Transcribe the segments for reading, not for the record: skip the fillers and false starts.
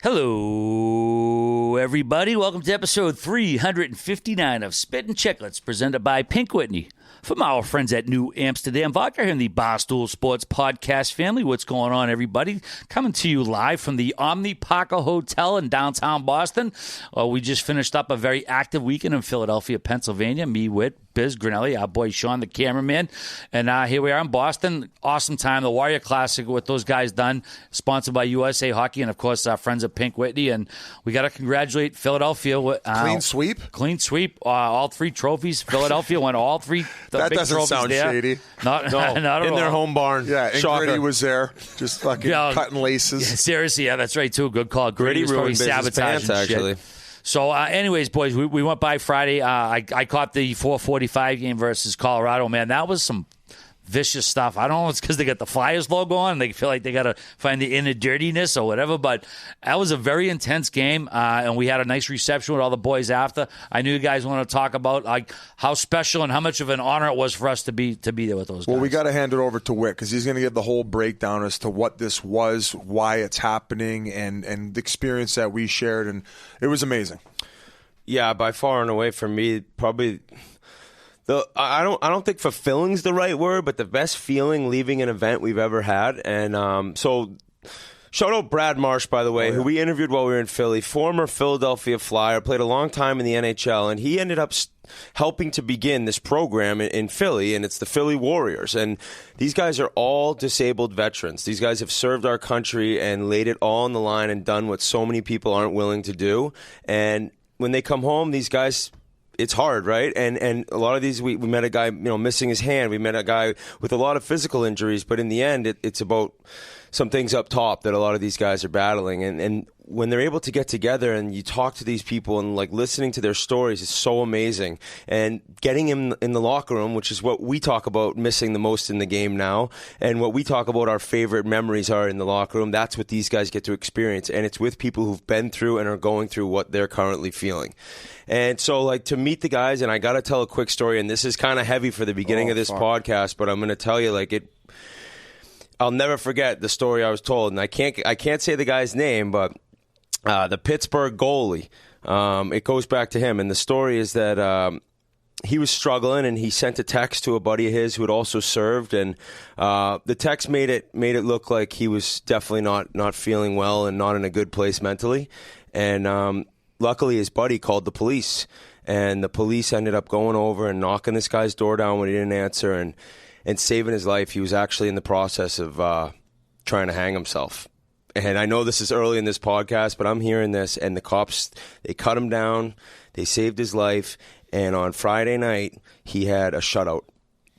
Hello, everybody. Welcome to episode 359 of Spittin Chiclets, presented by Pink Whitney. From our friends at New Amsterdam Vodka here in the Barstool Sports podcast family. What's going on, everybody? Coming to you live from the Omni Parker Hotel in downtown Boston. We just finished up a very active weekend in Philadelphia, Pennsylvania. Me, Whit, Biz Grinelli, our boy Sean, the cameraman. And here we are in Boston. Awesome time. The Warrior Classic, what those guys done, sponsored by USA Hockey and, of course, our friends at Pink Whitney. And we got to congratulate Philadelphia. Clean sweep? Clean sweep. All three trophies. Philadelphia won all three. That doesn't sound there. Shady. Not at in all. Their home barn. Yeah, and Shocker. Gritty was there, just fucking cutting laces. Yeah, seriously, yeah, that's right, too. Good call. Gritty was probably ruined business pants, sabotaging actually. shit. So, anyways, boys, we went by Friday. I caught the 4:45 game versus Colorado. Man, that was some vicious stuff. I don't know if it's because they got the Flyers logo on and they feel like they got to find the inner dirtiness or whatever, but that was a very intense game, and we had a nice reception with all the boys after. I knew you guys want to talk about like how special and how much of an honor it was for us to be there with those guys. Well, we got to hand it over to Wick because he's going to give the whole breakdown as to what this was, why it's happening, and the experience that we shared, and it was amazing. Yeah, by far and away for me, probably I don't think fulfilling's the right word, but the best feeling leaving an event we've ever had. And so shout out Brad Marsh, by the way, who we interviewed while we were in Philly, former Philadelphia Flyer, played a long time in the NHL, and he ended up helping to begin this program in Philly, and it's the Philly Warriors. And these guys are all disabled veterans. These guys have served our country and laid it all on the line and done what so many people aren't willing to do. And when they come home, these guys, it's hard, right? And a lot of these, we met a guy, missing his hand. We met a guy with a lot of physical injuries, but in the end, it's about some things up top that a lot of these guys are battling. And when they're able to get together and you talk to these people and like listening to their stories is so amazing. And getting him in the locker room, which is what we talk about missing the most in the game now, and what we talk about our favorite memories are in the locker room, that's what these guys get to experience. And it's with people who've been through and are going through what they're currently feeling. And so, like, to meet the guys, and I got to tell a quick story, and this is kind of heavy for the beginning of this podcast, but I'm going to tell you, like, I'll never forget the story I was told, and I can't say the guy's name, but the Pittsburgh goalie, it goes back to him, and the story is that he was struggling, and he sent a text to a buddy of his who had also served, and the text made it look like he was definitely not feeling well and not in a good place mentally, and luckily his buddy called the police, and the police ended up going over and knocking this guy's door down when he didn't answer, and saving his life. He was actually in the process of trying to hang himself. And I know this is early in this podcast, but I'm hearing this, and the cops, they cut him down, they saved his life, and on Friday night, he had a shutout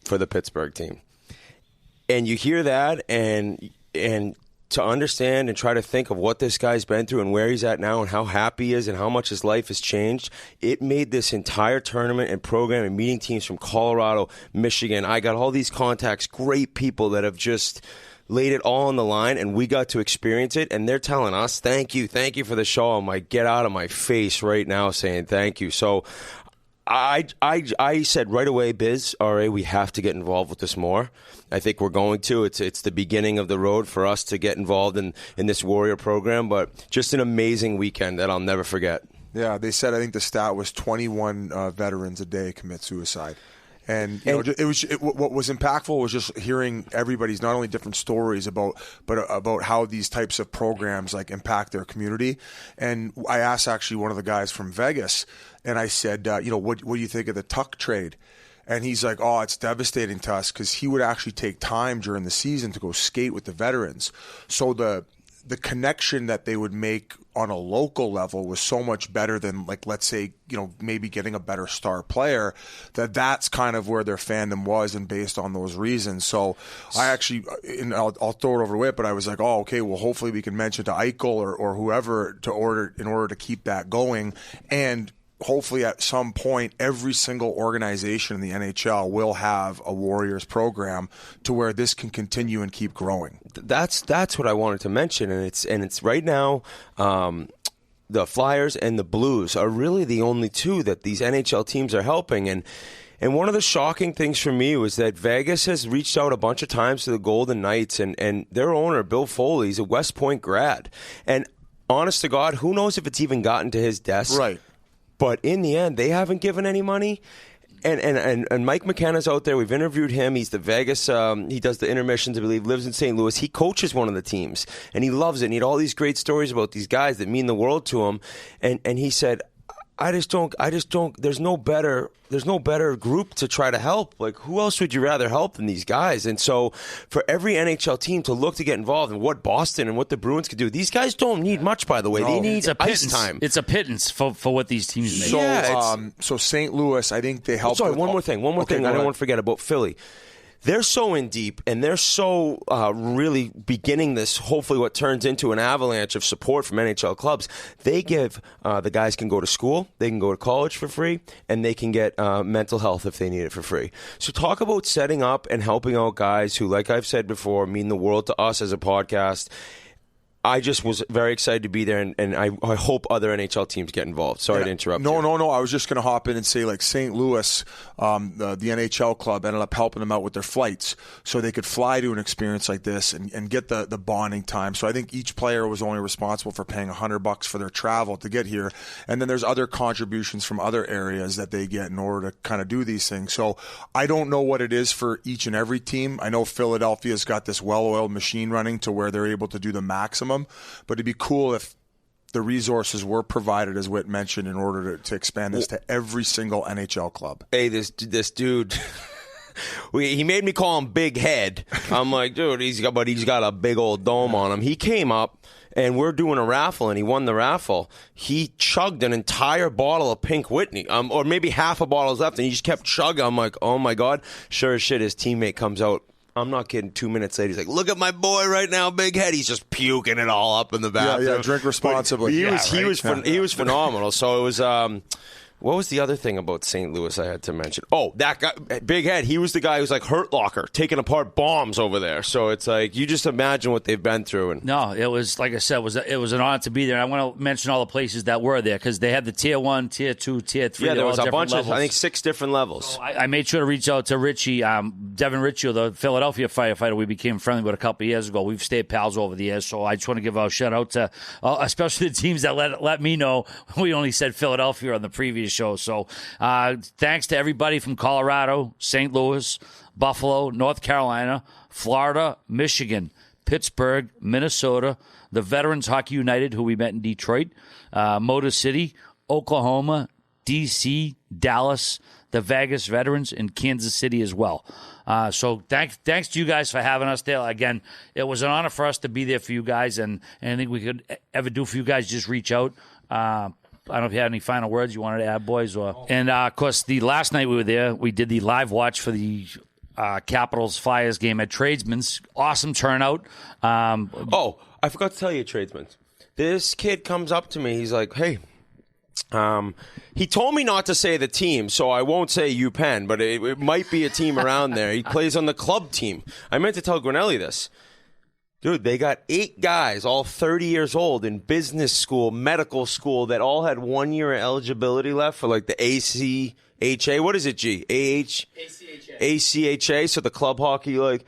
for the Pittsburgh team. And you hear that, and to understand and try to think of what this guy's been through and where he's at now and how happy he is and how much his life has changed, it made this entire tournament and program and meeting teams from Colorado, Michigan. I got all these contacts, great people that have just laid it all on the line, and we got to experience it, and they're telling us, thank you for the show. I'm like, get out of my face right now saying thank you. So I said right away, Biz, RA, we have to get involved with this more. I think we're going to. It's the beginning of the road for us to get involved in this Warrior program, but just an amazing weekend that I'll never forget. Yeah, they said, I think the stat was 21 veterans a day commit suicide. And what was impactful was just hearing everybody's not only different stories but about how these types of programs like impact their community. And I asked actually one of the guys from Vegas, and I said, what do you think of the Tuck trade? And he's like, oh, it's devastating to us, because he would actually take time during the season to go skate with the veterans. So the connection that they would make on a local level was so much better than, like, let's say, maybe getting a better star player, that's kind of where their fandom was, and based on those reasons. So I actually, and I'll throw it over to Whit, but I was like, oh, okay, well, hopefully we can mention to Eichel or whoever in order to keep that going. And hopefully at some point every single organization in the NHL will have a Warriors program to where this can continue and keep growing. That's what I wanted to mention, and it's right now the Flyers and the Blues are really the only two that these NHL teams are helping. And one of the shocking things for me was that Vegas has reached out a bunch of times to the Golden Knights, and their owner, Bill Foley, is a West Point grad. And honest to God, who knows if it's even gotten to his desk? Right. But in the end, they haven't given any money. And Mike McKenna's out there. We've interviewed him. He's the Vegas. He does the intermissions, I believe. Lives in St. Louis. He coaches one of the teams, and he loves it. And he had all these great stories about these guys that mean the world to him. And he said, I just don't. There's no better group to try to help. Like, who else would you rather help than these guys? And so, for every NHL team to look to get involved in what Boston and what the Bruins could do, these guys don't need much. By the way, they need ice time. It's a pittance for what these teams make. So, so St. Louis, I think they helped. Sorry, one more thing. I don't want to forget about Philly. They're so in deep, and they're so really beginning this, hopefully what turns into an avalanche of support from NHL clubs. They give, the guys can go to school, they can go to college for free, and they can get mental health if they need it for free. So talk about setting up and helping out guys who, like I've said before, mean the world to us as a podcast. I just was very excited to be there, and I hope other NHL teams get involved. Sorry to interrupt you. No. I was just going to hop in and say, like, St. Louis, the NHL club ended up helping them out with their flights so they could fly to an experience like this and get the bonding time. So I think each player was only responsible for paying $100 for their travel to get here. And then there's other contributions from other areas that they get in order to kind of do these things. So I don't know what it is for each and every team. I know Philadelphia's got this well-oiled machine running to where they're able to do the maximum. But it'd be cool if the resources were provided, as Whit mentioned, in order to expand this to every single NHL club. Hey, this dude, he made me call him Big Head. I'm like, dude, he's got a big old dome on him. He came up, and we're doing a raffle, and he won the raffle. He chugged an entire bottle of Pink Whitney, or maybe half a bottle's left, and he just kept chugging. I'm like, oh my God. Sure as shit, his teammate comes out. I'm not kidding. 2 minutes later, he's like, look at my boy right now, Big Head. He's just puking it all up in the bathroom. Yeah, drink responsibly. He was phenomenal. So it was, what was the other thing about St. Louis I had to mention? Oh, that guy, Big Head, he was the guy who's like Hurt Locker, taking apart bombs over there. So it's like, you just imagine what they've been through. And no, it was, like I said, it was an honor to be there. And I want to mention all the places that were there because they had the Tier 1, Tier 2, Tier 3. Yeah, there was a bunch levels. of, I think, 6 different levels. So I made sure to reach out to Richie, Devin Ritchie, the Philadelphia firefighter we became friendly with a couple of years ago. We've stayed pals over the years. So I just want to give a shout out to especially the teams that let me know. We only said Philadelphia on the previous show. So thanks to everybody from Colorado, St. Louis, Buffalo, North Carolina, Florida, Michigan, Pittsburgh, Minnesota, the Veterans Hockey United, who we met in Detroit, Motor City, Oklahoma, D.C., Dallas, the Vegas Veterans, and Kansas City as well. So thanks to you guys for having us there. Again, it was an honor for us to be there for you guys, and anything we could ever do for you guys, just reach out. I don't know if you had any final words you wanted to add, boys. And, of course, the last night we were there, we did the live watch for the Capitals-Flyers game at Tradesman's. Awesome turnout. I forgot to tell you, Tradesman's. This kid comes up to me. He's like, hey, he told me not to say the team, so I won't say UPenn, but it might be a team around there. He plays on the club team. I meant to tell Grinelli this. Dude, they got 8 guys, all 30 years old, in business school, medical school, that all had 1 year of eligibility left for like the ACHA. What is it, G? ACHA. So the club hockey, like,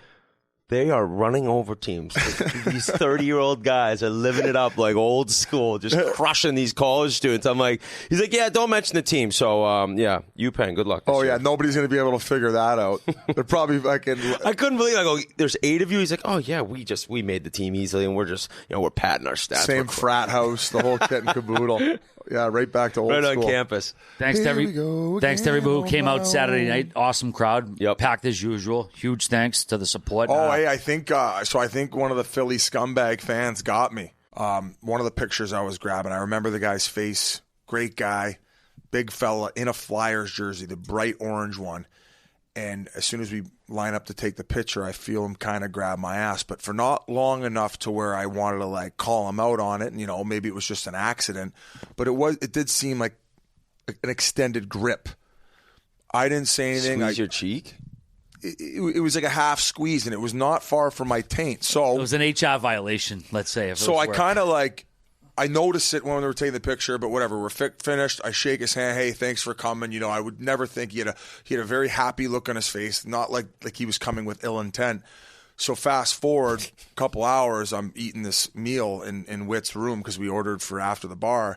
they are running over teams. These 30-year-old guys are living it up like old school, just crushing these college students. I'm like, he's like, yeah, don't mention the team. So, UPenn, good luck. Yeah, nobody's going to be able to figure that out. They're probably fucking. I couldn't believe it. I go, there's 8 of you. He's like, oh, yeah, we made the team easily, and we're just, we're patting our stats. Same frat house, the whole kit and caboodle. Yeah, right back to old school. Right on campus. Thanks to everybody who came out Saturday night. Awesome crowd. Yep. Packed as usual. Huge thanks to the support. Hey, I think one of the Philly scumbag fans got me. One of the pictures I was grabbing, I remember the guy's face. Great guy, big fella in a Flyers jersey, the bright orange one. And as soon as we line up to take the picture, I feel him kind of grab my ass, but for not long enough to where I wanted to like call him out on it. And, maybe it was just an accident, but it did seem like an extended grip. I didn't say anything. Squeeze your cheek? It was like a half squeeze, and it was not far from my taint. So it was an HR violation, let's say. So I kind of I noticed it when we were taking the picture, but whatever. We're finished. I shake his hand. Hey, thanks for coming. I would never think he had a very happy look on his face, not like he was coming with ill intent. So fast forward a couple hours, I'm eating this meal in Whit's room because we ordered for after the bar,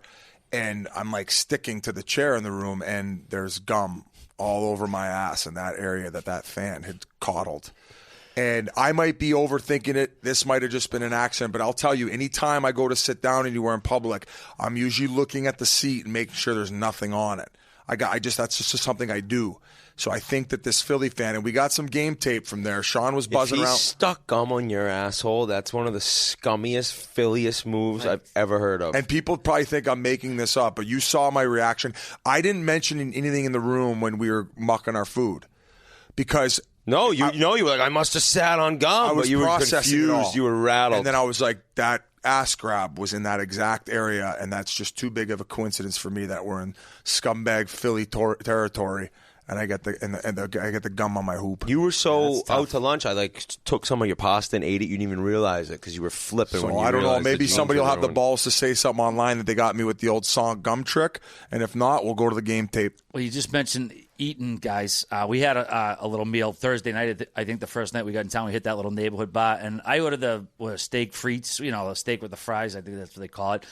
and I'm like sticking to the chair in the room, and there's gum all over my ass in that area that fan had coddled. And I might be overthinking it. This might have just been an accident, but I'll tell you, anytime I go to sit down anywhere in public, I'm usually looking at the seat and making sure there's nothing on it. That's just something I do. So I think that this Philly fan, and we got some game tape from there. Sean was buzzing around. If he stuck gum on your asshole, that's one of the scummiest, filliest moves I've ever heard of. And people probably think I'm making this up, but you saw my reaction. I didn't mention anything in the room when we were mucking our food because No, you were like, I must have sat on gum. I was but you were processing it all. confused. You were rattled. And then I was like, that ass grab was in that exact area, and that's just too big of a coincidence for me that we're in scumbag Philly territory. And I get the gum on my hoop. You were so out to lunch. I took some of your pasta and ate it. You didn't even realize it because you were flipping. So when you I don't know. realized Maybe that somebody will have the everyone. balls to say something online that they got me with the old song gum trick. And if not, we'll go to the game tape. Well, you just mentioned eating, guys. We had a little meal Thursday night. I think the first night we got in town, we hit that little neighborhood bar, and I ordered the steak frites. A steak with the fries. I think that's what they call it.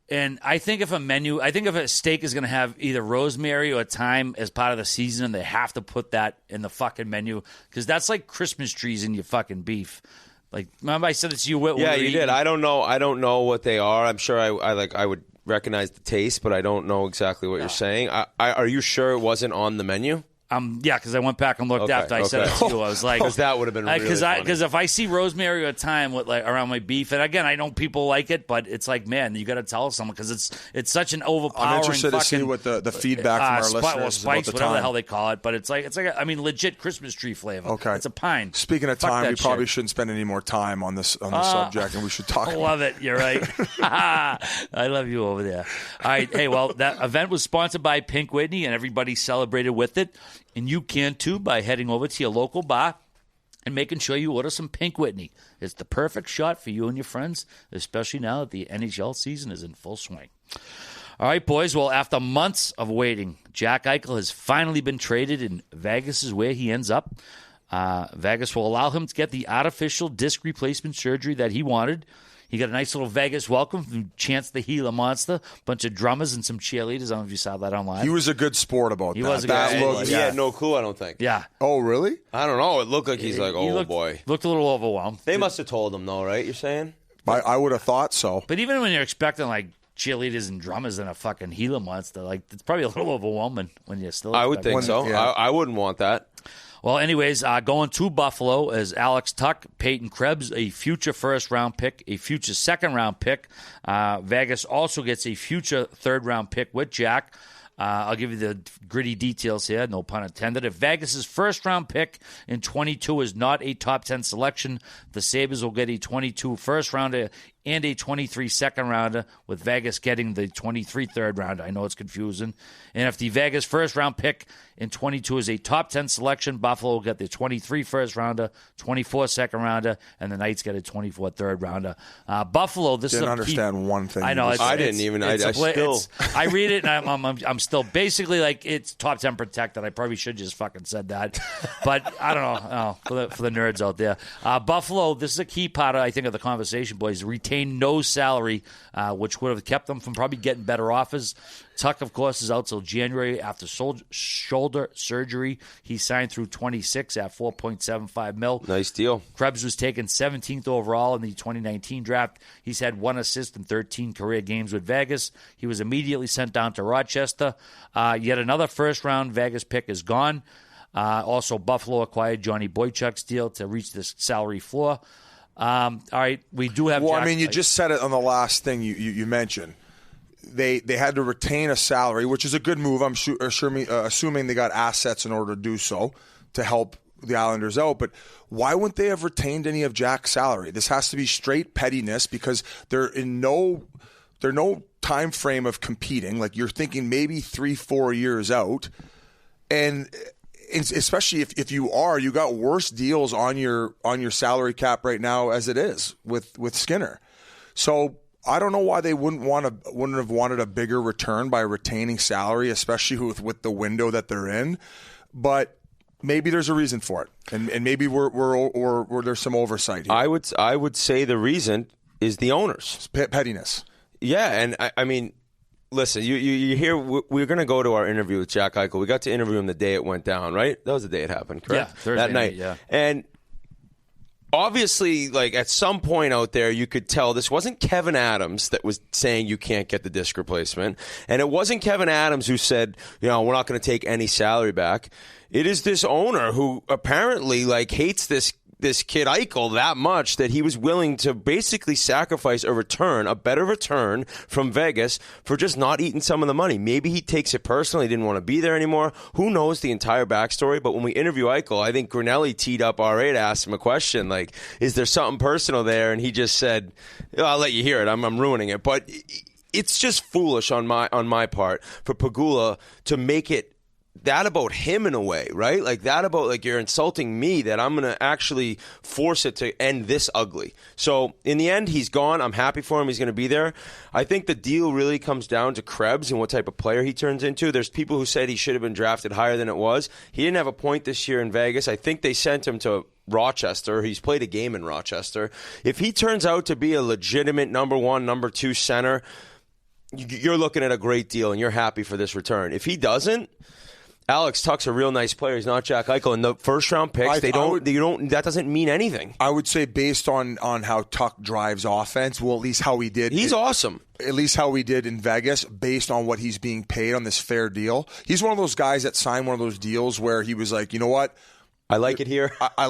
And I think if a steak is going to have either rosemary or thyme as part of the seasoning, they have to put that in the fucking menu because that's like Christmas trees in your fucking beef. Like, remember I said it to you? Yeah, you did. I don't know what they are. I'm sure I would recognize the taste, but I don't know exactly what you're saying. Are you sure it wasn't on the menu? Yeah, because I went back and looked after I said it to you. I was like, because that would have been really funny. Because if I see rosemary or thyme with around my beef, and again, I know people like it, but it's like, man, you got to tell someone because it's such an overpowering. I'm interested to see what the feedback from our listeners is about the whatever the hell they call it, but it's like legit Christmas tree flavor. Okay, it's a pine. Speaking of time, we probably shouldn't spend any more time on this subject, and we should talk. I love it. You're right. I love you over there. All right, hey, well, that event was sponsored by Pink Whitney, and everybody celebrated with it. And you can, too, by heading over to your local bar and making sure you order some Pink Whitney. It's the perfect shot for you and your friends, especially now that the NHL season is in full swing. All right, boys. Well, after months of waiting, Jack Eichel has finally been traded, and Vegas is where he ends up. Vegas will allow him to get the artificial disc replacement surgery that he wanted. He got a nice little Vegas welcome from Chance the Gila Monster, a bunch of drummers and some cheerleaders. I don't know if you saw that online. He was a good sport about that. He was a good sport. He had no clue, I don't think. Yeah. Oh, really? I don't know. It looked like he's like, boy. Looked a little overwhelmed. They must have told him, though, right? You're saying? I would have thought so. But even when you're expecting, cheerleaders and drummers and a fucking Gila Monster, it's probably a little overwhelming when you're still I would think so. Yeah. I wouldn't want that. Well, anyways, going to Buffalo is Alex Tuch, Peyton Krebs, a future first-round pick, a future second-round pick. Vegas also gets a future third-round pick with Jack. I'll give you the gritty details here, no pun intended. If Vegas' first-round pick in 22 is not a top 10 selection, the Sabres will get a 22 first-rounder and a 23 second-rounder, with Vegas getting the 23 third-rounder. I know it's confusing. And if the Vegas first-round pick in 22 is a top 10 selection, Buffalo will get the 23 first-rounder, 24 second-rounder, and the Knights get a 24 third-rounder. Buffalo, this Didn't is a understand one thing. I know. I didn't even. I read it, and I'm still basically it's top 10 protected. I probably should just fucking said that, but I don't know. For the nerds out there, Buffalo. This is a key part, I think, of the conversation, boys. Retain no salary, which would have kept them from probably getting better offers. Tuch, of course, is out till January after shoulder surgery. He signed through 26 at $4.75 million. Nice deal. Krebs was taken 17th overall in the 2019 draft. He's had 1 assist in 13 career games with Vegas. He was immediately sent down to Rochester. Yet another first-round Vegas pick is gone. Also, Buffalo acquired Johnny Boychuk's deal to reach the salary floor. All right, we do have. Well, I mean, you just said it on the last thing you mentioned. They had to retain a salary, which is a good move. I'm assuming they got assets in order to do so to help the Islanders out. But why wouldn't they have retained any of Jack's salary? This has to be straight pettiness because they're no time frame of competing. Like you're thinking maybe 3-4 years out, and especially if you got worse deals on your salary cap right now as it is with Skinner. So I don't know why they wouldn't have wanted a bigger return by retaining salary, especially with the window that they're in. But maybe there's a reason for it, and maybe we're there's some oversight here. I would say the reason is the owners. Pettiness. Yeah, and I mean, listen, you hear we're going to go to our interview with Jack Eichel. We got to interview him the day it went down, right? That was the day it happened, correct? Yeah, Thursday that night. Yeah. And obviously, like at some point out there, you could tell this wasn't Kevin Adams that was saying you can't get the disc replacement, and it wasn't Kevin Adams who said, we're not going to take any salary back. It is this owner who apparently hates this kid Eichel that much that he was willing to basically sacrifice a better return from Vegas for just not eating some of the money. Maybe he takes it personally, didn't want to be there anymore. Who knows the entire backstory? But when we interview Eichel, I think Grinelli teed up RA to ask him a question like, is there something personal there? And he just said, I'll let you hear it. I'm ruining it. But it's just foolish on my part for Pegula to make it that about him in a way, right? Like that about you're insulting me that I'm going to actually force it to end this ugly. So in the end, he's gone. I'm happy for him. He's going to be there. I think the deal really comes down to Krebs and what type of player he turns into. There's people who said he should have been drafted higher than it was. He didn't have a point this year in Vegas. I think they sent him to Rochester. He's played a game in Rochester. If he turns out to be a legitimate number 1, number 2 center, you're looking at a great deal and you're happy for this return. If he doesn't, Alex Tuch's a real nice player. He's not Jack Eichel. And the first-round picks, that doesn't mean anything. I would say based on how Tuch drives offense, well, at least how he did. He's awesome. At least how he did in Vegas, based on what he's being paid on this fair deal. He's one of those guys that signed one of those deals where he was like, you know what? I like it here. I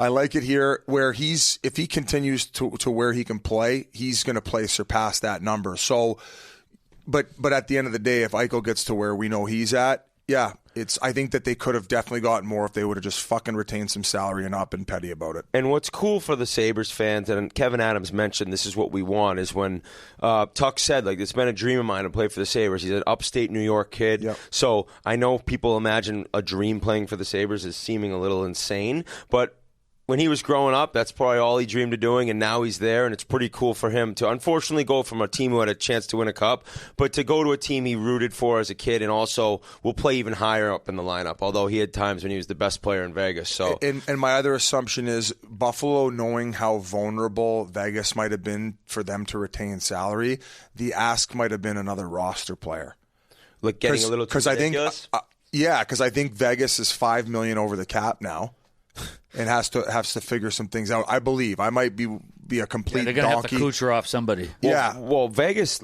like it here. Where if he continues to where he can play, he's going to surpass that number. So. But at the end of the day, if Eichel gets to where we know he's at, I think that they could have definitely gotten more if they would have just fucking retained some salary and not been petty about it. And what's cool for the Sabres fans, and Kevin Adams mentioned this is what we want, is when Tuch said, it's been a dream of mine to play for the Sabres. He's an upstate New York kid. Yep. So I know people imagine a dream playing for the Sabres as seeming a little insane, but when he was growing up, that's probably all he dreamed of doing, and now he's there, and it's pretty cool for him to unfortunately go from a team who had a chance to win a cup, but to go to a team he rooted for as a kid and also will play even higher up in the lineup, although he had times when he was the best player in Vegas. So, and my other assumption is Buffalo, knowing how vulnerable Vegas might have been for them to retain salary, the ask might have been another roster player. Getting a little too ridiculous? Because I think Vegas is $5 million over the cap now. And has to figure some things out. I believe I might be a complete they're gonna donkey. Have to Kucher off somebody. Well, Vegas.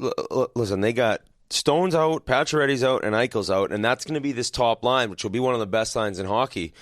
Listen, they got Stone's out, Pacioretty's out, and Eichel's out, and that's going to be this top line, which will be one of the best lines in hockey.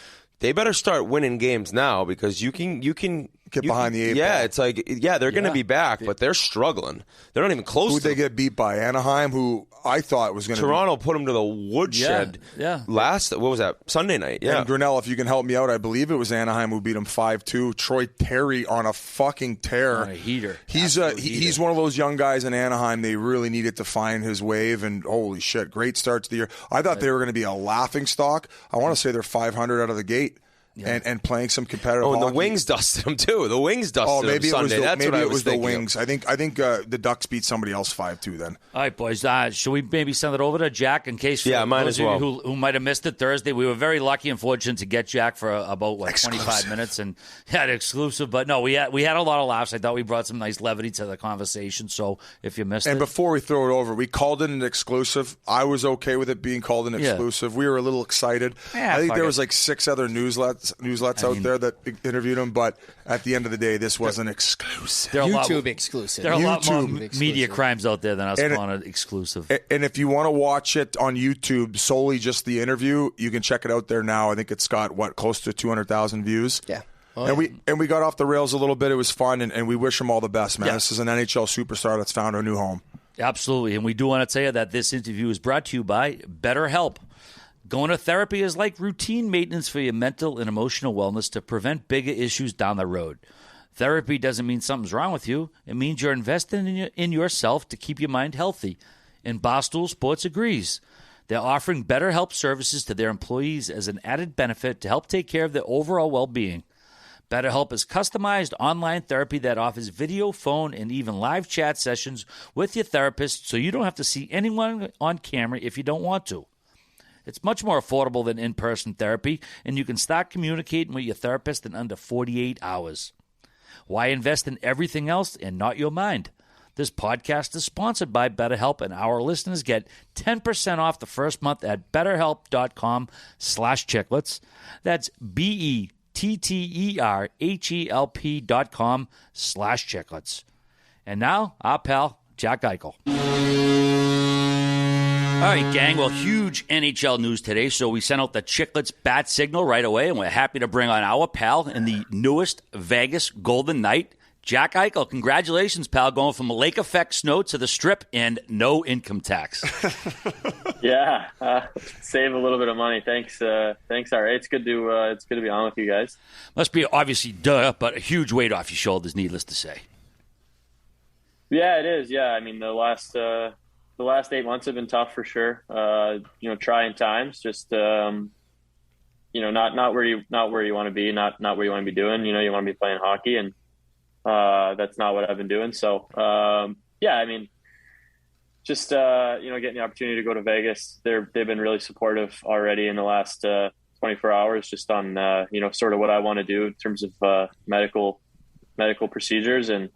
They better start winning games now because you can get behind the 8 ball. Yeah, it's they're going to be back, but they're struggling. They're not even close. Who'd they get beat by? Anaheim, who I thought was going to. Toronto put them to the woodshed. Yeah. What was that? Sunday night. Yeah. And Grinnell, if you can help me out, I believe it was Anaheim who beat them 5-2. Troy Terry on a fucking tear. On a heater. He's one of those young guys in Anaheim. They really needed to find his wave, and holy shit, great start to the year. I thought they were going to be a laughing stock. I want to say they're 500 out of the gate. Yeah. And playing some competitive hockey. And the Wings dusted them too. The Wings dusted them Sunday. Maybe it was the Wings. I think the Ducks beat somebody else 5-2 then. All right, boys. Should we maybe send it over to Jack in case might those as well. of you who might have missed it Thursday? We were very lucky and fortunate to get Jack for about 25 minutes and had exclusive. But no, we had a lot of laughs. I thought we brought some nice levity to the conversation. So if you missed it, and before we throw it over, we called it an exclusive. I was okay with it being called an exclusive. We were a little excited. Yeah, I think there was 6 other newslets out there that interviewed him, but at the end of the day, this was an exclusive. YouTube exclusive. There are a lot more media crimes out there than us calling it exclusive. And if you want to watch it on YouTube, solely just the interview, you can check it out there now. I think it's got, close to 200,000 views? Yeah. We got off the rails a little bit. It was fun, and we wish him all the best, man. Yeah. This is an NHL superstar that's found a new home. Absolutely, and we do want to tell you that this interview is brought to you by BetterHelp. Going to therapy is like routine maintenance for your mental and emotional wellness to prevent bigger issues down the road. Therapy doesn't mean something's wrong with you. It means you're investing in yourself to keep your mind healthy. And Barstool Sports agrees. They're offering BetterHelp services to their employees as an added benefit to help take care of their overall well-being. BetterHelp is customized online therapy that offers video, phone, and even live chat sessions with your therapist so you don't have to see anyone on camera if you don't want to. It's much more affordable than in-person therapy, and you can start communicating with your therapist in under 48 hours. Why invest in everything else and not your mind? This podcast is sponsored by BetterHelp, and our listeners get 10% off the first month at betterhelp.com/chiclets. That's BETTERHELP.com/chiclets. And now, our pal, Jack Eichel. All right, gang. Well, huge NHL news today, so we sent out the Chiclets bat signal right away, and we're happy to bring on our pal in the newest Vegas Golden Knight, Jack Eichel. Congratulations, pal, going from a lake effect snow to the Strip and no income tax. Yeah, save a little bit of money. Thanks. All right, it's good to be on with you guys. Must be obviously but a huge weight off your shoulders, needless to say. Yeah, it is. Yeah, I mean the last 8 months have been tough for sure. Trying times. Just not where you want to be, not where you want to be doing. You want to be playing hockey, and that's not what I've been doing. So I mean, just getting the opportunity to go to Vegas. They've been really supportive already in the last 24 hours, just on sort of what I want to do in terms of medical procedures, and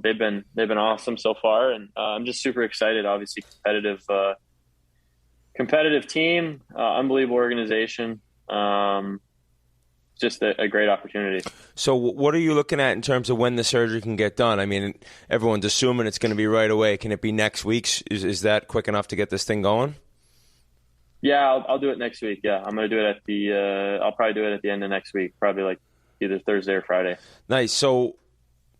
they've been awesome so far, and I'm just super excited. Obviously, competitive team, unbelievable organization, just a great opportunity. So, what are you looking at in terms of when the surgery can get done? I mean, everyone's assuming it's going to be right away. Can it be next week? Is that quick enough to get this thing going? Yeah, I'll do it next week. Yeah, I'm going to do it I'll probably do it at the end of next week, probably like either Thursday or Friday. Nice. So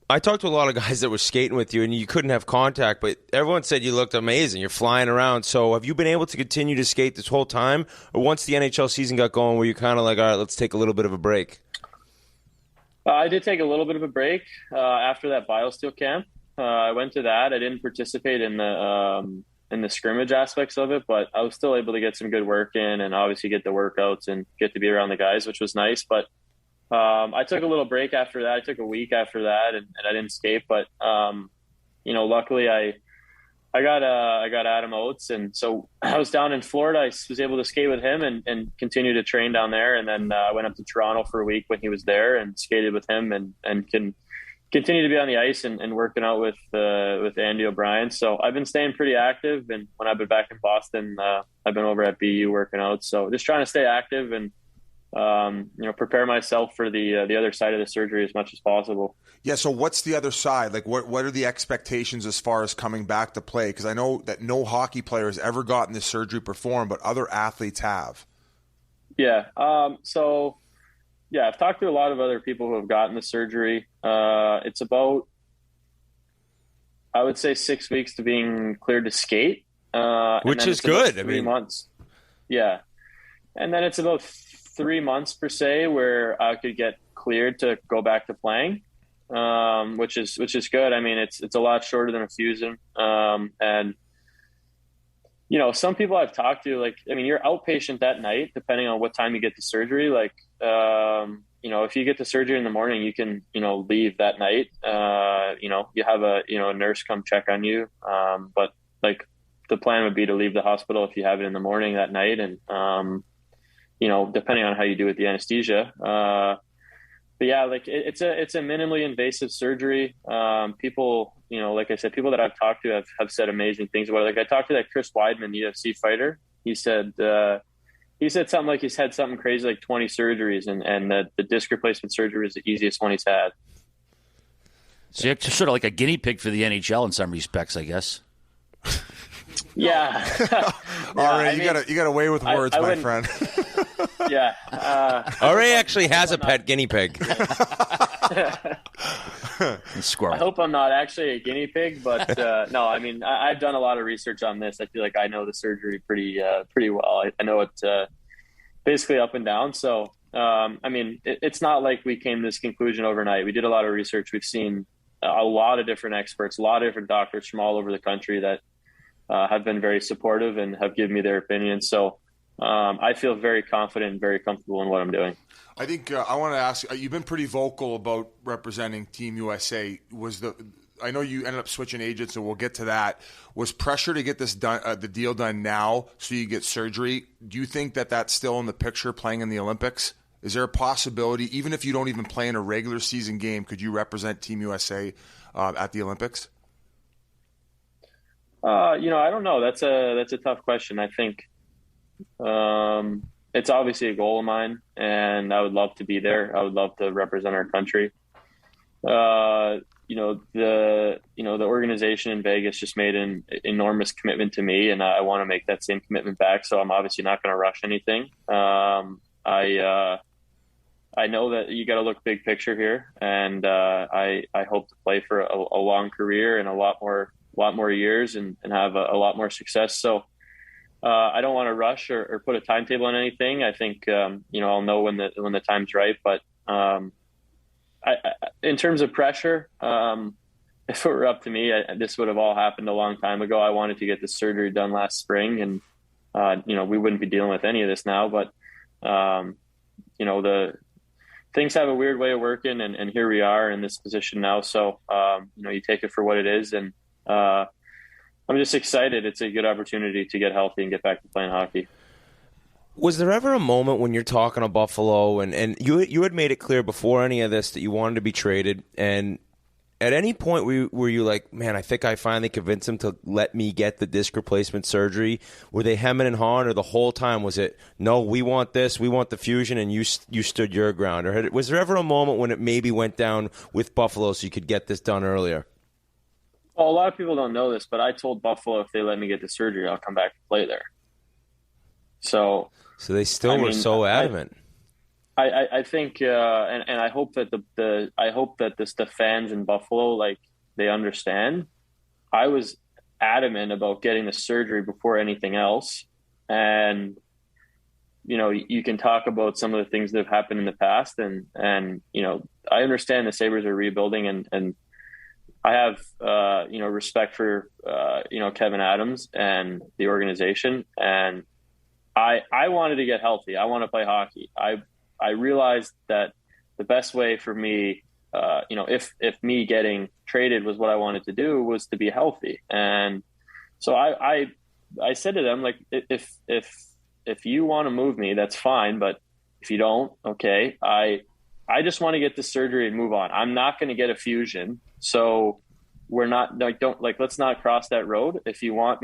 I talked to a lot of guys that were skating with you, and you couldn't have contact, but everyone said you looked amazing. You're flying around. So have you been able to continue to skate this whole time? Or once the NHL season got going, were you kind of like, all right, let's take a little bit of a break? I did take a little bit of a break after that BioSteel camp. I went to that. I didn't participate in the scrimmage aspects of it, but I was still able to get some good work in and obviously get the workouts and get to be around the guys, which was nice. But I took a little break after that. I took a week after that, and I didn't skate. But luckily I got Adam Oates, and so I was down in Florida. I was able to skate with him and continue to train down there. And then I went up to Toronto for a week when he was there and skated with him, and can continue to be on the ice and working out with Andy O'Brien. So I've been staying pretty active, and when I've been back in Boston, I've been over at BU working out. So just trying to stay active and prepare myself for the other side of the surgery as much as possible. Yeah. So what's the other side? Like, what are the expectations as far as coming back to play? Because I know that no hockey player has ever gotten this surgery performed, but other athletes have. Yeah. I've talked to a lot of other people who have gotten the surgery. It's about, I would say, 6 weeks to being cleared to skate, which is good. 3 months. Yeah. And then it's about 3 months per se where I could get cleared to go back to playing, which is good. I mean, it's a lot shorter than a fusion. And some people I've talked to, like, I mean, you're outpatient that night, depending on what time you get the surgery. Like, if you get the surgery in the morning, you can, leave that night. You have a nurse come check on you. But like the plan would be to leave the hospital if you have it in the morning that night. And, depending on how you do with the anesthesia. But yeah, like it's a minimally invasive surgery. People, like I said, people that I've talked to have said amazing things about it. Like I talked to that Chris Weidman, UFC fighter. He said something like he's had something crazy like 20 surgeries, and that the disc replacement surgery is the easiest one he's had. So you're sort of like a guinea pig for the NHL in some respects, I guess. Yeah. All right, you got away with words, my friend. Yeah. RA actually has a pet guinea pig. Squirrel. I hope I'm not actually a guinea pig, but no. I mean, I've done a lot of research on this. I feel like I know the surgery pretty well. I know it basically up and down. So, I mean, it's not like we came to this conclusion overnight. We did a lot of research. We've seen a lot of different experts, a lot of different doctors from all over the country that have been very supportive and have given me their opinion. So I feel very confident and very comfortable in what I'm doing. I think I want to ask, you've been pretty vocal about representing Team USA. Was I know you ended up switching agents, and we'll get to that. Was pressure to get this done, the deal done now, so you get surgery? Do you think that that's still in the picture, playing in the Olympics? Is there a possibility, even if you don't even play in a regular season game, could you represent Team USA at the Olympics? I don't know. That's a tough question. I think it's obviously a goal of mine, and I would love to be there. I would love to represent our country. The organization in Vegas just made an enormous commitment to me, and I want to make that same commitment back. So I'm obviously not going to rush anything. I know that you got to look big picture here, and I hope to play for a long career and a lot more years and have a lot more success. So I don't want to rush or put a timetable on anything. I think I'll know when the time's right. But in terms of pressure, if it were up to me, this would have all happened a long time ago. I wanted to get the surgery done last spring, and we wouldn't be dealing with any of this now. But the things have a weird way of working, and here we are in this position now. So you take it for what it is, and I'm just excited. It's a good opportunity to get healthy and get back to playing hockey. Was there ever a moment when you're talking to Buffalo and you had made it clear before any of this that you wanted to be traded, and at any point were you like, man, I think I finally convinced him to let me get the disc replacement surgery? Were they hemming and hawing, or the whole time was it, no, we want this, we want the fusion, and you stood your ground? Or was there ever a moment when it maybe went down with Buffalo so you could get this done earlier? Well, a lot of people don't know this, but I told Buffalo if they let me get the surgery, I'll come back and play there. So they still were so adamant. I think, and I hope that the fans in Buffalo, like, they understand. I was adamant about getting the surgery before anything else, and you can talk about some of the things that have happened in the past, and I understand the Sabres are rebuilding, and I have respect for Kevin Adams and the organization, and I wanted to get healthy. I want to play hockey. I realized that the best way for me, if me getting traded was what I wanted to do, was to be healthy. And so I said to them, like, if you want to move me, that's fine. But if you don't, okay, I just want to get the surgery and move on. I'm not going to get a fusion. So we're not let's not cross that road. If you allow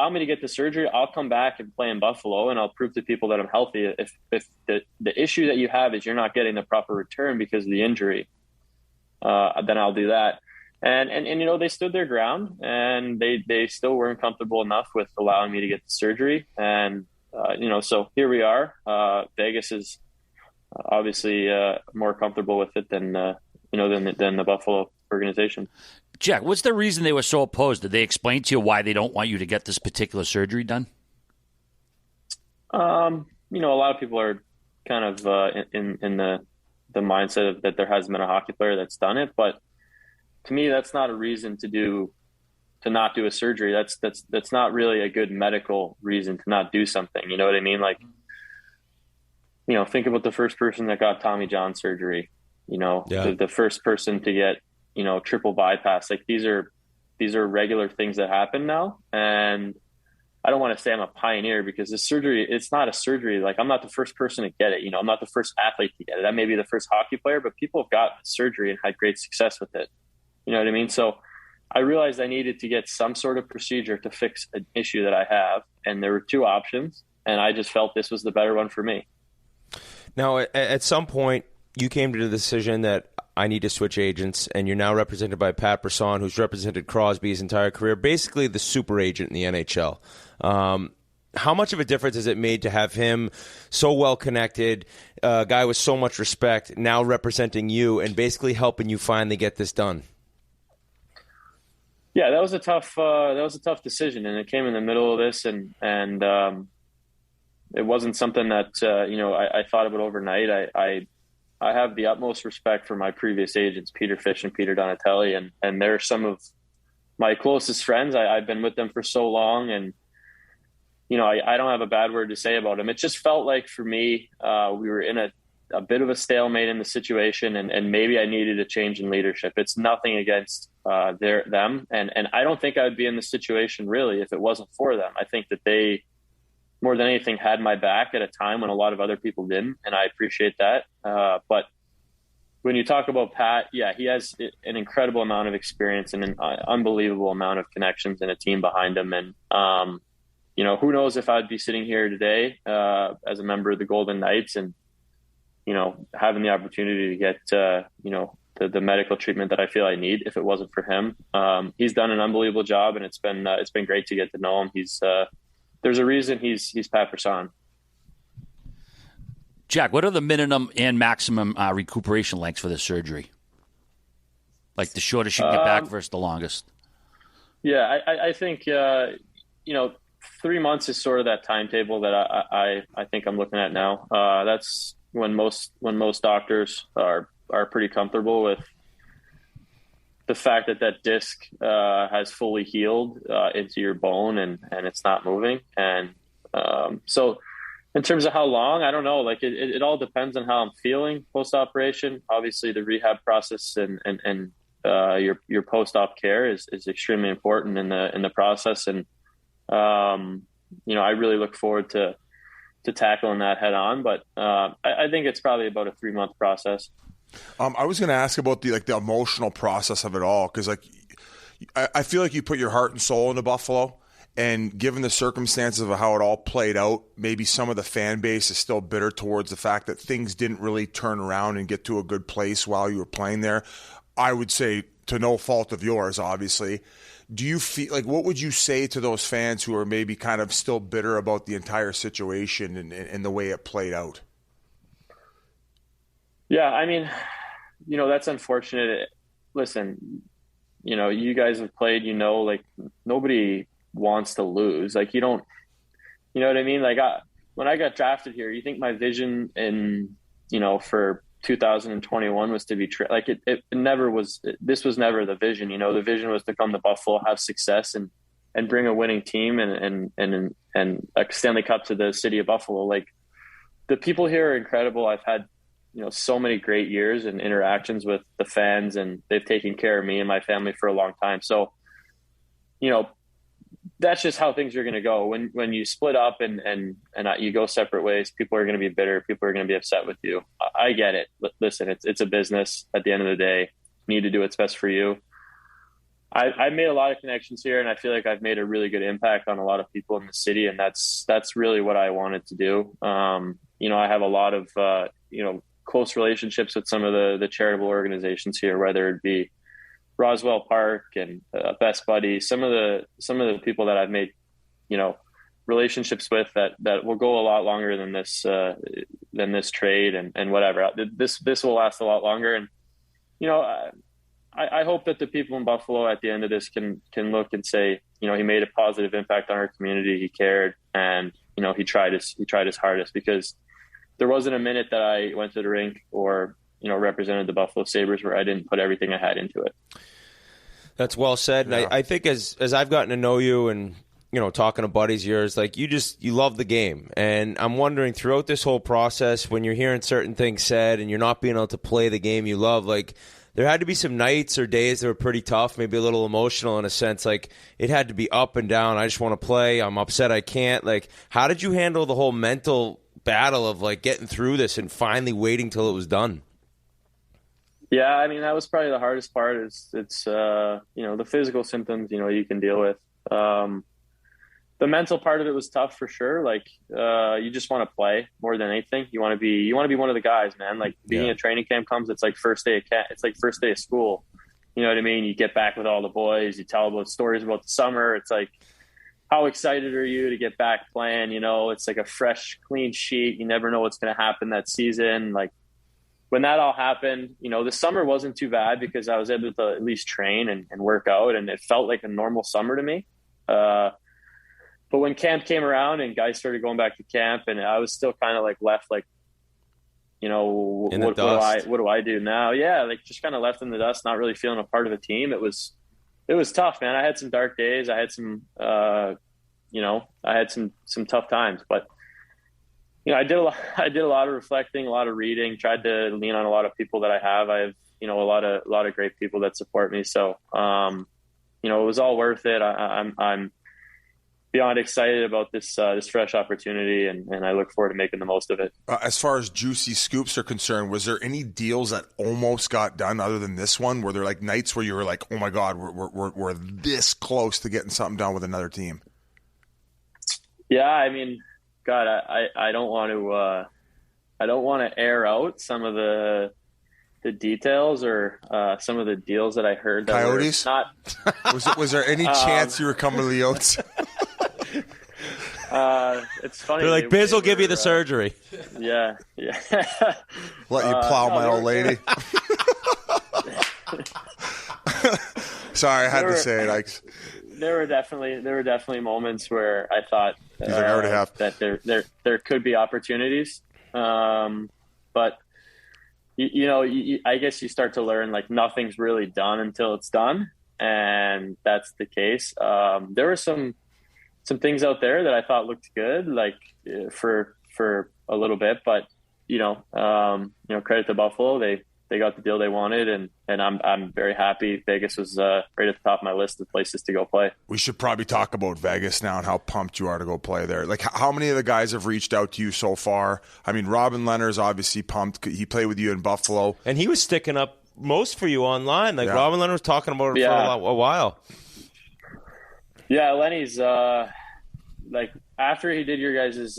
me to get the surgery, I'll come back and play in Buffalo, and I'll prove to people that I'm healthy. If the issue that you have is you're not getting the proper return because of the injury, then I'll do that. And they stood their ground, and they still weren't comfortable enough with allowing me to get the surgery. And so here we are. Vegas is obviously more comfortable with it than the Buffalo organization. Jack, what's the reason they were so opposed? Did they explain to you why they don't want you to get this particular surgery done? A lot of people are kind of in the mindset of that there hasn't been a hockey player that's done it, but to me, that's not a reason to not do a surgery. That's not really a good medical reason to not do something. You know what I mean? Like, think about the first person that got Tommy John surgery. The first person to get triple bypass. Like, these are regular things that happen now. And I don't want to say I'm a pioneer, because this surgery, it's not a surgery. Like, I'm not the first person to get it. I'm not the first athlete to get it. I may be the first hockey player, but people have gotten surgery and had great success with it. You know what I mean? So I realized I needed to get some sort of procedure to fix an issue that I have. And there were two options, and I just felt this was the better one for me. Now, at some point, you came to the decision that I need to switch agents, and you're now represented by Pat Brisson, who's represented Crosby his entire career, basically the super agent in the NHL. How much of a difference has it made to have him so well connected, a guy with so much respect, now representing you and basically helping you finally get this done? Yeah, that was a tough decision, and it came in the middle of this, and it wasn't something that I thought about overnight. I have the utmost respect for my previous agents, Peter Fish and Peter Donatelli, and they're some of my closest friends. I've been with them for so long, and I don't have a bad word to say about them. It just felt like, for me, we were in a a bit of a stalemate in the situation, and maybe I needed a change in leadership. It's nothing against them, and I don't think I would be in this situation really if it wasn't for them. I think that they, more than anything, had my back at a time when a lot of other people didn't, and I appreciate that. But when you talk about Pat, yeah, he has an incredible amount of experience and an unbelievable amount of connections and a team behind him. And, who knows if I'd be sitting here today as a member of the Golden Knights and, having the opportunity to get, the medical treatment that I feel I need if it wasn't for him. He's done an unbelievable job, and it's been great to get to know him. There's a reason he's Pat Brisson. Jack, what are the minimum and maximum recuperation lengths for this surgery? Like the shortest you can get back versus the longest? Yeah, I think 3 months is sort of that timetable that I think I'm looking at now. That's when most doctors are pretty comfortable with the fact that disc has fully healed into your bone and it's not moving. And so in terms of how long, I don't know. Like it all depends on how I'm feeling post-operation. Obviously, the rehab process and your post-op care is extremely important in the process. And I really look forward to tackling that head on. But I think it's probably about a 3-month process. I was going to ask about the emotional process of it all, because I feel like you put your heart and soul into Buffalo. And given the circumstances of how it all played out, maybe some of the fan base is still bitter towards the fact that things didn't really turn around and get to a good place while you were playing there. I would say to no fault of yours, obviously. Do you feel like, what would you say to those fans who are maybe kind of still bitter about the entire situation and the way it played out? Yeah, I mean, that's unfortunate. Listen, you guys have played, like nobody wants to lose. Like you don't, you know what I mean? Like when I got drafted here, you think my vision for 2021 was to be like it never was. This was never the vision. The vision was to come to Buffalo, have success, and bring a winning team and a Stanley Cup to the city of Buffalo. Like the people here are incredible. I've had so many great years and interactions with the fans, and they've taken care of me and my family for a long time. So that's just how things are going to go. When you split up and you go separate ways, people are going to be bitter. People are going to be upset with you. I get it. Listen, it's a business at the end of the day. You need to do what's best for you. I've made a lot of connections here, and I feel like I've made a really good impact on a lot of people in the city. And that's really what I wanted to do. I have a lot of, close relationships with some of the charitable organizations here, whether it be Roswell Park and Best Buddies, some of the people that I've made, relationships with that will go a lot longer than this trade and whatever. This will last a lot longer. And, I hope that the people in Buffalo at the end of this can look and say, he made a positive impact on our community. He cared, and, he tried his hardest, because there wasn't a minute that I went to the rink or, represented the Buffalo Sabres where I didn't put everything I had into it. That's well said. And I think as I've gotten to know you and, talking to buddies of yours, like you love the game. And I'm wondering, throughout this whole process, when you're hearing certain things said and you're not being able to play the game you love, like there had to be some nights or days that were pretty tough, maybe a little emotional in a sense. Like it had to be up and down. I just want to play. I'm upset I can't. Like, how did you handle the whole mental battle of like getting through this and finally waiting till it was done? Yeah, I mean, that was probably the hardest part. It's the physical symptoms, you can deal with. The mental part of it was tough for sure. Like, you just want to play more than anything. You want to be one of the guys, man. Like, beginning of training camp comes, it's like first day of camp. It's like first day of school. You know what I mean? You get back with all the boys. You tell about stories about the summer. It's like, how excited are you to get back playing? It's like a fresh, clean sheet. You never know what's going to happen that season. Like, when that all happened, the summer wasn't too bad because I was able to at least train and work out, and it felt like a normal summer to me. But when camp came around and guys started going back to camp, and I was still kind of like left, like, what do I do now? Yeah, like just kind of left in the dust, not really feeling a part of a team. It was tough, man. I had some dark days. I had some, I had some tough times, but I did a lot of reflecting, a lot of reading, tried to lean on a lot of people that I have. I have, a lot of great people that support me. So, it was all worth it. I'm beyond excited about this fresh opportunity, and I look forward to making the most of it. As far as juicy scoops are concerned, was there any deals that almost got done other than this one? Were there like nights where you were like, oh my God, we're this close to getting something done with another team? Yeah, I mean, God, I don't want to air out some of the details or some of the deals that I heard. That Coyotes? Not. Was there any chance you were coming to the Oats? It's funny. They're like, Biz will give you the surgery. Yeah. Let you plow my old lady. Sorry, I had to say it. There were definitely moments where I thought that there could be opportunities, but I guess you start to learn like nothing's really done until it's done, and that's the case. There were some things out there that I thought looked good, like for a little bit, but credit to Buffalo, they got the deal they wanted, and I'm very happy. Vegas was right at the top of my list of places to go play. We should probably talk about Vegas now and how pumped you are to go play there. Like, how many of the guys have reached out to you so far? I mean, Robin Leonard's obviously pumped. He played with you in Buffalo. And he was sticking up most for you online. Like, Robin Leonard was talking about it for a while. Yeah, Lenny's, after he did your guys'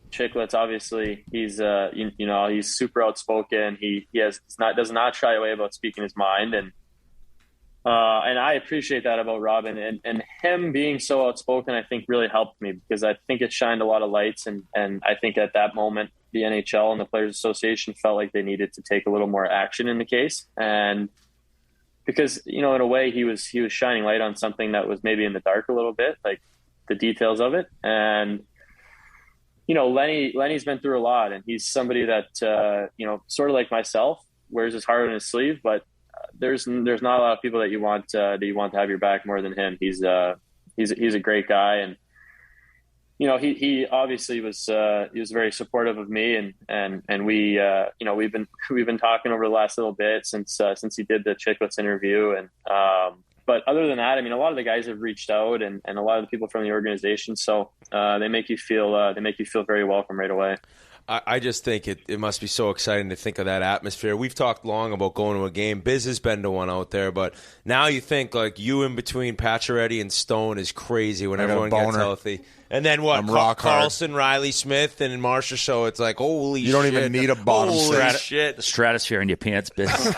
Chiclets, obviously he's he's super outspoken. He does not shy away about speaking his mind, and I appreciate that about Robin, and him being so outspoken I think really helped me, because I think it shined a lot of lights, and I think at that moment the NHL and the Players Association felt like they needed to take a little more action in the case, and because in a way he was shining light on something that was maybe in the dark a little bit, like the details of it. And Lenny's been through a lot, and he's somebody that, sort of like myself, wears his heart on his sleeve, but there's not a lot of people that you want to have your back more than him. He's a great guy. And, he obviously was very supportive of me, and we, we've been talking over the last little bit since he did the Chiclets interview. And, but other than that, I mean, a lot of the guys have reached out, and a lot of the people from the organization. So they make you feel very welcome right away. I just think it must be so exciting to think of that atmosphere. We've talked long about going to a game. Biz has been to one out there, but now you think like you in between Pacioretty and Stone is crazy when everyone gets healthy. And then what? Carlson, Riley Smith, and Marcia Show. It's like, holy shit. You don't even need a bottom shit. The stratosphere in your pants, Biz.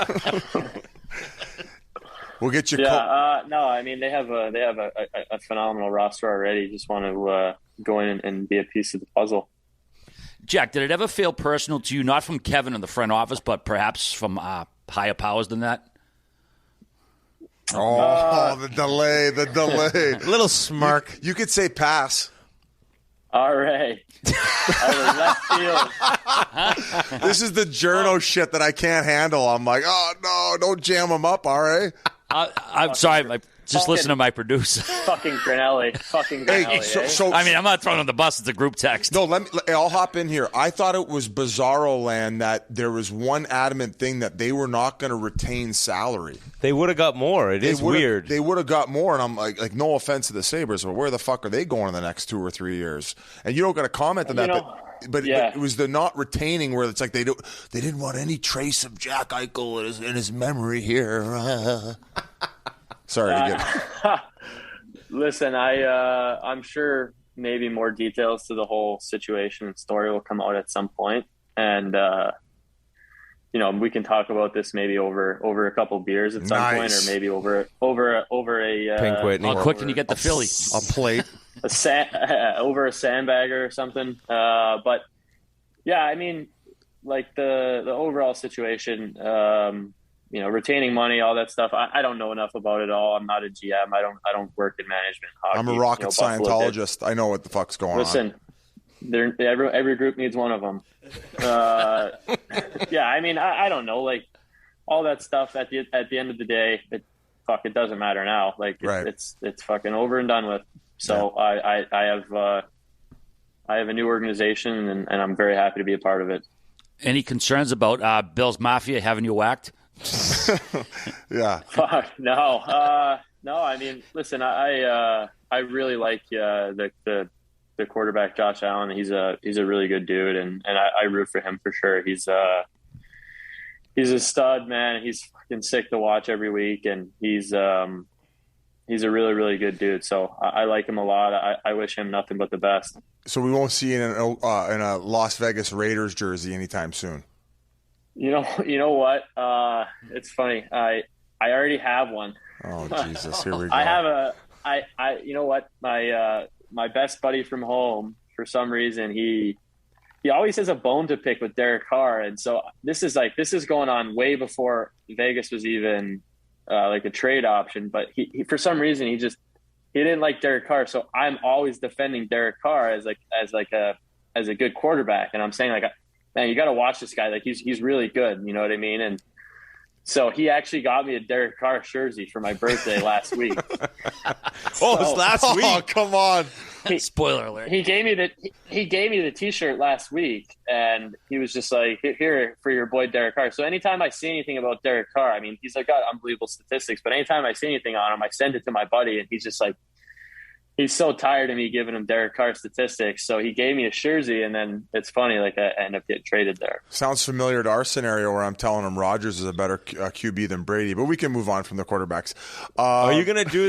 We'll get you. No, I mean they have a phenomenal roster already. Just want to go in and be a piece of the puzzle. Jack, did it ever feel personal to you, not from Kevin in the front office, but perhaps from higher powers than that? The delay. A little smirk. You could say pass. All right. Left field. This is the journo shit that I can't handle. I'm like, oh, no, don't jam them up, all right? I'm sorry. Just listen to my producer. Fucking Granelli. Hey, so I mean, I'm not throwing on the bus. It's a group text. No, I'll hop in here. I thought it was bizarro land that there was one adamant thing that they were not going to retain salary. They would have got more. It is weird. They would have got more, and I'm like, no offense to the Sabres, but where the fuck are they going in the next 2 or 3 years? And you don't got to comment on that, but it was the not retaining where it's like they didn't want any trace of Jack Eichel in his memory here. Sorry to get. Listen, I'm sure maybe more details to the whole situation and story will come out at some point, and we can talk about this maybe over a couple beers at some point, or maybe over a Pink Whitney. How quick can you get the Philly? A plate, over a sandbagger or something. But yeah, I mean, like the overall situation. Retaining money, all that stuff. I don't know enough about it all. I'm not a GM. I don't work in management. Hockey. I'm a rocket Scientologist. I know what the fuck's going on. Listen, every group needs one of them. Yeah, I mean, I don't know. Like all that stuff at the end of the day, it doesn't matter now. Like it's fucking over and done with. So yeah. I have a new organization, and I'm very happy to be a part of it. Any concerns about Bill's Mafia having you whacked? Yeah. Fuck, no. No, I mean, listen, I really like the quarterback, Josh Allen. He's a really good dude, and I root for him for sure. He's a stud, man. He's fucking sick to watch every week, and he's a really, really good dude. So I like him a lot. I wish him nothing but the best. So we won't see you in a Las Vegas Raiders jersey anytime soon. You know what? It's funny. I already have one. Oh Jesus! Here we go. I have you know what? My best buddy from home, for some reason, he always has a bone to pick with Derek Carr, and so this is going on way before Vegas was even like a trade option. But he for some reason he didn't like Derek Carr, so I'm always defending Derek Carr as a good quarterback, and I'm saying like, man, you got to watch this guy. Like he's really good. You know what I mean? And so he actually got me a Derek Carr jersey for my birthday last week. It was last week. Oh, come on. Spoiler alert. He gave me the T-shirt last week, and he was just like, "Here for your boy Derek Carr." So anytime I see anything about Derek Carr, I mean, he's got unbelievable statistics. But anytime I see anything on him, I send it to my buddy, and he's just like, he's so tired of me giving him Derek Carr statistics. So he gave me a jersey, and then it's funny, like I end up getting traded there. Sounds familiar to our scenario where I'm telling him Rodgers is a better QB than Brady, but we can move on from the quarterbacks. Are you gonna do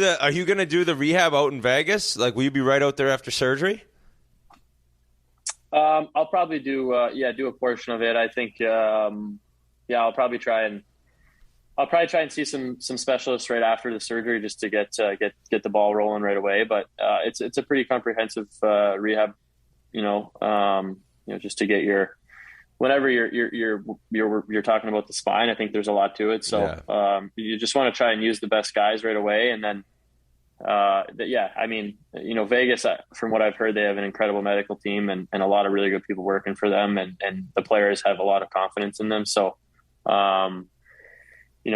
the rehab out in Vegas? Like, will you be right out there after surgery? I'll probably do a portion of it. I think I'll probably try and see some specialists right after the surgery just to get the ball rolling right away. But it's a pretty comprehensive rehab, just to get whenever you're talking about the spine. I think there's a lot to it. So you just want to try and use the best guys right away, and then I mean, Vegas, from what I've heard, they have an incredible medical team and a lot of really good people working for them, and the players have a lot of confidence in them. So.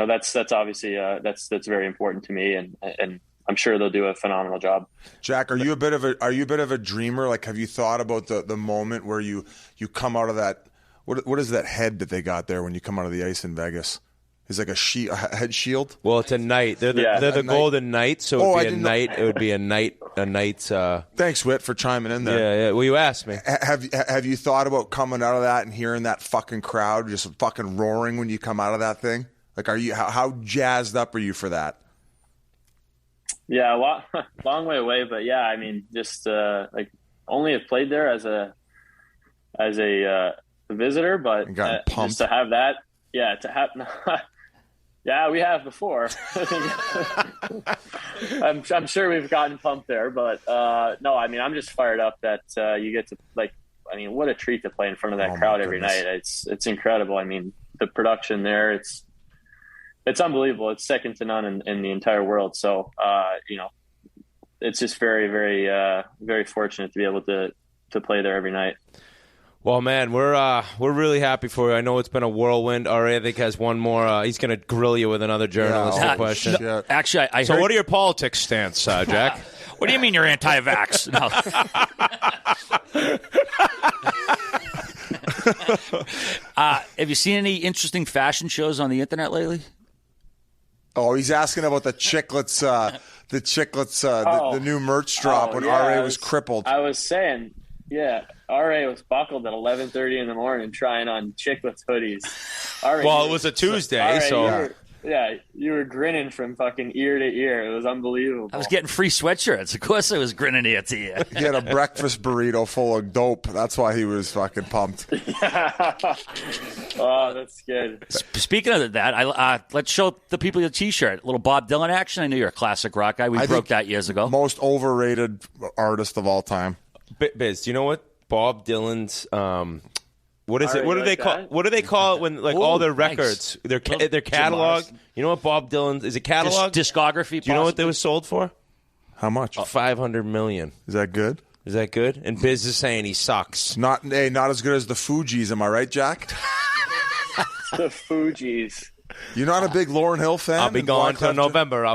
That's obviously that's very important to me, and I'm sure they'll do a phenomenal job. Jack, are you a bit of a dreamer? Like, have you thought about the moment where you come out of that? What is that head that they got there when you come out of the ice in Vegas? Is like a head shield? Well, it's a knight. They're the Golden Knights, so it would be a knight's. Thanks, Whit, for chiming in there. Yeah. Well, you asked me. Have you thought about coming out of that and hearing that fucking crowd just fucking roaring when you come out of that thing? Like, how jazzed up are you for that? Yeah, long way away, but yeah, I mean, just only have played there as a visitor, but just to have that, yeah, we have before. I'm sure we've gotten pumped there, but no, I mean, I'm just fired up that you get to what a treat to play in front of that crowd every night. It's incredible. I mean, the production there, it's unbelievable. It's second to none in the entire world. So, it's just very, very, very fortunate to be able to play there every night. Well, man, we're really happy for you. I know it's been a whirlwind. RA, I think, has one more. He's going to grill you with another journalistic question. No, actually, I So heard... what are your politics stance, Jack? What do you mean you're anti-vax? No. Have you seen any interesting fashion shows on the internet lately? Oh, he's asking about the Chiclets, the new merch drop when RA was crippled. I was saying, RA was buckled at 11:30 in the morning trying on Chiclets hoodies. Well, it was a Tuesday, so... You were grinning from fucking ear to ear. It was unbelievable. I was getting free sweatshirts. Of course I was grinning ear to ear. He had a breakfast burrito full of dope. That's why he was fucking pumped. Oh, that's good. Speaking of that, let's show the people your T-shirt. A little Bob Dylan action. I know you're a classic rock guy. We broke that years ago. Most overrated artist of all time. Biz, do you know what Bob Dylan's... What is it? What do they call? What do they call it when all their records, their catalog? You know what Bob Dylan's is? It catalog discography. Do you know what they was sold for? How much? $500 million. Is that good? Is that good? And Biz is saying he sucks. Not as good as the Fugees. Am I right, Jack? The Fugees. You're not a big Lauryn Hill fan? I'll be gone till November. I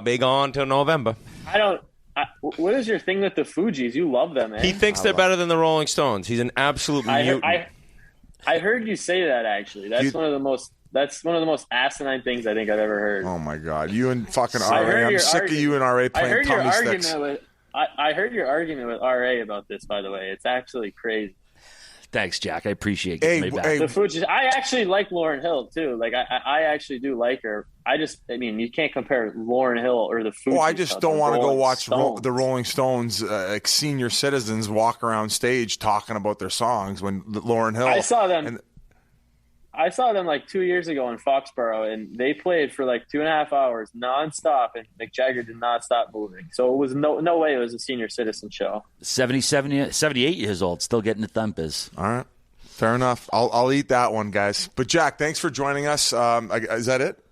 What is your thing with the Fugees? You love them, man. He thinks they're better than the Rolling Stones. He's an absolute mutant. I heard you say that, actually. That's one of the most asinine things I think I've ever heard. Oh, my God. You and fucking RA. I'm sick of you and RA playing tummy sticks. I heard your argument with RA about this, by the way. It's actually crazy. Thanks, Jack. I appreciate it. The Fugees. I actually like Lauryn Hill, too. Like, I actually do like her. You can't compare Lauryn Hill or the Fugees. Well, I just don't want to go watch the Rolling Stones, senior citizens walk around stage talking about their songs when Lauryn Hill. I saw them like 2 years ago in Foxborough, and they played for like 2.5 hours nonstop, and Mick Jagger did not stop moving. So it was no way it was a senior citizen show. 78 years old, still getting the thumpers. All right, fair enough. I'll eat that one, guys. But Jack, thanks for joining us. Is that it?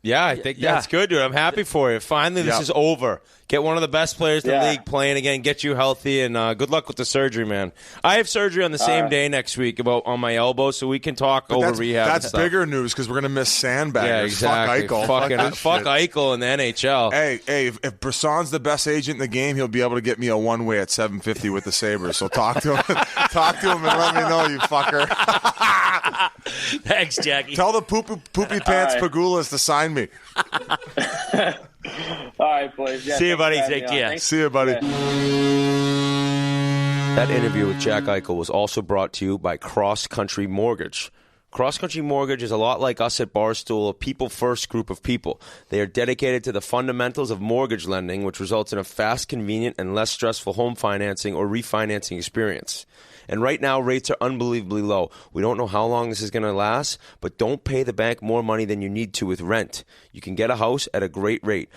Yeah, I think that's good, dude. I'm happy for you. Finally, this is over. Get one of the best players in the league playing again, get you healthy, and good luck with the surgery, man. I have surgery on the same day next week on my elbow, so we can talk over rehab. That's bigger news because we're going to miss Sandbaggers. Yeah, exactly. Fuck Eichel. Fuck Eichel in the NHL. Hey, if Brasson's the best agent in the game, he'll be able to get me a one-way at $750 with the Sabres. So talk to him. Talk to him and let me know, you fucker. Thanks, Jackie. Tell the poopy pants Pagulas to sign me. All right, boys. Yeah, see you, buddy. Take care. See you, buddy. That interview with Jack Eichel was also brought to you by Cross Country Mortgage. Cross Country Mortgage is a lot like us at Barstool, a people-first group of people. They are dedicated to the fundamentals of mortgage lending, which results in a fast, convenient, and less stressful home financing or refinancing experience. And right now, rates are unbelievably low. We don't know how long this is going to last, but don't pay the bank more money than you need to with rent. You can get a house at a great rate.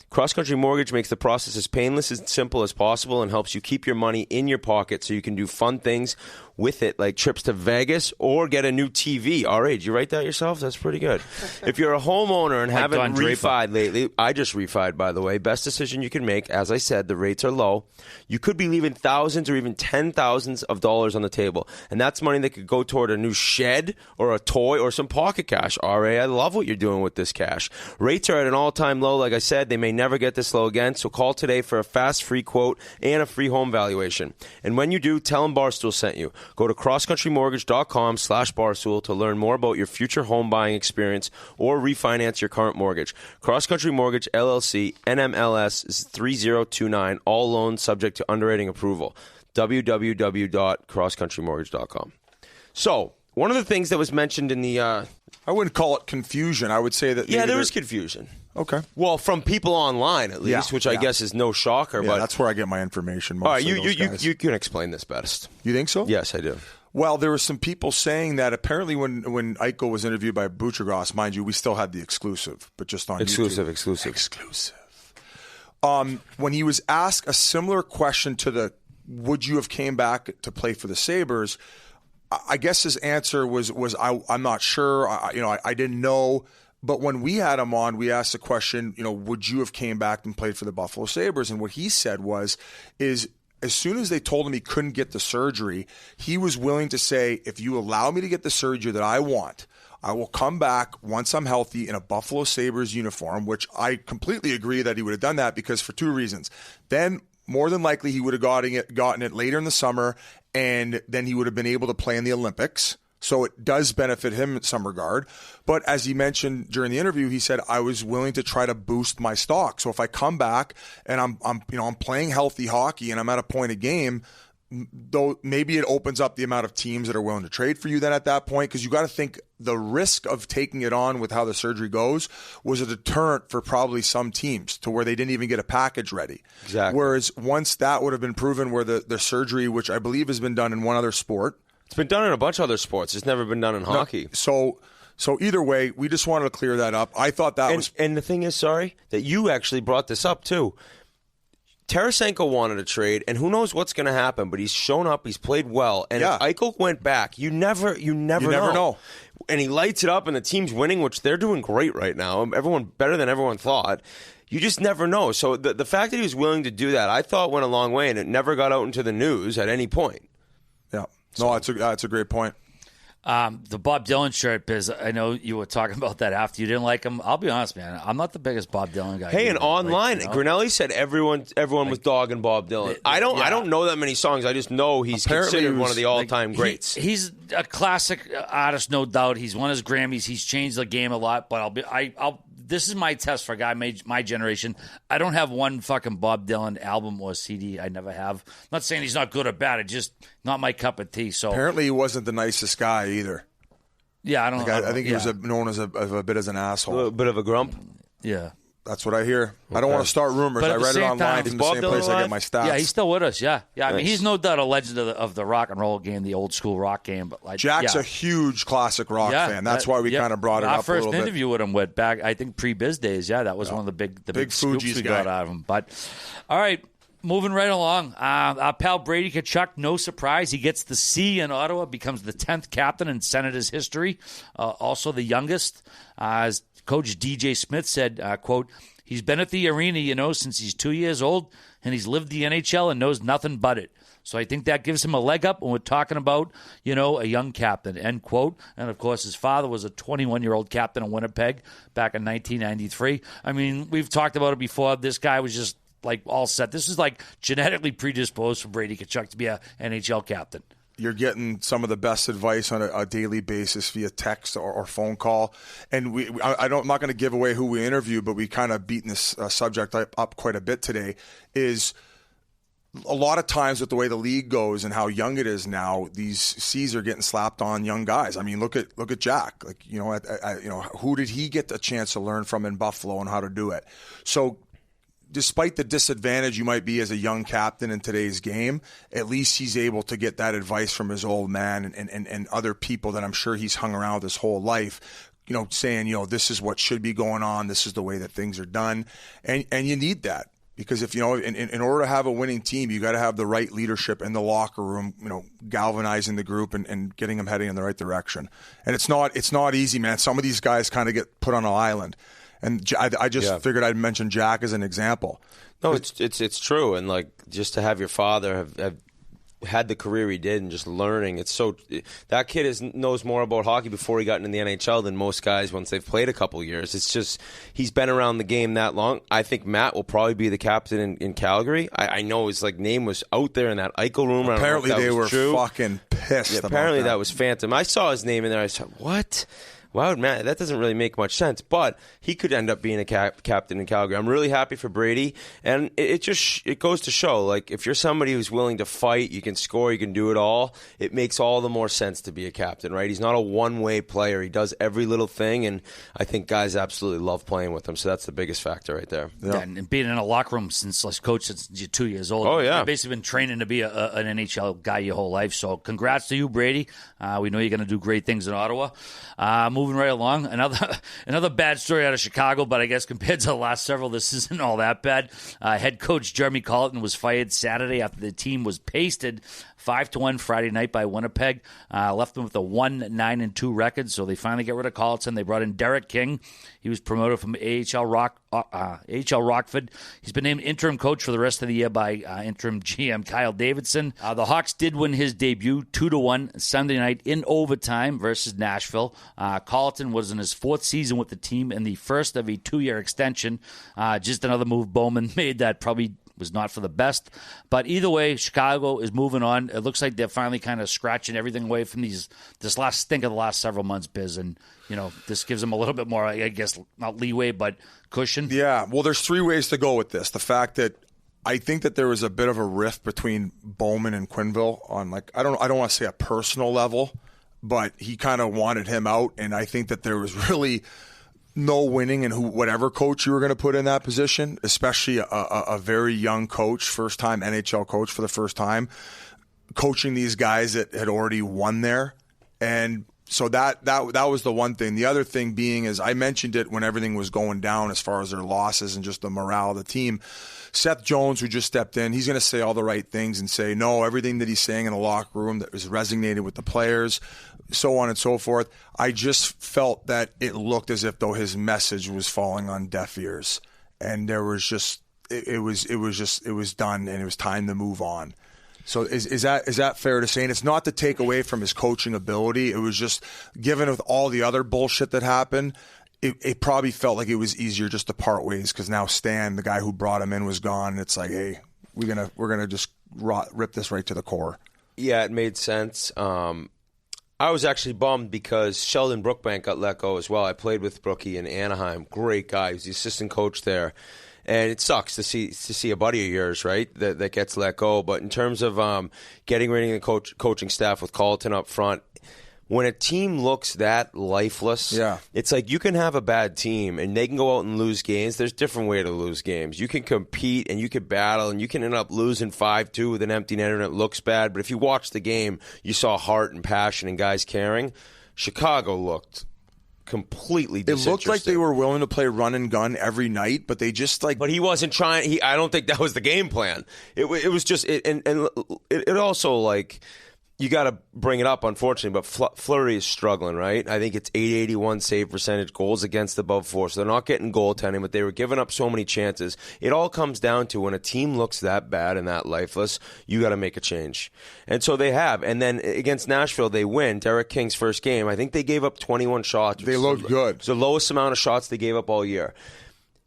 Cross Country Mortgage makes the process as painless and simple as possible and helps you keep your money in your pocket so you can do fun things with it, like trips to Vegas or get a new TV. All right, did you write that yourself? That's pretty good. If you're a homeowner and haven't refied lately, I just refied, by the way. Best decision you can make. As I said, the rates are low. You could be leaving thousands or even $10,000s of dollars on the table, and that's money that could go toward a new shed or a toy or some pocket cash. RA, I love what you're doing with this cash. Rates are at an all-time low. Like I said, they may never get this low again, so call today for a fast, free quote and a free home valuation. And when you do, tell them Barstool sent you. Go to crosscountrymortgage.com/Barstool to learn more about your future home buying experience or refinance your current mortgage. Cross Country Mortgage, LLC, NMLS 3029. All loans subject to underwriting approval. www.crosscountrymortgage.com. So, one of the things that was mentioned in the... I wouldn't call it confusion. I would say that... Yeah, there was confusion. Okay. Well, from people online, at least, which I guess is no shocker. Yeah, but that's where I get my information. All right, you can explain this best. You think so? Yes, I do. Well, there were some people saying that apparently when Eichel was interviewed by Buchergras, mind you, we still had the exclusive, but just on YouTube. Exclusive. When he was asked a similar question to the would you have came back to play for the Sabres, I guess his answer was I'm not sure. I didn't know. But when we had him on, we asked the question, would you have came back and played for the Buffalo Sabres? And what he said is as soon as they told him he couldn't get the surgery, he was willing to say, if you allow me to get the surgery that I want, I will come back once I'm healthy in a Buffalo Sabres uniform, which I completely agree that he would have done that because for two reasons. Then more than likely he would have gotten it later in the summer, and then he would have been able to play in the Olympics. So it does benefit him in some regard. But as he mentioned during the interview, he said, I was willing to try to boost my stock. So if I come back and I'm playing healthy hockey and I'm at a point a game, though maybe it opens up the amount of teams that are willing to trade for you then at that point, because you got to think the risk of taking it on with how the surgery goes was a deterrent for probably some teams to where they didn't even get a package ready. Exactly. Whereas once that would have been proven where the surgery, which I believe has been done in one other sport, it's been done in a bunch of other sports. It's never been done in hockey. So either way, we just wanted to clear that up. I thought that was... And the thing is, that you actually brought this up too. Tarasenko wanted a trade, and who knows what's going to happen, but he's shown up, he's played well, and if Eichel went back, you never know. And he lights it up, and the team's winning, which they're doing great right now. Everyone better than everyone thought. You just never know. So the fact that he was willing to do that, I thought went a long way, and it never got out into the news at any point. Yeah. No, that's a great point. The Bob Dylan shirt, Biz, I know you were talking about that after you didn't like him. I'll be honest, man. I'm not the biggest Bob Dylan guy. Hey, either. and online, Grinelli said everyone was dogging Bob Dylan. I don't know that many songs. I just know he's considered one of the all-time greats. He's a classic artist, no doubt. He's won his Grammys. He's changed the game a lot. But this is my test for a guy my generation. I don't have one fucking Bob Dylan album or CD. I never have. I'm not saying he's not good or bad. It's just not my cup of tea. So apparently he wasn't the nicest guy either. Yeah, I think he was known as a bit as an asshole. A little bit of a grump. Yeah. That's what I hear. Okay. I don't want to start rumors. I read it online from the same place I get my stats. Yeah, he's still with us. Yeah. I mean, he's no doubt a legend of the rock and roll game, the old school rock game. But Jack's a huge classic rock fan. That's why we kind of brought it up a little bit. Our first interview with him went back, I think, pre-Biz days. Yeah, that was one of the big scoops we got out of him. But all right. Moving right along, our pal Brady Tkachuk, no surprise. He gets the C in Ottawa, becomes the 10th captain in Senators history, also the youngest. As Coach DJ Smith said, quote, he's been at the arena, since he's 2 years old, and he's lived the NHL and knows nothing but it. So I think that gives him a leg up when we're talking about, a young captain, end quote. And, of course, his father was a 21-year-old captain in Winnipeg back in 1993. I mean, we've talked about it before. This guy was just all set. This is genetically predisposed for Brady Tkachuk to be a NHL captain. You're getting some of the best advice on a daily basis via text or phone call. And I'm not going to give away who we interview, but we kind of beaten this subject up quite a bit today, is a lot of times with the way the league goes and how young it is now, these C's are getting slapped on young guys. I mean, look at Jack. Who did he get a chance to learn from in Buffalo and how to do it? So despite the disadvantage you might be as a young captain in today's game, at least he's able to get that advice from his old man and other people that I'm sure he's hung around with his whole life, saying, this is what should be going on. This is the way that things are done. And you need that because if, in order to have a winning team, you got to have the right leadership in the locker room, galvanizing the group and getting them heading in the right direction. And it's not easy, man. Some of these guys kind of get put on an island. And I just figured I'd mention Jack as an example. No, it's true. And just to have your father have had the career he did and just learning, that kid knows more about hockey before he got into the NHL than most guys once they've played a couple years. It's just he's been around the game that long. I think Matt will probably be the captain in Calgary. I know his name was out there in that Eichel room. Apparently they were fucking pissed. Yeah, apparently that was phantom. I saw his name in there. I said, what? Wow, man, that doesn't really make much sense. But he could end up being a captain in Calgary. I'm really happy for Brady, and it goes to show, if you're somebody who's willing to fight, you can score, you can do it all, it makes all the more sense to be a captain, right? He's not a one-way player. He does every little thing, and I think guys absolutely love playing with him, so that's the biggest factor right there. Yeah, and being in a locker room since you're 2 years old. Oh, yeah. You've basically been training to be an NHL guy your whole life, so congrats to you, Brady. We know you're going to do great things in Ottawa. Moving right along, another bad story out of Chicago, but I guess compared to the last several, this isn't all that bad. Head coach Jeremy Colleton was fired Saturday after the team was pasted 5-1 Friday night by Winnipeg. Left them with a 1-9-2 record, so they finally get rid of Colleton. They brought in Derek King. He was promoted from AHL Rockford. He's been named interim coach for the rest of the year by interim GM Kyle Davidson. The Hawks did win his debut 2-1 Sunday night in overtime versus Nashville. Colleton was in his fourth season with the team and the first of a 2-year extension. Just another move Bowman made that probably was not for the best. But either way, Chicago is moving on. It looks like they're finally kind of scratching everything away from this last stink of the last several months, Biz. And, this gives them a little bit more, I guess, not leeway, but cushion. Yeah, well, there's three ways to go with this. The fact that I think that there was a bit of a rift between Bowman and Quenneville on, I don't want to say a personal level, but he kind of wanted him out. And I think that there was really no winning in whatever coach you were going to put in that position, especially a very young coach, first-time NHL coach for the first time, coaching these guys that had already won there. And so that was the one thing. The other thing being is I mentioned it when everything was going down as far as their losses and just the morale of the team. Seth Jones, who just stepped in, he's going to say all the right things and say, no, everything that he's saying in the locker room that was resonated with the players, so on and so forth. I just felt that it looked as if though his message was falling on deaf ears. And there was just, it was done and it was time to move on. So is that fair to say? And it's not to take away from his coaching ability. It was just, given with all the other bullshit that happened, it probably felt like it was easier just to part ways because now Stan, the guy who brought him in, was gone. It's like, hey, we're gonna just rip this right to the core. Yeah, it made sense. I was actually bummed because Sheldon Brookbank got let go as well. I played with Brookie in Anaheim. Great guy. He's the assistant coach there. And it sucks to see a buddy of yours, right, that gets let go. But in terms of getting rid of the coaching staff with Colleton up front, when a team looks that lifeless, it's like you can have a bad team and they can go out and lose games. There's different way to lose games. You can compete and you can battle and you can end up losing 5-2 with an empty netter and it looks bad. But if you watch the game, you saw heart and passion and guys caring. Chicago looked completely disinterested. It looked like they were willing to play run and gun every night, but they just like. But he wasn't trying. I don't think that was the game plan. It was just and it also like. You got to bring it up, unfortunately, but Fleury is struggling, right? I think it's 881 save percentage, goals against above 4, so they're not getting goaltending, but they were giving up so many chances. It all comes down to when a team looks that bad and that lifeless, you got to make a change. And so they have. And then against Nashville, they win. Derek King's first game, I think they gave up 21 shots. They looked good. It's the lowest amount of shots they gave up all year.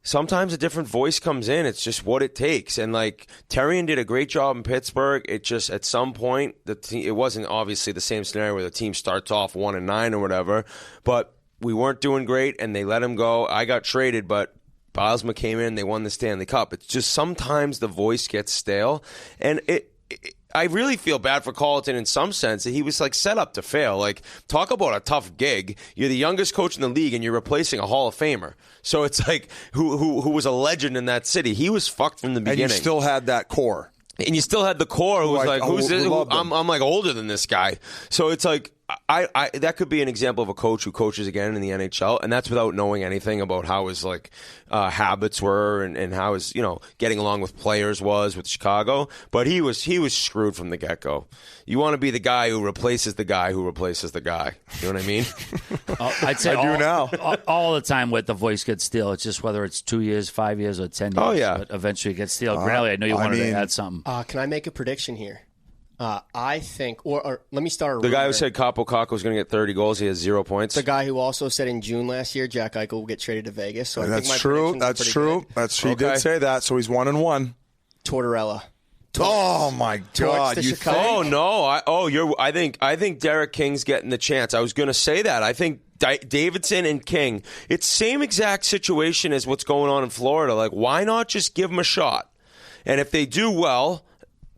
Sometimes a different voice comes in. It's just what it takes. And, like, Terrian did a great job in Pittsburgh. It just, at some point, it wasn't obviously the same scenario where the team starts off 1-9 or whatever, but we weren't doing great, and they let him go. I got traded, but Bilesma came in. They won the Stanley Cup. It's just sometimes the voice gets stale, and I really feel bad for Colleton in some sense that he was like set up to fail. Like, talk about a tough gig. You're the youngest coach in the league and you're replacing a Hall of Famer. So it's like who was a legend in that city. He was fucked from the beginning. And you still had that core. And you still had the core who was like, who's this? I'm like older than this guy. So it's like I that could be an example of a coach who coaches again in the NHL, and that's without knowing anything about how his like habits were and how his getting along with players was with Chicago. But he was screwed from the get go. You want to be the guy who replaces the guy who replaces the guy. You know what I mean? I'd say I do now. all the time with the voice gets stale. It's just whether it's 2 years, 5 years, or 10 years. Oh yeah, but eventually it gets stale. Granley, I know you wanted to add something. Can I make a prediction here? I think, or let me start. The guy who said Capo Caco was going to get 30 goals, he has 0 points. The guy who also said in June last year, Jack Eichel will get traded to Vegas. So that's true. That's true. He did say that. So he's 1-1. Tortorella. Oh my God! You think? Oh no! I think Derek King's getting the chance. I was going to say that. I think Davidson and King. It's same exact situation as what's going on in Florida. Like, why not just give them a shot? And if they do well,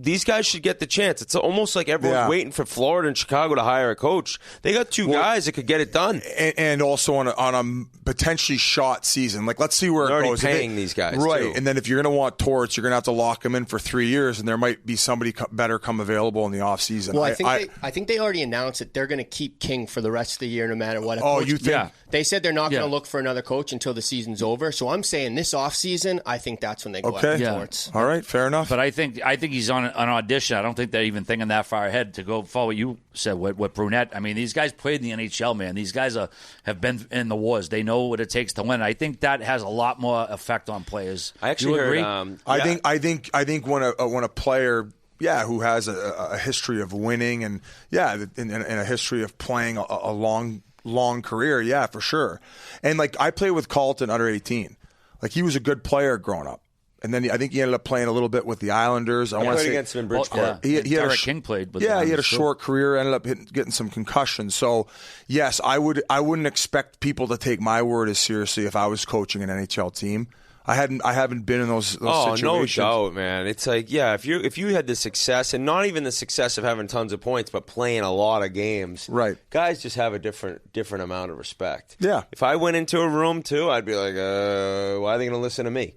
these guys should get the chance. It's almost like everyone's waiting for Florida and Chicago to hire a coach. They got two guys that could get it done. And also on a potentially shot season. Like, let's see where They're it goes. Already paying these guys, right? too. And then if you're going to want Torts, you're going to have to lock them in for 3 years, and there might be somebody better come available in the offseason. Well, I think they already announced that they're going to keep King for the rest of the year, no matter what. You think? Yeah. They said they're not going to look for another coach until the season's over. So I'm saying this offseason, I think that's when they go after Torts. All right, fair enough. But I think he's on an audition. I don't think they're even thinking that far ahead to go follow what you said with Brunette. I mean, these guys played in the NHL, man. These guys have been in the wars. They know what it takes to win. I think that has a lot more effect on players. I actually agree? I think when a player who has a history of winning and a history of playing a long career, for sure. And like I played with Colleton under 18. Like he was a good player growing up. And then I think he ended up playing a little bit with the Islanders. I played against him in Bridgeport. Derek King played with he had a short career, ended up getting some concussions. So, yes, I wouldn't expect people to take my word as seriously if I was coaching an NHL team. I haven't been in those situations. No doubt, man. It's like, if you had the success, and not even the success of having tons of points, but playing a lot of games, right? Guys just have a different amount of respect. Yeah. If I went into a room too, I'd be like, why are they going to listen to me?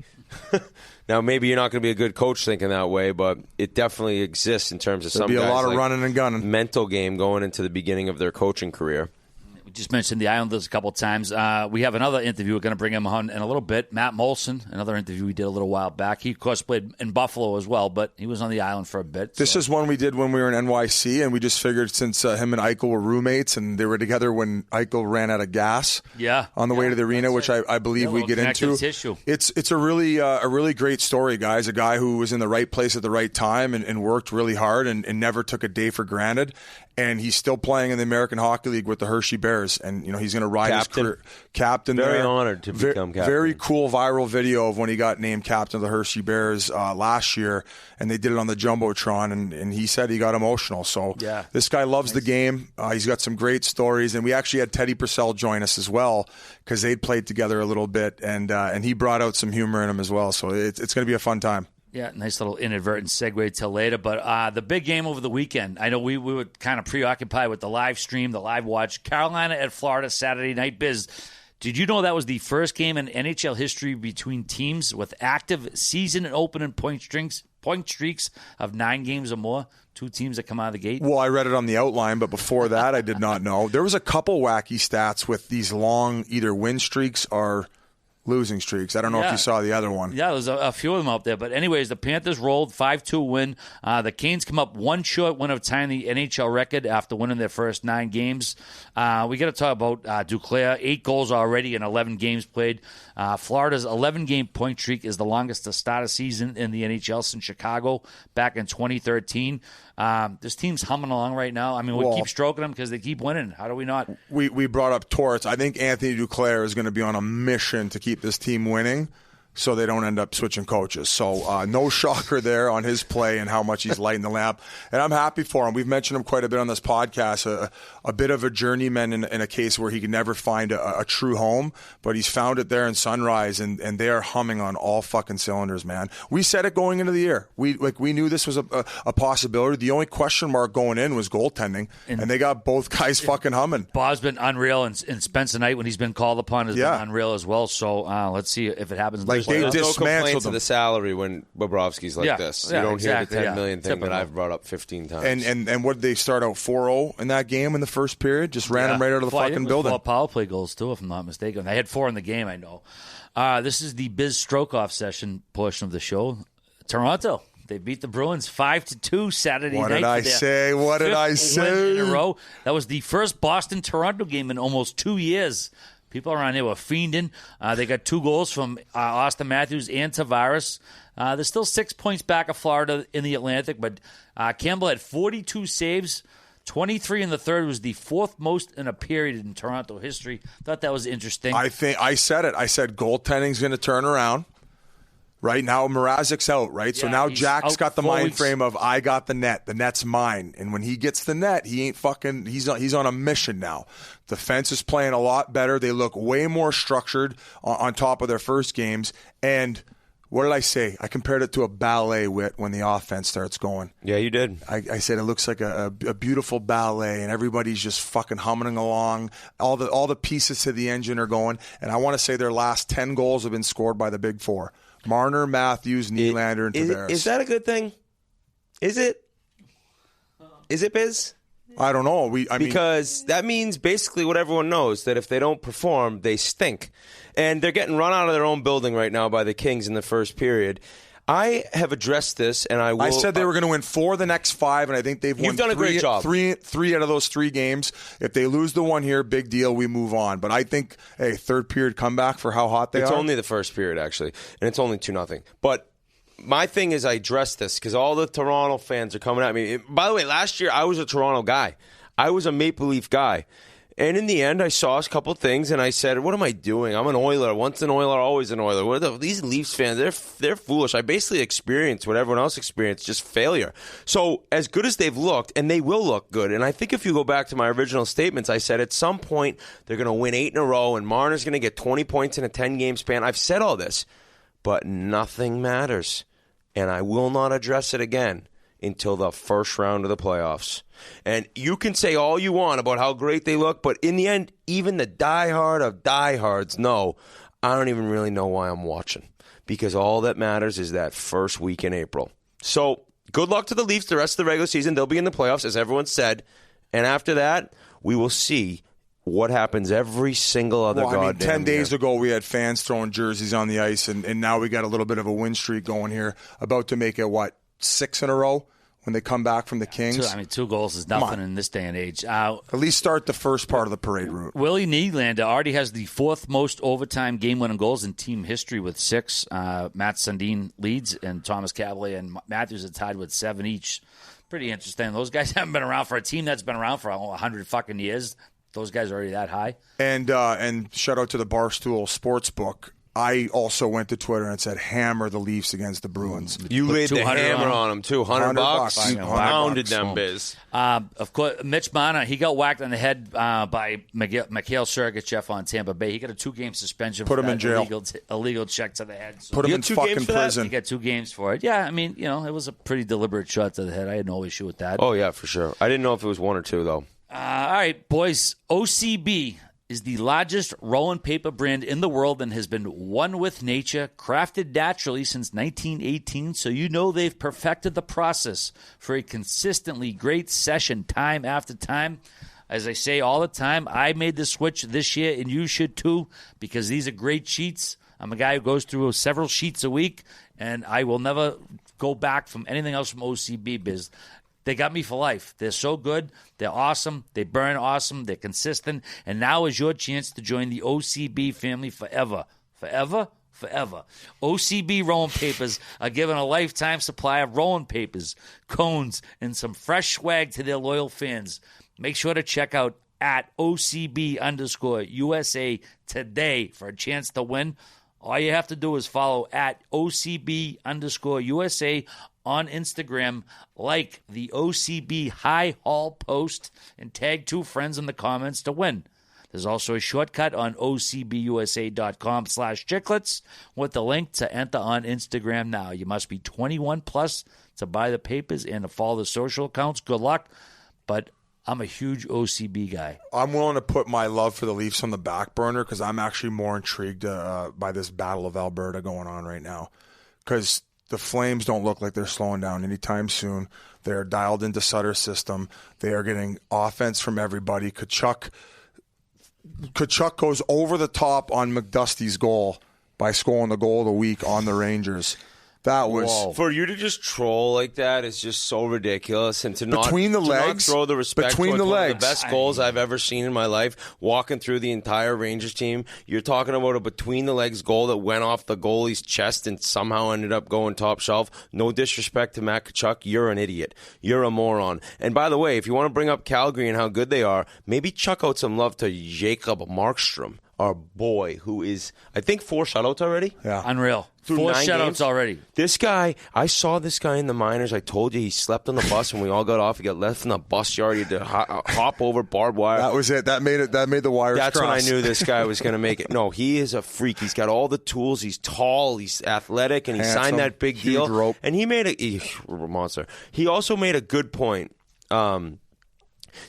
Now, maybe you're not going to be a good coach thinking that way, but it definitely exists in terms of some guys. There'd be a lot of running and gunning. Mental game going into the beginning of their coaching career. We just mentioned the Islanders a couple of times. We have another interview. We're going to bring him on in a little bit. Matt Moulson, another interview we did a little while back. He, of course, played in Buffalo as well, but he was on the island for a bit. This is one we did when we were in NYC, and we just figured since him and Eichel were roommates, and they were together when Eichel ran out of gas on the way to the arena, which I believe we get into. Tissue. It's a really great story, guys. A guy who was in the right place at the right time and worked really hard and never took a day for granted. And he's still playing in the American Hockey League with the Hershey Bears. And, he's going to ride his career. Captain Very there. honored to become captain. Very cool viral video of when he got named captain of the Hershey Bears last year. And they did it on the Jumbotron. And he said he got emotional. So this guy loves the game. He's got some great stories. And we actually had Teddy Purcell join us as well because they'd played together a little bit. And he brought out some humor in him as well. So it's going to be a fun time. Yeah, nice little inadvertent segue till later. But the big game over the weekend, I know we were kind of preoccupied with the live stream, the live watch. Carolina at Florida Saturday night. Biz, did you know that was the first game in NHL history between teams with active season and opening point streaks of 9 games or more? 2 teams that come out of the gate? Well, I read it on the outline, but before that, I did not know. There was a couple wacky stats with these long either win streaks or losing streaks. I don't know if you saw the other one. Yeah, there's a few of them out there. But anyways, the Panthers rolled 5-2 win. The Canes come up one short win of tying the NHL record after winning their first 9 games. We got to talk about Duclair. 8 goals already in 11 games played. Florida's 11-game point streak is the longest to start a season in the NHL since Chicago back in 2013. This team's humming along right now. I mean, we'll keep stroking them because they keep winning. How do we not? We brought up Torts. I think Anthony Duclair is going to be on a mission to keep this team winning so they don't end up switching coaches. So no shocker there on his play and how much he's lighting the lamp. And I'm happy for him. We've mentioned him quite a bit on this podcast, a bit of a journeyman in a case where he could never find a true home, but he's found it there in Sunrise, and they are humming on all fucking cylinders, man. We said it going into the year. We knew this was a possibility. The only question mark going in was goaltending, and they got both guys fucking humming. Bob's been unreal, and Spencer Knight, when he's been called upon, has been unreal as well. So let's see if it happens. There's no complaints of the salary when Bobrovsky's like this. You don't hear the $10 million thing that I've brought up 15 times. And what did they start out 4-0 in that game in the first period? Just ran them right out of the fucking building. 4 power play goals too, if I'm not mistaken. They had 4 in the game, I know. This is the Biz Stroke-Off session portion of the show. Toronto, they beat the Bruins 5-2 Saturday night. What did I say? What did I say? In a row. That was the first Boston-Toronto game in almost 2 years. People around here were fiending. They got 2 goals from Austin Matthews and Tavares. They're still 6 points back of Florida in the Atlantic, but Campbell had 42 saves. 23 in the third was the 4th most in a period in Toronto history. Thought that was interesting. I said it. I said goaltending's going to turn around. Right now, Mrazek's out, right? So now Jack's got the mind frame of, I got the net. The net's mine. And when he gets the net, he ain't fucking – he's on a mission now. Defense is playing a lot better. They look way more structured on top of their first games. And what did I say? I compared it to a ballet when the offense starts going. Yeah, you did. I said it looks like a beautiful ballet, and everybody's just fucking humming along. All the pieces to the engine are going. And I want to say their last 10 goals have been scored by the Big Four. Marner, Matthews, Nylander, and Tavares. Is that a good thing? Is it? Is it, Biz? I don't know. Because that means basically what everyone knows, that if they don't perform, they stink. And they're getting run out of their own building right now by the Kings in the first period. I have addressed this, and I will. I said they were going to win 4 of the next 5, and I think they've won. You've done a great job. Three out of those 3 games. If they lose the one here, big deal. We move on. But I think, third period comeback for how hot they are. It's only the first period, actually, and it's only 2-0. But my thing is, I addressed this because all the Toronto fans are coming at me. By the way, last year I was a Toronto guy. I was a Maple Leaf guy. And in the end, I saw a couple things, and I said, what am I doing? I'm an Oiler. Once an Oiler, always an Oiler. These Leafs fans, they're foolish. I basically experienced what everyone else experienced, just failure. So as good as they've looked, and they will look good, and I think if you go back to my original statements, I said at some point they're going to win 8 in a row, and Marner's going to get 20 points in a 10-game span. I've said all this, but nothing matters, and I will not address it again until the first round of the playoffs. And you can say all you want about how great they look, but in the end, even the diehard of diehards know, I don't even really know why I'm watching, because all that matters is that first week in April. So good luck to the Leafs the rest of the regular season. They'll be in the playoffs, as everyone said. And after that, we will see what happens every single other goddamn 10 days year. ago, we had fans throwing jerseys on the ice, and now we got a little bit of a win streak going here. About to make it, 6 in a row when they come back from the Kings? 2 goals is nothing in this day and age. At least start the first part of the parade route. Willie Nylander already has the 4th most overtime game-winning goals in team history with 6. Matt Sundin leads, and Thomas Cavalier and Matthews are tied with 7 each. Pretty interesting. Those guys haven't been around for a team that's been around for 100 fucking years. Those guys are already that high. And shout out to the Barstool Sports book. I also went to Twitter and said, hammer the Leafs against the Bruins. You laid the hammer on them, too. $100. You pounded them, Biz. Of course, Mitch Marner, he got whacked on the head by Mikhail Sergachev on Tampa Bay. He got a 2-game suspension. Put him in jail. Illegal check to the head. So Put him in fucking prison. He got 2 games for it. Yeah, I mean, it was a pretty deliberate shot to the head. I had no issue with that. Oh, yeah, for sure. I didn't know if it was 1 or 2, though. All right, boys. OCB is the largest rolling paper brand in the world and has been one with nature, crafted naturally since 1918, so they've perfected the process for a consistently great session time after time. As I say all the time, I made the switch this year, and you should too, because these are great sheets. I'm a guy who goes through several sheets a week, and I will never go back from anything else from OCB, Biz. They got me for life. They're so good. They're awesome. They burn awesome. They're consistent. And now is your chance to join the OCB family forever. Forever? Forever. OCB rolling papers are giving a lifetime supply of rolling papers, cones, and some fresh swag to their loyal fans. Make sure to check out at OCB_USA today for a chance to win. All you have to do is follow at OCB_USA on Instagram, like the OCB High Hall post, and tag 2 friends in the comments to win. There's also a shortcut on OCBUSA.com/chiclets with the link to enter on Instagram now. You must be 21 plus to buy the papers and to follow the social accounts. Good luck, but I'm a huge OCB guy. I'm willing to put my love for the Leafs on the back burner because I'm actually more intrigued by this Battle of Alberta going on right now. Because the Flames don't look like they're slowing down anytime soon. They're dialed into Sutter's system. They are getting offense from everybody. Kachuk goes over the top on McDusty's goal by scoring the goal of the week on the Rangers. That was... Whoa. For you to just troll like that is just so ridiculous. And to not throw the respect between the legs. One of the best goals I've ever seen in my life, walking through the entire Rangers team. You're talking about a between-the-legs goal that went off the goalie's chest and somehow ended up going top shelf. No disrespect to Matt Kachuk. You're an idiot. You're a moron. And by the way, if you want to bring up Calgary and how good they are, maybe chuck out some love to Jacob Markstrom, our boy, who is, I think, 4 shutouts already. Yeah. Unreal. 4 shutouts already. This guy, I saw this guy in the minors. I told you he slept on the bus when we all got off. He got left in the bus yard. He had to hop over barbed wire. That was it. That made the wires That's cross. when I knew this guy was going to make it. No, he is a freak. He's got all the tools. He's tall. He's athletic. And he signed that big deal. Rope. And he made a monster. He also made a good point.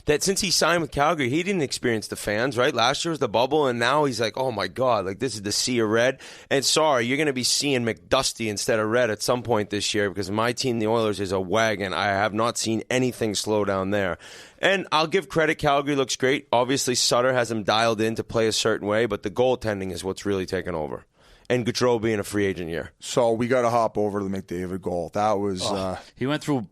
That since he signed with Calgary, he didn't experience the fans, right? Last year was the bubble, and now he's like, oh, my God, like this is the sea of red. And sorry, you're going to be seeing McDusty instead of red at some point this year because my team, the Oilers, is a wagon. I have not seen anything slow down there. And I'll give credit. Calgary looks great. Obviously, Sutter has him dialed in to play a certain way, but the goaltending is what's really taken over. And Gaudreau being a free agent year. So we got to hop over to the McDavid goal. That was... he went through...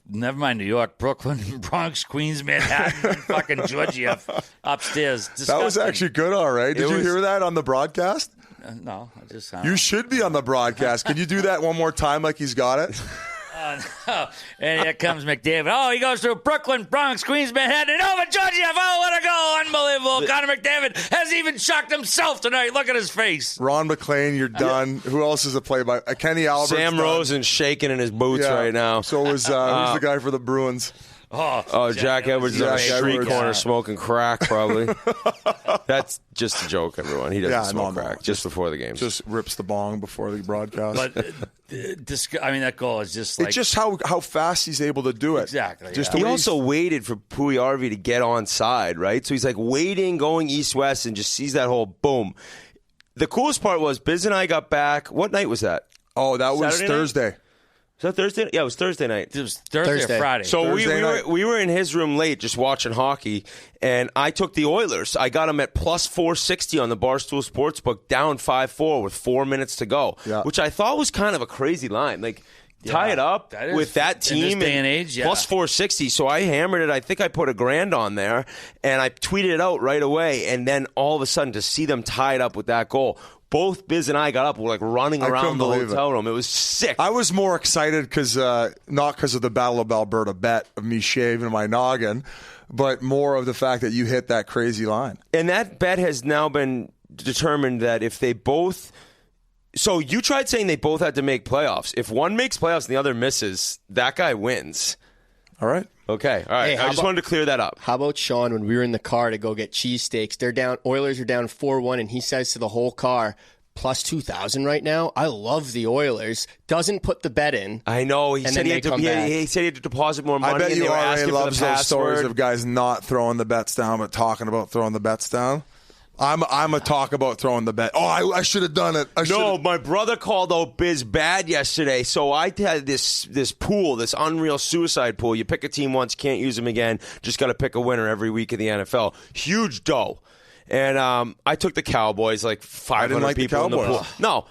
never mind New York, Brooklyn, Bronx, Queens, Manhattan, fucking Georgia upstairs. Disgusting. That was actually good, all right. Did you hear that on the broadcast? No, I just... You should be on the broadcast. Can you do that one more time like he's got it? No. And here comes McDavid. Oh, he goes through Brooklyn, Bronx, Queens, Manhattan, and over Georgia. Oh, what a goal. Unbelievable. Connor McDavid has even shocked himself tonight. Look at his face. Ron McLean, you're done. Who else is a play-by? Kenny Albert. Sam Rosen's shaking in his boots right now. So was who's the guy for the Bruins? Oh, Jack Edwards is on a street corner smoking crack, probably. That's just a joke, everyone. He doesn't smoke crack just before the games. Just rips the bong before the broadcast. But, that goal is just like... It's just how fast he's able to do it. Exactly. He also waited for Puyarvi to get on side, right? So he's like waiting, going east-west, and just sees that whole boom. The coolest part was Biz and I got back. What night was that? Oh, that was Saturday Thursday. Night? that Thursday? Yeah, it was Thursday night. It was Thursday or Friday. So we were in his room late just watching hockey, and I took the Oilers. I got them at plus 460 on the Barstool Sportsbook, down 5-4 with 4 minutes to go, which I thought was kind of a crazy line. Like, tie it up with that team in this day and age, plus 460. So I hammered it. I think I put $1,000 on there, and I tweeted it out right away. And then all of a sudden, to see them tied up with that goal, both Biz and I got up. We're like running around the hotel room. It was sick. I was more excited because not because of the Battle of Alberta bet of me shaving my noggin, but more of the fact that you hit that crazy line. And that bet has now been determined that if they both. So you tried saying they both had to make playoffs. If one makes playoffs and the other misses, that guy wins. All right. Okay. All right. Hey, I just wanted to clear that up. How about Sean when we were in the car to go get cheesesteaks? They're down. Oilers are down 4-1, and he says to the whole car, plus 2,000 right now. I love the Oilers. Doesn't put the bet in. I know. He said he had to deposit more money. I bet and you they were RA asking loves for the those stories password. of guys not throwing the bets down, but talking about throwing the bets down. I'm a talk about throwing the bet. Oh, I should have done it. No, my brother called out Biz bad yesterday. So I had this pool, this unreal suicide pool. You pick a team once, can't use them again. Just got to pick a winner every week in the NFL. Huge dough. And I took the Cowboys, like 500 people in the pool. No.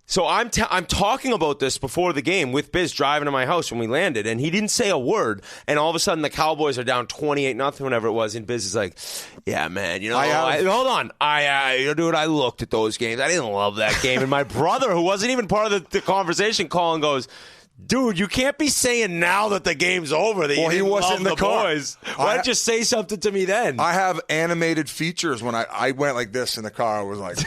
So I'm talking about this before the game with Biz driving to my house when we landed, and he didn't say a word. And all of a sudden, the Cowboys are down 28-0, whenever it was, and Biz is like, "Yeah, man, hold on, dude, I looked at those games. I didn't love that game." And my brother, who wasn't even part of the conversation, calling goes, "Dude, you can't be saying now that the game's over that he wasn't in the boys. Why don't you say something to me then?" I have animated features when I went like this in the car. I was like,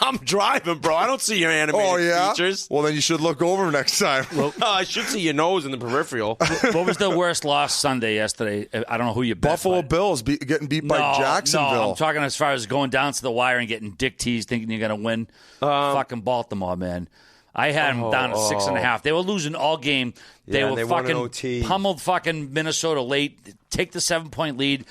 I'm driving, bro. I don't see your animated features. Well, then you should look over next time. Well, I should see your nose in the peripheral. What was the worst loss Sunday yesterday? I don't know who you bet. Buffalo Bills getting beat by Jacksonville. No, I'm talking as far as going down to the wire and getting dick teased thinking you're going to win. Fucking Baltimore, man. I had them down to 6.5. They were losing all game. They were fucking pummeled fucking Minnesota late. Take the 7-point lead.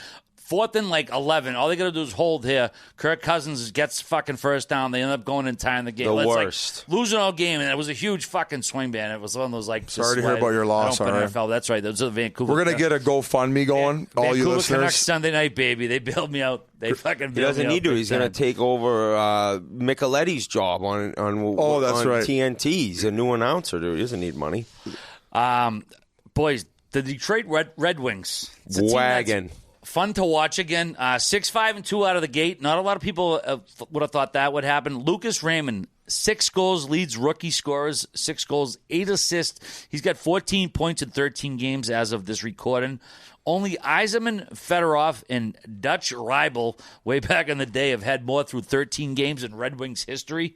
4th and 11. All they got to do is hold here. Kirk Cousins gets fucking first down. They end up going and tying the game. The worst. Losing all game, and it was a huge fucking swing ban. It was one of those Sorry to hear about your loss. I don't put NFL. That's right. That was Vancouver. We're gonna get a GoFundMe going. All Vancouver you listeners. Canucks Sunday night, baby. They bailed me out. They fucking bailed me out. He doesn't need to. He's going to take over Micheletti's job on right. TNT. He's a new announcer, dude. He doesn't need money. Boys, the Detroit Red Wings. Wagon. Fun to watch again. 6-5-2 out of the gate. Not a lot of people would have thought that would happen. Lucas Raymond, 6 goals, leads rookie scorers. 6 goals, 8 assists. He's got 14 points in 13 games as of this recording. Only Yzerman, Fedorov, and Dutch Reibel, way back in the day, have had more through 13 games in Red Wings history.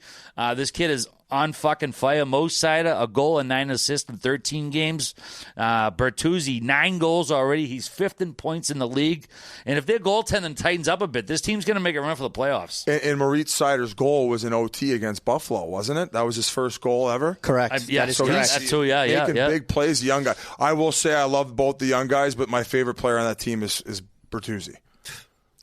This kid is on fucking fire. Mo Seider, a goal and 9 assists in 13 games. Bertuzzi, 9 goals already. He's 5th in points in the league. And if their goaltending tightens up a bit, this team's going to make a run for the playoffs. And Moritz Seider's goal was an OT against Buffalo, wasn't it? That was his first goal ever? Correct. That is correct. That's who, making big plays, the young guy. I will say I love both the young guys, but my favorite player on that team is Bertuzzi.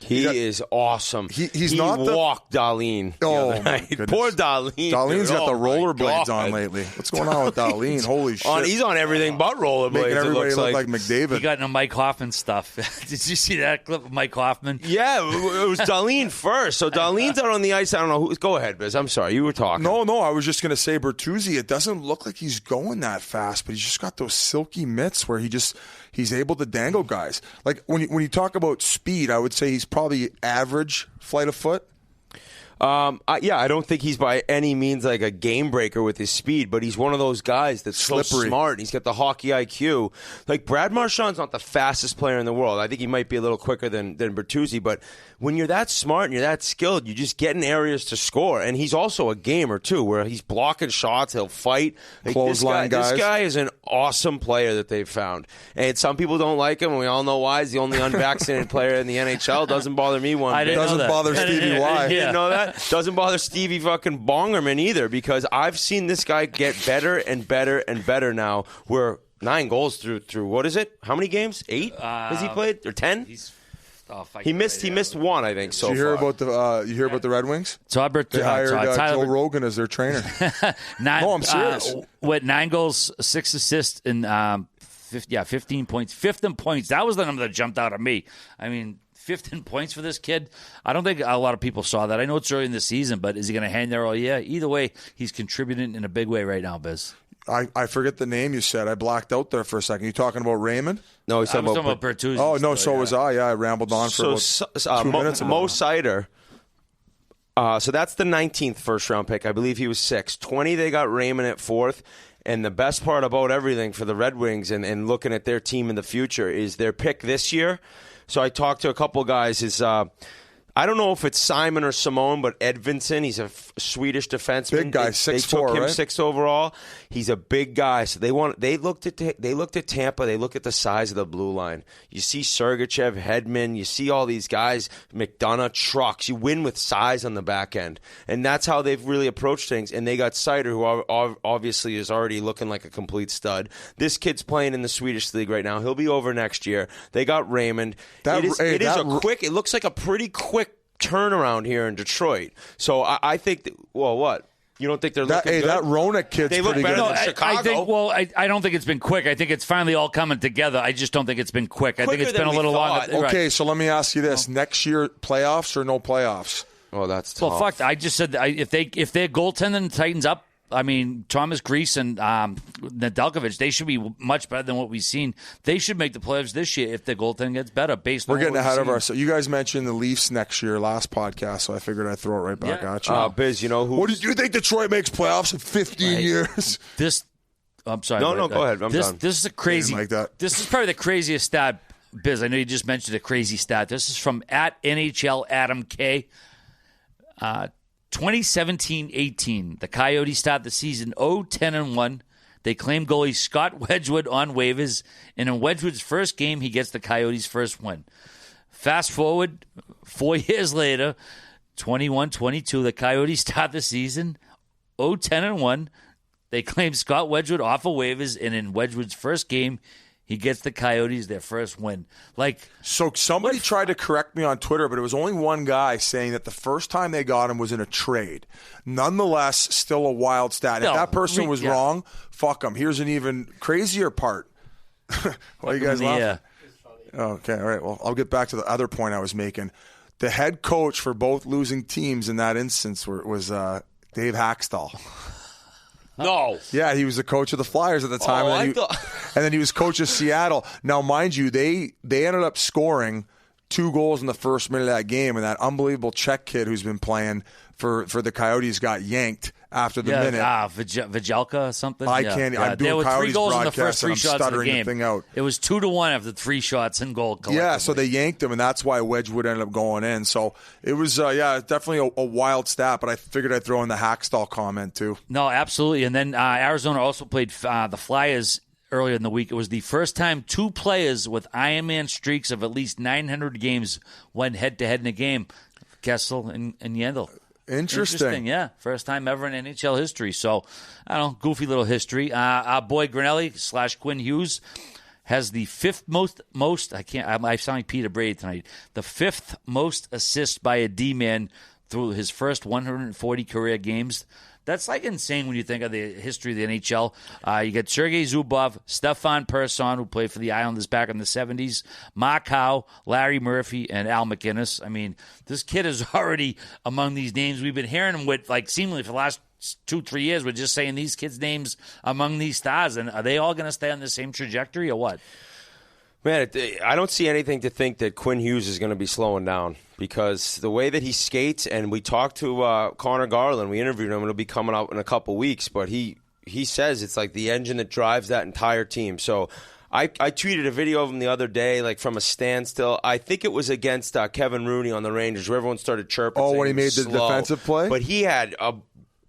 He is awesome. He walked Darlene. Oh, my goodness. Poor Darlene. Darlene's got the rollerblades on lately. What's going on with Darlene? Holy shit. He's on everything but rollerblades. Making everybody look like McDavid. He got into Mike Hoffman stuff. Did you see that clip of Mike Hoffman? Yeah, it was Darlene first. So Darlene's out on the ice. I don't know who. Go ahead, Biz. I'm sorry. You were talking. No. I was just going to say Bertuzzi. It doesn't look like he's going that fast, but he's just got those silky mitts where he's able to dangle guys. Like when you talk about speed, I would say he's probably average flight of foot. I don't think he's by any means like a game breaker with his speed, but he's one of those guys that's so smart. He's got the hockey IQ. Like Brad Marchand's not the fastest player in the world. I think he might be a little quicker than Bertuzzi, but when you're that smart and you're that skilled, you just get in areas to score. And he's also a gamer too, where he's blocking shots, he'll fight. Like, Clothesline guys. This guy is an awesome player that they've found. And some people don't like him, and we all know why. He's the only unvaccinated player in the NHL. Doesn't bother me one bit. Doesn't bother Stevie Y. You didn't know that? Doesn't bother Stevie fucking Bongerman either, because I've seen this guy get better and better and better now. We're 9 goals through what is it? How many games? 8 has he played? Or 10? He missed one, I think. So Did you hear far. about the Red Wings? So They hired Joe Rogan as their trainer. No, I'm serious. 9 goals, 6 assists, and 15 points. 5th in points. That was the number that jumped out at me. I mean, 5th in points for this kid. I don't think a lot of people saw that. I know it's early in the season, but is he going to hang there all year? Either way, he's contributing in a big way right now, Biz. I forget the name you said. I blacked out there for a second. You talking about Raymond? No, he's talking about Bertuzzi. Oh, no, so was I. Yeah, I rambled on for about 2 minutes. Mo Seider. So that's the 19th first-round pick. I believe he was 6th. 20, they got Raymond at 4th. And the best part about everything for the Red Wings and looking at their team in the future is their pick this year. So I talked to a couple guys. I don't know if it's Simon or Simone, but Edvinsson, he's a Swedish defenseman. Big guy, 6'4", They took him right? 6th overall. He's a big guy. So they looked at Tampa. They looked at the size of the blue line. You see Sergachev, Hedman. You see all these guys, McDonough, Trucks. You win with size on the back end, and that's how they've really approached things. And they got Seider, who obviously is already looking like a complete stud. This kid's playing in the Swedish league right now. He'll be over next year. They got Raymond. It looks like a pretty quick turnaround here in Detroit. So I think that, well, what? You don't think they're looking good? That Roenick kid's they look pretty better good. than Chicago. I don't think it's been quick. I think it's finally all coming together. I just don't think it's been quick. I think it's been a little longer. Okay, so let me ask you this. Next year, playoffs or no playoffs? Oh, that's tough. Well, fuck. I just said if their goaltending tightens up, I mean, Thomas Greiss and Nedeljkovic, they should be much better than what we've seen. They should make the playoffs this year if the goaltending gets better. We're getting ahead of ourselves. You guys mentioned the Leafs next year last podcast, so I figured I'd throw it right back at you. Biz, you know who? What do you think Detroit makes playoffs in 15 years? I'm sorry. No, go ahead. I'm done. This is a crazy. Like that. This is probably the craziest stat, Biz. I know you just mentioned a crazy stat. This is from @NHL Adam K. 2017-18, the Coyotes start the season 0-10-1. They claim goalie Scott Wedgwood on waivers, and in Wedgwood's first game, he gets the Coyotes' first win. Fast forward 4 years later, 21-22, the Coyotes start the season 0-10-1. They claim Scott Wedgwood off of waivers, and in Wedgwood's first game, he gets the Coyotes their first win. So somebody tried to correct me on Twitter, but it was only one guy saying that the first time they got him was in a trade. Nonetheless, still a wild stat. If that person was wrong, fuck him. Here's an even crazier part. Why are you guys laughing? Okay, all right. Well, I'll get back to the other point I was making. The head coach for both losing teams in that instance was Dave Haxtell. No. Yeah, he was the coach of the Flyers at the time, and then he was coach of Seattle. Now, mind you, they ended up scoring 2 goals in the first minute of that game, and that unbelievable Czech kid who's been playing for the Coyotes got yanked after the minute. Vijalka or something. I can't. I'm doing there were Coyotes 3 goals in the broadcast, first 3 and I'm shots of the stuttering game. the thing out. It was 2-1 after 3 shots in goal. Yeah, so they yanked him, and that's why Wedgwood ended up going in. So it was, definitely a wild stat. But I figured I'd throw in the Haxtell comment too. No, absolutely. And then Arizona also played the Flyers earlier in the week. It was the first time 2 players with Ironman streaks of at least 900 games went head-to-head in a game. Kessel and Yandel. Interesting. Yeah. First time ever in NHL history. So, I don't know, goofy little history. Our boy Grinelli / Quinn Hughes has the 5th most I sound like Peter Brady tonight. The 5th most assists by a D-man through his first 140 career games. That's insane when you think of the history of the NHL. You got Sergei Zubov, Stefan Persson, who played for the Islanders back in the 70s, Mark Howe, Larry Murphy, and Al McInnes. I mean, this kid is already among these names. We've been hearing him with, seemingly for the last 2-3 years. We're just saying these kids' names among these stars. And are they all going to stay on the same trajectory or what? Man, I don't see anything to think that Quinn Hughes is going to be slowing down because the way that he skates, and we talked to Connor Garland, we interviewed him, it'll be coming out in a couple weeks, but he says it's like the engine that drives that entire team. So I tweeted a video of him the other day, from a standstill. I think it was against Kevin Rooney on the Rangers, where everyone started chirping. Oh, when he made the defensive play? But he had a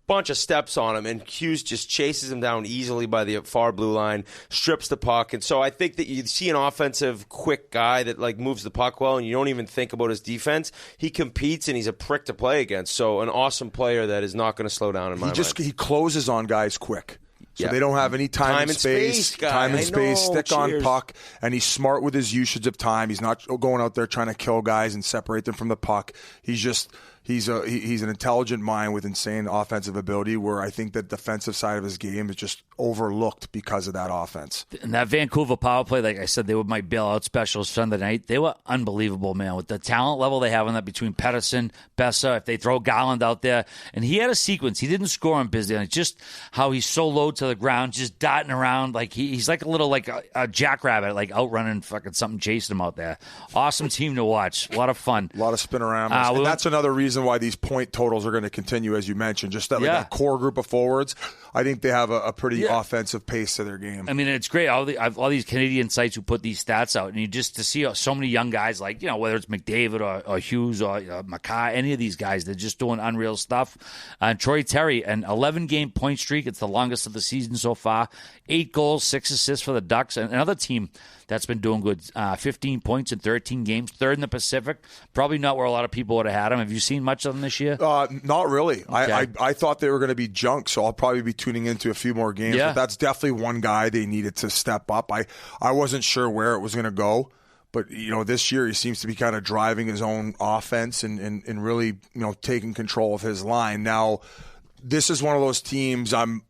bunch of steps on him, and Hughes just chases him down easily by the far blue line, strips the puck. And so I think that you see an offensive, quick guy that moves the puck well, and you don't even think about his defense. He competes, and he's a prick to play against. So an awesome player that is not going to slow down in my mind. He closes on guys quick. So they don't have any time and space. Time and space, stick on puck, and he's smart with his usage of time. He's not going out there trying to kill guys and separate them from the puck. He's an intelligent mind with insane offensive ability, where I think the defensive side of his game is just overlooked because of that offense. And that Vancouver power play, like I said, they were my bailout specials Sunday night. They were unbelievable, man, with the talent level they have on that between Pettersson, Bessa, if they throw Garland out there. And he had a sequence. He didn't score on Bisbee. And it's just how he's so low to the ground, just dotting around. Like he's like a little like a jackrabbit, like outrunning fucking something chasing him out there. Awesome team to watch. A lot of fun. A lot of spin-arounds. And that's another reason why these point totals are going to continue, as you mentioned. Just that core group of forwards, I think they have a pretty offensive pace to their game. I mean, it's great. All these Canadian sites who put these stats out, and you just to see so many young guys, like, you know, whether it's McDavid or Hughes or Mackay, any of these guys, they're just doing unreal stuff. Troy Terry, an 11-game point streak. It's the longest of the season so far. 8 goals, 6 assists for the Ducks. And another team that's been doing good, 15 points in 13 games, third in the Pacific. Probably not where a lot of people would have had them. Have you seen much of them this year? Not really. Okay. I thought they were going to be junk, so I'll probably be tuning into a few more games. Yeah. But that's definitely one guy they needed to step up. I wasn't sure where it was going to go, but you know, this year he seems to be kind of driving his own offense and really, you know, taking control of his line. Now, this is one of those teams I'm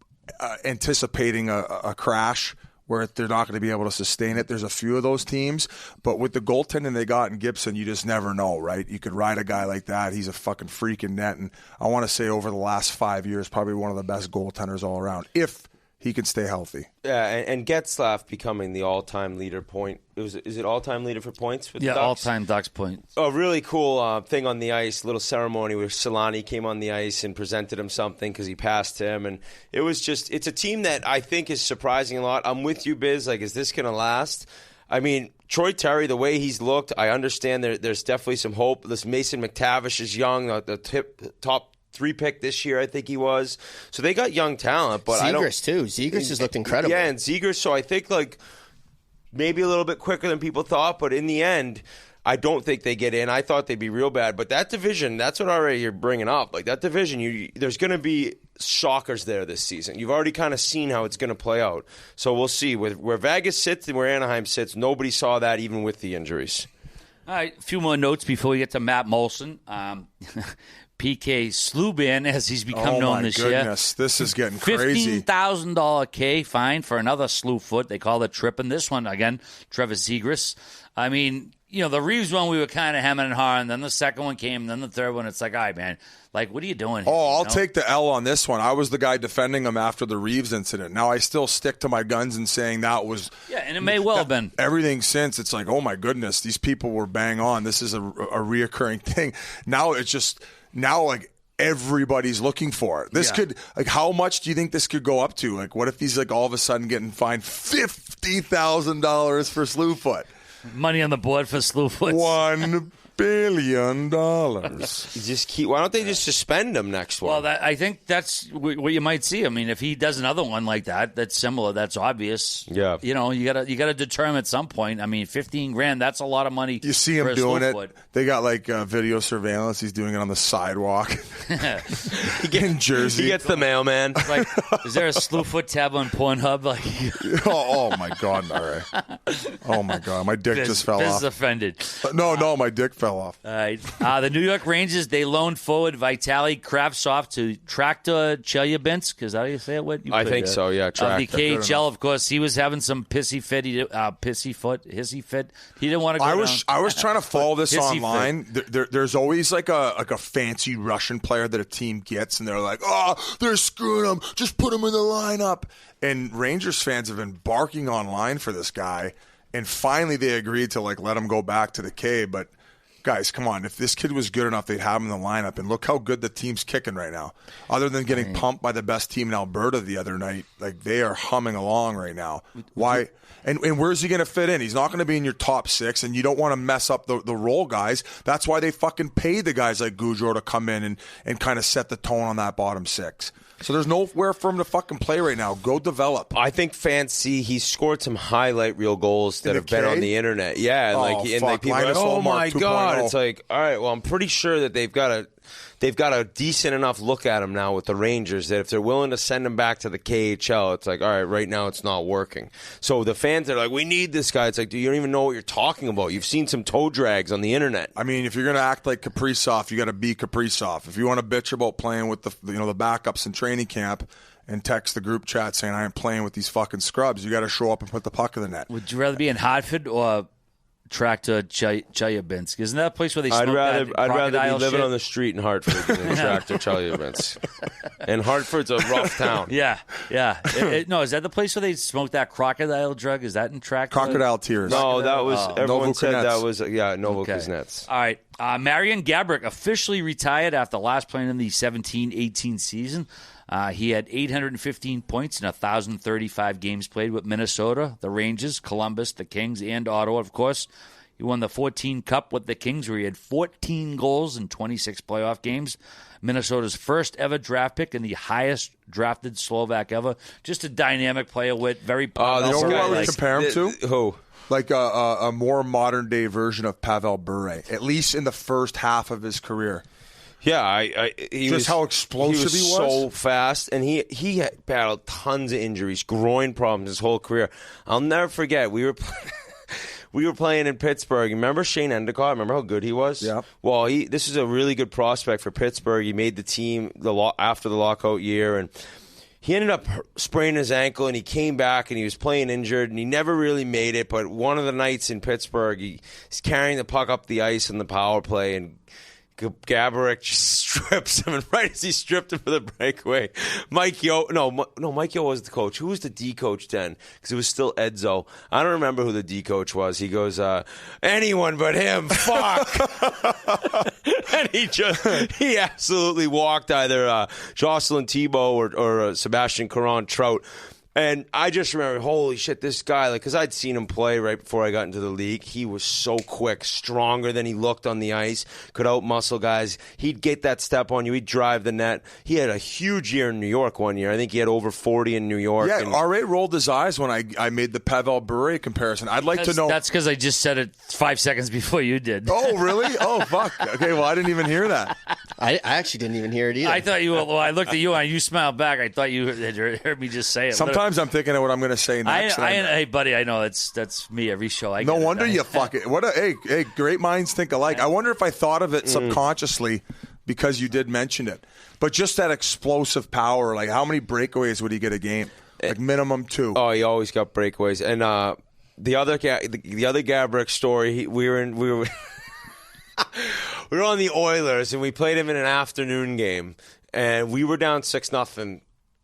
anticipating a crash where they're not going to be able to sustain it. There's a few of those teams, but with the goaltending they got in Gibson, you just never know, right? You could ride a guy like that. He's a fucking freak in net, and I want to say over the last 5 years, probably one of the best goaltenders all around, if he can stay healthy. Yeah, and Getzlaf becoming the all-time leader point. Is it all-time leader for points with the Ducks? All-time Ducks point. A really cool thing on the ice, little ceremony where Solani came on the ice and presented him something because he passed him. And it was just, it's a team that I think is surprising a lot. I'm with you, Biz. Like, is this going to last? I mean, Troy Terry, the way he's looked, I understand there's definitely some hope. This Mason McTavish is young, the top 3 pick this year, I think he was. So they got young talent, but Zegras too. Zegras has looked incredible. Yeah, and Zegras. So I think like maybe a little bit quicker than people thought, but in the end, I don't think they get in. I thought they'd be real bad, but that division, that's what already you're bringing up. Like that division, there's going to be shockers there this season. You've already kind of seen how it's going to play out. So we'll see. Where Vegas sits and where Anaheim sits, nobody saw that even with the injuries. All right, a few more notes before we get to Matt Moulson. PK Sluban, as he's become known this year. Oh, my goodness. This is getting crazy. $15,000 K fine for another slew foot. They call it tripping. This one, again, Trevor Zegras. I mean, you know, the Reeves one, we were kind of hemming and hawing. Then the second one came. Then the third one, it's like, all right, man. Like, what are you doing here? I'll take the L on this one. I was the guy defending him after the Reeves incident. Now I still stick to my guns and saying that was... Yeah, and it may well have been. Everything since, it's like, oh, my goodness, these people were bang on. This is a reoccurring thing. Now it's just... Now, like, everybody's looking for it. This could, like, how much do you think this could go up to? Like, what if he's, like, all of a sudden getting fined $50,000 for Slewfoot? Money on the board for Slewfoot. $1 billion. Why don't they just suspend him next one? Well, I think that's what you might see. I mean, if he does another one like that, that's similar, that's obvious. Yeah. You know, you gotta determine at some point. I mean, $15,000, that's a lot of money. You see him doing it. They got like video surveillance. He's doing it on the sidewalk. In Jersey. He gets the mailman. Like, is there a Slewfoot tab on Pornhub? Like, oh my God, Murray. Oh my God, my dick just fell off. Offended. No, my dick fell off. All right. The New York Rangers, they loaned forward Vitaly Kravtsov to Traktor Chelyabinsk. Is that how you say it? I think so, yeah. The KHL, of course, he was having some hissy fit. He didn't want to go I was trying to follow this online. There's always like a fancy Russian player that a team gets, and they're like, oh, they're screwing him. Just put him in the lineup. And Rangers fans have been barking online for this guy, and finally they agreed to like let him go back to the K, but guys, come on. If this kid was good enough, they'd have him in the lineup. And look how good the team's kicking right now. Other than getting pumped by the best team in Alberta the other night, like they are humming along right now. Why? And where's he going to fit in? He's not going to be in your top 6, and you don't want to mess up the role guys. That's why they fucking paid the guys like Goudreau to come in and kind of set the tone on that bottom 6. So there's nowhere for him to fucking play right now. Go develop. I think fans see he's scored some highlight reel goals that have been on the internet. Yeah, and people are like, oh my God, but it's like, all right, well, I'm pretty sure that they've got a decent enough look at him now with the Rangers that if they're willing to send him back to the KHL, it's like, all right, right now it's not working. So the fans are like, we need this guy. It's like, dude, you don't even know what you're talking about. You've seen some toe drags on the internet. I mean, if you're going to act like Kaprizov, you got to be Kaprizov. If you want to bitch about playing with the backups in training camp and text the group chat saying I am playing with these fucking scrubs, you got to show up and put the puck in the net. Would you rather be in Hartford or Tractor Chelyabinsk? Isn't that a place where they smoke I'd rather be living shit? on the street in Hartford than Tractor Chelyabinsk. And Hartford's a rough town. Yeah. No, is that the place where they smoke that crocodile drug? Is that in Tractor? Crocodile tears. No, that was everyone said Novokuznets. that was Novokuznets. All right. Marion Gabrick officially retired after last playing in the 17-18 season. He had 815 points in 1,035 games played with Minnesota, the Rangers, Columbus, the Kings, and Ottawa, of course. He won the 14 Cup with the Kings, where he had 14 goals in 26 playoff games. Minnesota's first ever draft pick and the highest drafted Slovak ever. Just a dynamic player with very powerful. You know who I would compare him to? Who? Like a more modern-day version of Pavel Bure, at least in the first half of his career. Yeah, how explosive he was. So fast, and he had battled tons of injuries, groin problems his whole career. I'll never forget, we were playing in Pittsburgh. Remember Shane Endicott? Remember how good he was? Yeah. Well, this is a really good prospect for Pittsburgh. He made the team after the lockout year, and he ended up spraining his ankle, and he came back, and he was playing injured, and he never really made it. But one of the nights in Pittsburgh, he's carrying the puck up the ice in the power play, and Gabrick just strips him, and right as he stripped him for the breakaway, Mike Yeo was the coach. Who was the D coach then? Because it was still Edzo. I don't remember who the D coach was. He goes, anyone but him, fuck. And he absolutely walked either Jocelyn Thibault or Sebastian Caron Trout. And I just remember, holy shit, this guy, because I'd seen him play right before I got into the league. He was so quick, stronger than he looked on the ice, could out-muscle guys. He'd get that step on you. He'd drive the net. He had a huge year in New York one year. I think he had over 40 in New York. Yeah, R.A. rolled his eyes when I made the Pavel Bure comparison. I'd like to know. That's because I just said it 5 seconds before you did. Oh, really? Oh, fuck. Okay, well, I didn't even hear that. I actually didn't even hear it either. I thought I looked at you and you smiled back. I thought you had heard me just say it. Sometimes I'm thinking of what I'm going to say next. Hey, buddy, I know that's me every show. No wonder you fuck it. Hey, great minds think alike. I wonder if I thought of it subconsciously because you did mention it. But just that explosive power, like how many breakaways would he get a game? Like minimum 2. Oh, he always got breakaways. And the other Gabrick story, we were we were on the Oilers, and we played him in an afternoon game, and we were down 6-0.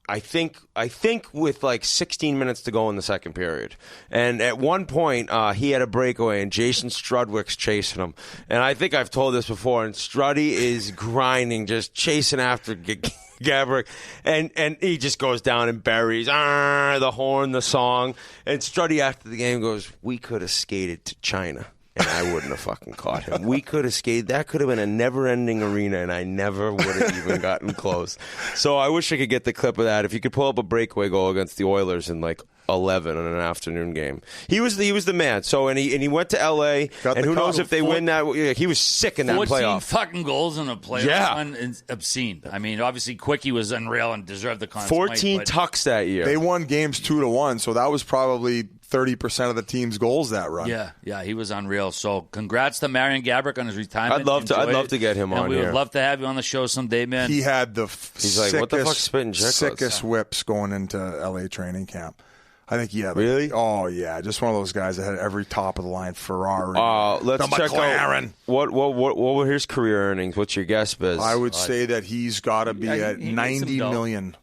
I think with like 16 minutes to go in the second period. And at one point, he had a breakaway, and Jason Strudwick's chasing him. And I think I've told this before, and Struddy is grinding, just chasing after Gabrick. And he just goes down and buries the horn, the song. And Struddy after the game goes, we could have skated to China. And I wouldn't have fucking caught him. We could have skated. That could have been a never-ending arena, and I never would have even gotten close. So I wish I could get the clip of that. If you could pull up a breakaway goal against the Oilers in like 11 on an afternoon game, he was the man. So and he went to L.A. and who knows if they win that? Yeah, he was sick in that 14 playoff. fucking goals in a playoff. Yeah, obscene. I mean, obviously Quickie was unreal and deserved the constant 14 tucks that year. They won games 2-1, so that was probably 30% of the team's goals that run. Yeah, he was unreal. So congrats to Marion Gabrick on his retirement. I'd love to get him on here. We would here. love to have you on the show someday, man. He had the what the fuck, Spittin' Chiclets? sickest whips going into LA training camp. I think he had really. Oh yeah, just one of those guys that had every top of the line Ferrari. Let's check McLaren. out what were his career earnings. What's your guess, Biz? I would say that he's got to be at 90 million.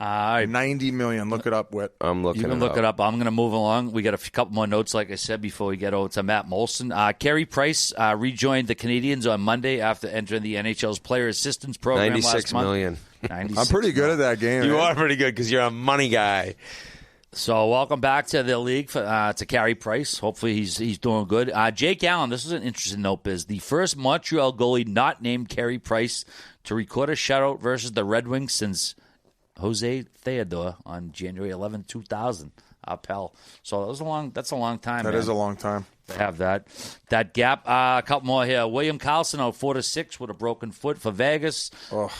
90 million. Look it up, Whit. I'm looking. You can look it up. I'm going to move along. We got a couple more notes, like I said, before we get over to Matt Moulson. Carey Price rejoined the Canadiens on Monday after entering the NHL's Player Assistance Program 96 last million. I'm pretty good at that game. You are pretty good because you're a money guy. So welcome back to the league to Carey Price. Hopefully he's doing good. Jake Allen, this is an interesting note, Biz. The first Montreal goalie not named Carey Price to record a shutout versus the Red Wings since Jose Theodore on January 11, 2000. Pell. So that's a long time. That is a long time to have that gap. A couple more here. William Karlsson out 4-6 with a broken foot for Vegas.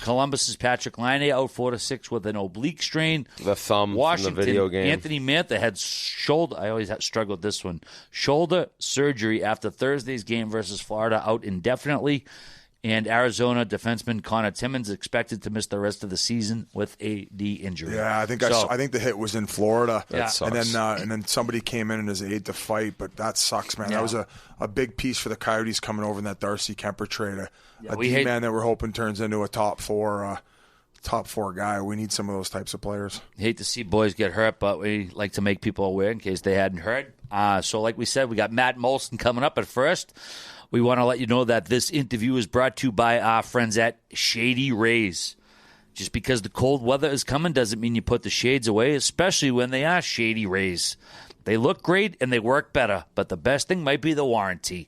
Columbus's Patrick Laine out 4-6 with an oblique strain. The thumb Washington, from the video game. Anthony Mantha had shoulder. I always struggle with this one. Shoulder surgery after Thursday's game versus Florida, out indefinitely. And Arizona defenseman Connor Timmins expected to miss the rest of the season with a knee injury. Yeah, I think the hit was in Florida. That sucks. And then somebody came in as aid to fight, but that sucks, man. Yeah. That was a big piece for the Coyotes coming over in that Darcy Kemper trade. A we D-man that we're hoping turns into a top four guy. We need some of those types of players. Hate to see boys get hurt, but we like to make people aware in case they hadn't heard. So like we said, we got Matt Moulson coming up. At first, we want to let you know that this interview is brought to you by our friends at Shady Rays. Just because the cold weather is coming doesn't mean you put the shades away, especially when they are Shady Rays. They look great and they work better, but the best thing might be the warranty.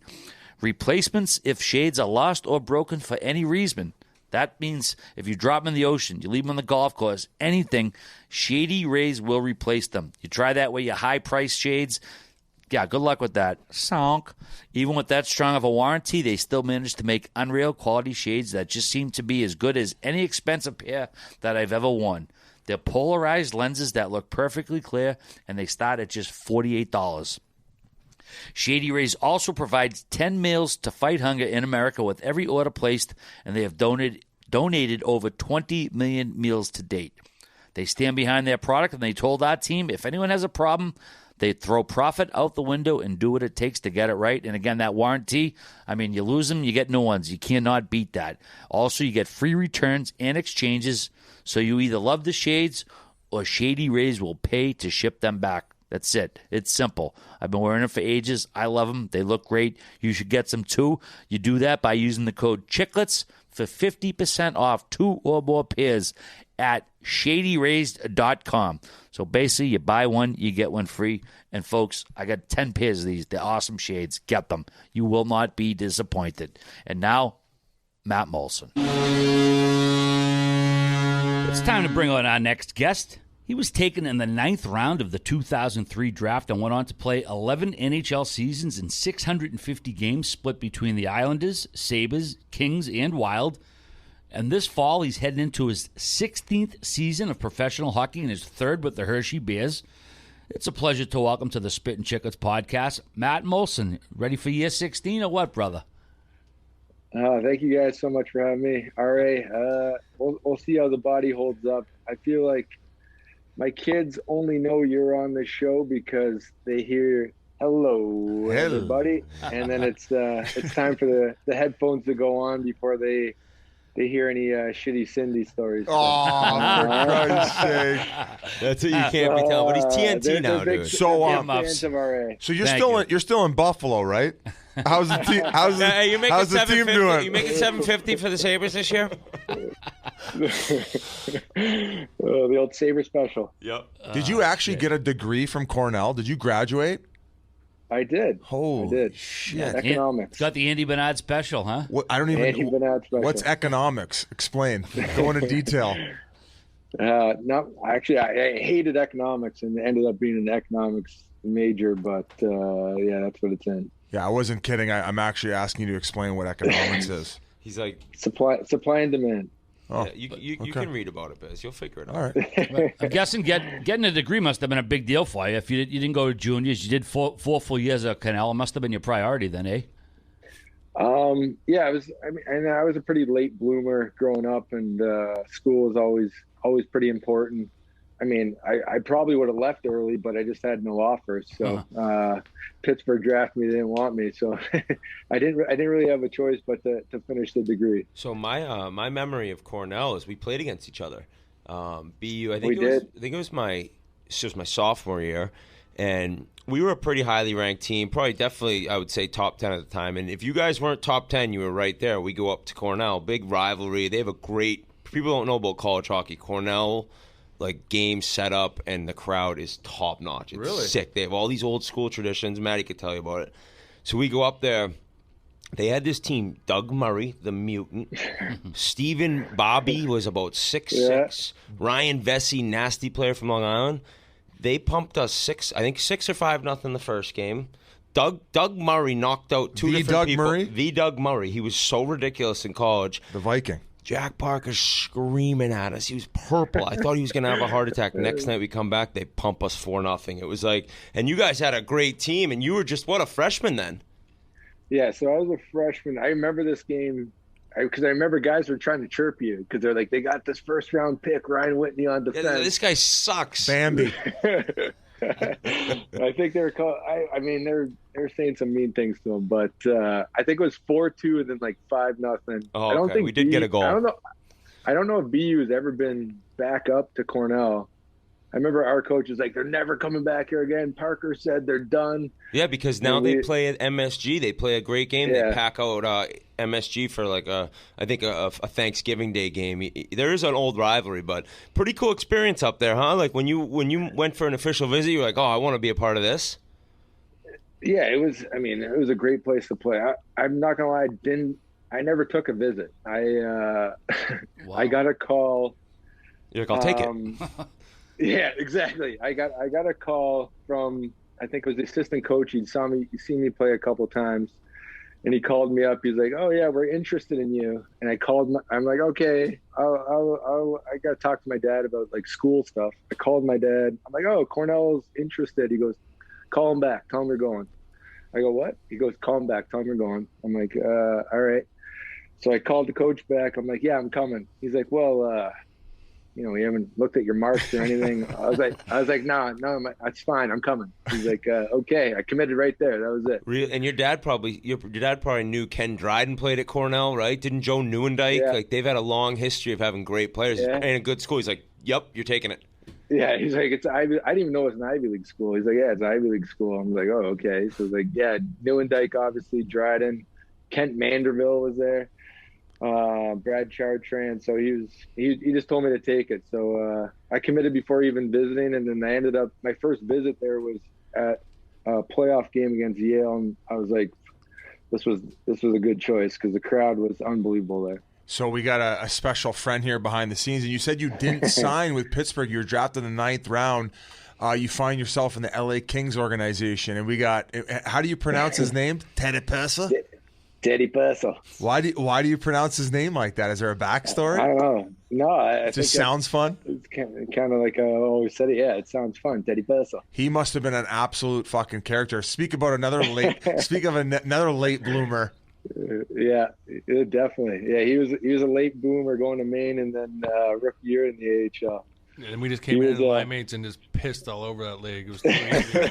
Replacements if shades are lost or broken for any reason. That means if you drop them in the ocean, you leave them on the golf course, anything, Shady Rays will replace them. You try that with your high-priced shades. Yeah, good luck with that. Sonk. Even with that strong of a warranty, they still manage to make unreal quality shades that just seem to be as good as any expensive pair that I've ever worn. They're polarized lenses that look perfectly clear, and they start at just $48. Shady Rays also provides 10 meals to fight hunger in America with every order placed, and they have donated over 20 million meals to date. They stand behind their product, and they told our team if anyone has a problem, they throw profit out the window and do what it takes to get it right. And again, that warranty, I mean, you lose them, you get new ones. You cannot beat that. Also, you get free returns and exchanges, so you either love the shades or Shady Rays will pay to ship them back. That's it. It's simple. I've been wearing them for ages. I love them. They look great. You should get some too. You do that by using the code Chiclets for 50% off 2 or more pairs at shadyrays.com. So basically, you buy one, you get one free. And folks, I got 10 pairs of these. They're awesome shades. Get them. You will not be disappointed. And now, Matt Moulson. It's time to bring on our next guest. He was taken in the 9th round of the 2003 draft and went on to play 11 NHL seasons and 650 games split between the Islanders, Sabres, Kings, and Wild. And this fall, he's heading into his 16th season of professional hockey and his 3rd with the Hershey Bears. It's a pleasure to welcome to the Spittin Chiclets podcast, Matt Moulson. Ready for year 16 or what, brother? Thank you guys so much for having me. RA, we'll see how the body holds up. I feel like my kids only know you're on the show because they hear hello, everybody, and then it's time for the headphones to go on before they hear any shitty Cindy stories. So. Oh, for Christ's sake! That's what you can't be telling. But he's TNT now, dude. Fans of RA. So you're still in Buffalo, right? How's the team? How's the team doing? You making $750 for the Sabres this year? The old Sabre special. Yep. Did you actually get a degree from Cornell? Did you graduate? I did. Holy I did. shit! Yeah, economics. Got the Andy Bernard special, huh? What, I don't even. Andy Bernard special. What's economics? Explain. Go into detail. No, actually, I hated economics and ended up being an economics major, but yeah, that's what it's in. Yeah, I wasn't kidding. I'm actually asking you to explain what economics is. He's like supply and demand. Oh, yeah, you can read about it, Biz. You'll figure it out. All right. I'm guessing getting a degree must have been a big deal for you. If you didn't go to juniors, you did four full years at Cornell. It must have been your priority then, eh? Yeah, it was. I was a pretty late bloomer growing up, and school was always pretty important. I mean, I probably would have left early, but I just had no offers. So Pittsburgh drafted me; they didn't want me, so I didn't really have a choice but to finish the degree. So my memory of Cornell is we played against each other. BU, I think it was my sophomore year, and we were a pretty highly ranked team. Definitely, I would say top 10 at the time. And if you guys weren't top 10, you were right there. We go up to Cornell, big rivalry. They have a great. People don't know about college hockey. Cornell. Like game setup and the crowd is top notch. It's sick. They have all these old school traditions. Maddie could tell you about it. So we go up there. They had this team: Doug Murray, the mutant, Stephen Bobby was about 6'6", Ryan Vesey, nasty player from Long Island. They pumped us 6 or 5-0 the first game. Doug Murray knocked out two different people. Doug Murray. He was so ridiculous in college. The Viking. Jack Parker's screaming at us. He was purple. I thought he was going to have a heart attack. Next night we come back, they pump us 4-0. It was like, and you guys had a great team, and you were just, what, a freshman then? Yeah, so I was a freshman. I remember this game because I remember guys were trying to chirp you because they're like, they got this first-round pick, Ryan Whitney on defense. Yeah, this guy sucks. Bambi. I think they're called. I mean, they're saying some mean things to him, but I think it was 4-2 and then like 5-0. Oh, I don't think we did get a goal. I don't know if BU has ever been back up to Cornell. I remember our coach was like, they're never coming back here again. Parker said they're done. Yeah, because now they play at MSG. They play a great game. Yeah. They pack out MSG for like a Thanksgiving Day game. There is an old rivalry, but pretty cool experience up there, huh? Like when you went for an official visit, you're like, oh, I want to be a part of this. Yeah, it was. I mean, it was a great place to play. I'm not gonna lie, I never took a visit. Wow. I got a call. You're like, I'll take it. Yeah, exactly. I got a call from, I think it was the assistant coach. He'd seen me play a couple times, and he called me up. He's like, "Oh yeah, we're interested in you." And I'm like, "Okay, I got to talk to my dad about like school stuff." I called my dad. I'm like, "Oh, Cornell's interested." He goes, "Call him back. Tell him you're going." I go, "What?" He goes, "Call him back. Tell him you're going." I'm like, "All right." So I called the coach back. I'm like, "Yeah, I'm coming." He's like, "Well, we haven't looked at your marks or anything." I was like, no, that's fine. I'm coming. He's like, okay. I committed right there. That was it. And your dad probably knew Ken Dryden played at Cornell, right? Didn't Joe Newendike? Yeah. Like they've had a long history of having great players. Yeah. And a good school. He's like, yep, you're taking it. Yeah, he's like, it's Ivy. I didn't even know it was an Ivy League school. He's like, yeah, it's an Ivy League school. I'm like, oh, okay. So it's like, yeah, Newendike, obviously, Dryden, Kent Manderville was there. Brad Chartrand, so he just told me to take it. So I committed before even visiting, and then I ended up, my first visit there was at a playoff game against Yale, and I was like, this was a good choice because the crowd was unbelievable there. So we got a special friend here behind the scenes, and you said you didn't sign with Pittsburgh. You were drafted in the 9th round. You find yourself in the LA Kings organization, and we got, how do you pronounce his name? Teddy Purcell? Teddy Purcell. Why do you pronounce his name like that? Is there a backstory? I don't know. No, it just sounds fun. It's kind of like I always said it. Yeah, it sounds fun. Teddy Purcell. He must have been an absolute fucking character. Speak of another late bloomer. Yeah, definitely. Yeah, he was a late bloomer going to Maine, and then rookie year in the AHL. And we just came in as line mates and just pissed all over that league. It was too easy.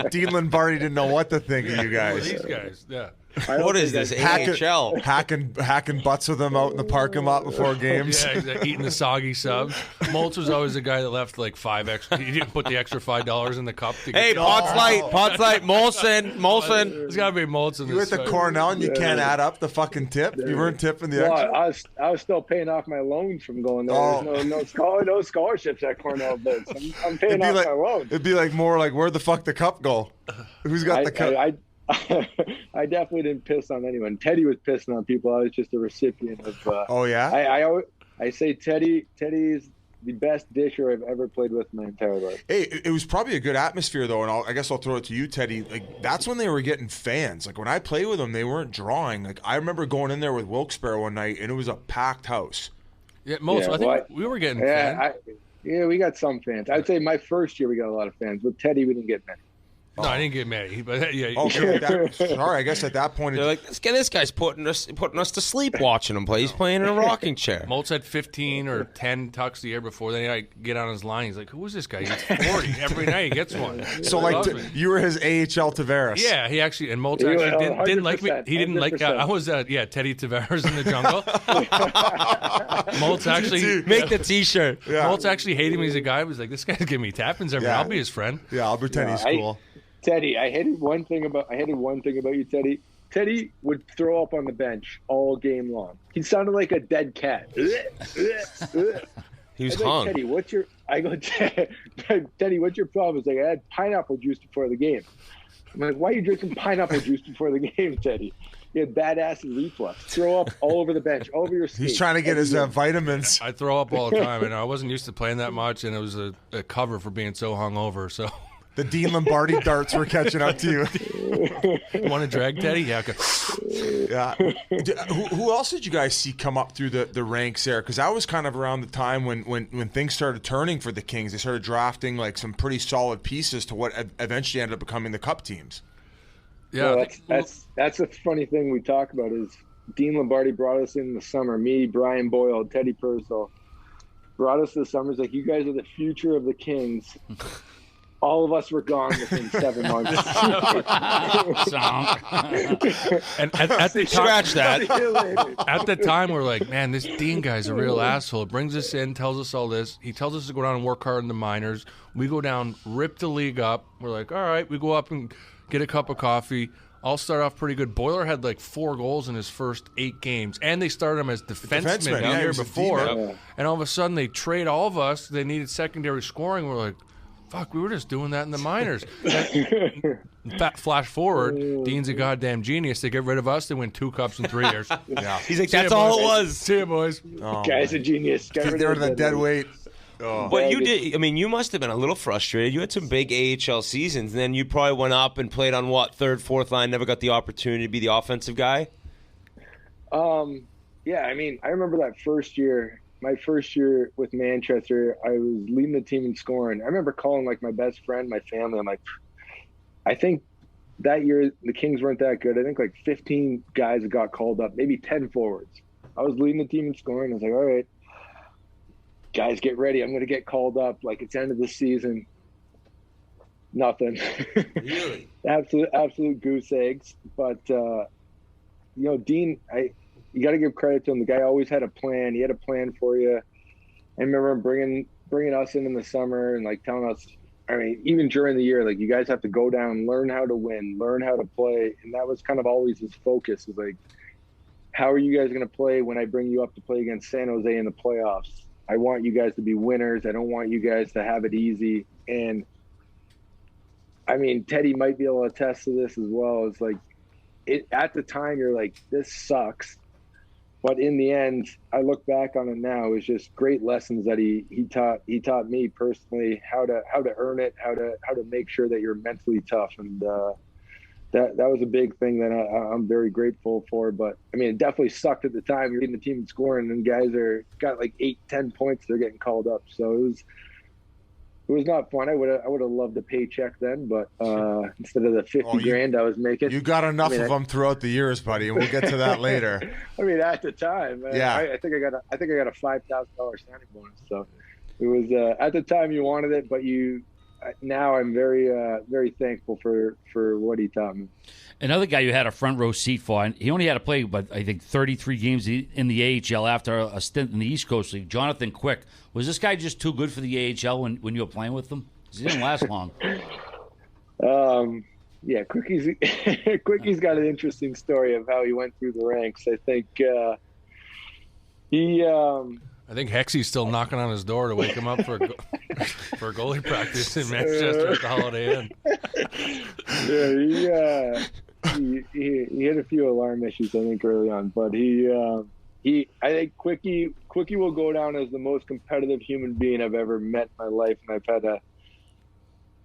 Dean Lombardi didn't know what to think of you guys. These guys, yeah. What is this, AHL? Hacking butts with them out in the parking lot before games. Yeah, exactly. Eating the soggy subs. Maltz was always the guy that left like $5 extra. He didn't put the extra $5 in the cup. Hey, Pot's Light, Moulson. There's got to be Maltz in you this. You at the Cornell and you can't add up the fucking tip? You weren't tipping the extra? I was still paying off my loans from going there. Oh. There's no scholarships at Cornell, but I'm paying off my loans. It'd be like more like, where'd the fuck the cup go? Who's got the cup? I definitely didn't piss on anyone. Teddy was pissing on people. I was just a recipient of. Oh yeah. I say Teddy's the best disher I've ever played with my entire life. Hey, it was probably a good atmosphere though, and I guess I'll throw it to you, Teddy. Like that's when they were getting fans. Like when I played with them, they weren't drawing. Like I remember going in there with Wilkes-Barre one night, and it was a packed house. Yeah, I think we were getting fans. We got some fans. I'd say my first year we got a lot of fans. With Teddy, we didn't get many. No, I didn't get mad. But yeah. Sorry, I guess at that point they're like, this guy's putting us to sleep watching him play. He's playing in a rocking chair. Maltz had 15 or 10 tucks the year before. Then I get on his line. He's like, "Who is this guy? He's 40 every night. He gets one." So you were his AHL Tavares. Yeah, he actually and Maltz actually didn't like me. He didn't 100%. Like. I was Teddy Tavares in the jungle. Maltz actually make the T-shirt. Yeah. Maltz actually hated me as a guy. He was like, "This guy's giving me tappings every. I'll be his friend." Yeah, I'll pretend he's cool. Teddy, I hated one thing about you, Teddy. Teddy would throw up on the bench all game long. He sounded like a dead cat. He was hung. Teddy, Teddy, what's your problem? He's like, I had pineapple juice before the game. I'm like, why are you drinking pineapple juice before the game, Teddy? You had bad acid reflux. Throw up all over the bench, all over your skates. He's trying to get his vitamins. I throw up all the time, and I wasn't used to playing that much, and it was a cover for being so hungover. So the Dean Lombardi darts were catching up to you. Want to drag Teddy? Yeah. Okay. Yeah. Who else did you guys see come up through the ranks there? Because that was kind of around the time when things started turning for the Kings. They started drafting like some pretty solid pieces to what eventually ended up becoming the Cup teams. Yeah, well, that's a funny thing we talk about is Dean Lombardi brought us in the summer. Me, Brian Boyle, Teddy Purcell brought us this summer. He's like, you guys are the future of the Kings. All of us were gone within 7 months. And at the scratch that. At the time, we're like, man, this Dean guy's a real asshole. Brings us in, tells us all this. He tells us to go down and work hard in the minors. We go down, rip the league up. We're like, all right, we go up and get a cup of coffee. I'll start off pretty good. Boiler had like 4 goals in his first 8 games, and they started him as defenseman the year before. And all of a sudden, they trade all of us. They needed secondary scoring. We're like, fuck, we were just doing that in the minors. Flash forward, Dean's a goddamn genius. They get rid of us. They win 2 cups in 3 years. Yeah. He's like, that's all it was. See ya, boys. Guy's a genius. They're the dead weight. Oh. But you did. I mean, you must have been a little frustrated. You had some big AHL seasons, and then you probably went up and played on what, 3rd, 4th line. Never got the opportunity to be the offensive guy. Yeah. I mean, I remember that first year. My first year with Manchester, I was leading the team in scoring. I remember calling like my best friend, my family. I'm like, I think that year the Kings weren't that good. I think like 15 guys got called up, maybe 10 forwards. I was leading the team in scoring. I was like, all right, guys, get ready. I'm going to get called up. Like, it's end of the season. Nothing. Really? absolute goose eggs. But, Dean, you got to give credit to him. The guy always had a plan. He had a plan for you. I remember him bringing us in the summer and like telling us, I mean, even during the year, like, you guys have to go down, learn how to win, learn how to play. And that was kind of always his focus, is like, how are you guys going to play when I bring you up to play against San Jose in the playoffs? I want you guys to be winners. I don't want you guys to have it easy. And I mean, Teddy might be able to attest to this as well. It's like, at the time you're like, this sucks. But in the end, I look back on it now, it's just great lessons that he taught me personally, how to earn it, how to make sure that you're mentally tough. And that was a big thing that I'm very grateful for. But I mean, it definitely sucked at the time. You're leading the team in scoring, and guys got like 8-10 points, they're getting called up. So it was not fun. I would have loved a paycheck then, but instead of the $50,000 I was making, you got enough of them throughout the years, buddy, and we'll get to that later. I mean, at the time, yeah, I think I got a $5,000 signing bonus. So it was at the time you wanted it, but now I'm very very thankful for what he taught me. Another guy you had a front row seat for, and he only had to play, but I think 33 games in the AHL after a stint in the East Coast League. Jonathan Quick. Was this guy just too good for the AHL when you were playing with him? He didn't last long. Yeah, Quickie's got an interesting story of how he went through the ranks. I think I think Hexy's still knocking on his door to wake him up for goalie practice in Manchester at the Holiday Inn. Yeah, he had a few alarm issues, I think, early on, but I think Quickie will go down as the most competitive human being I've ever met in my life, and I've had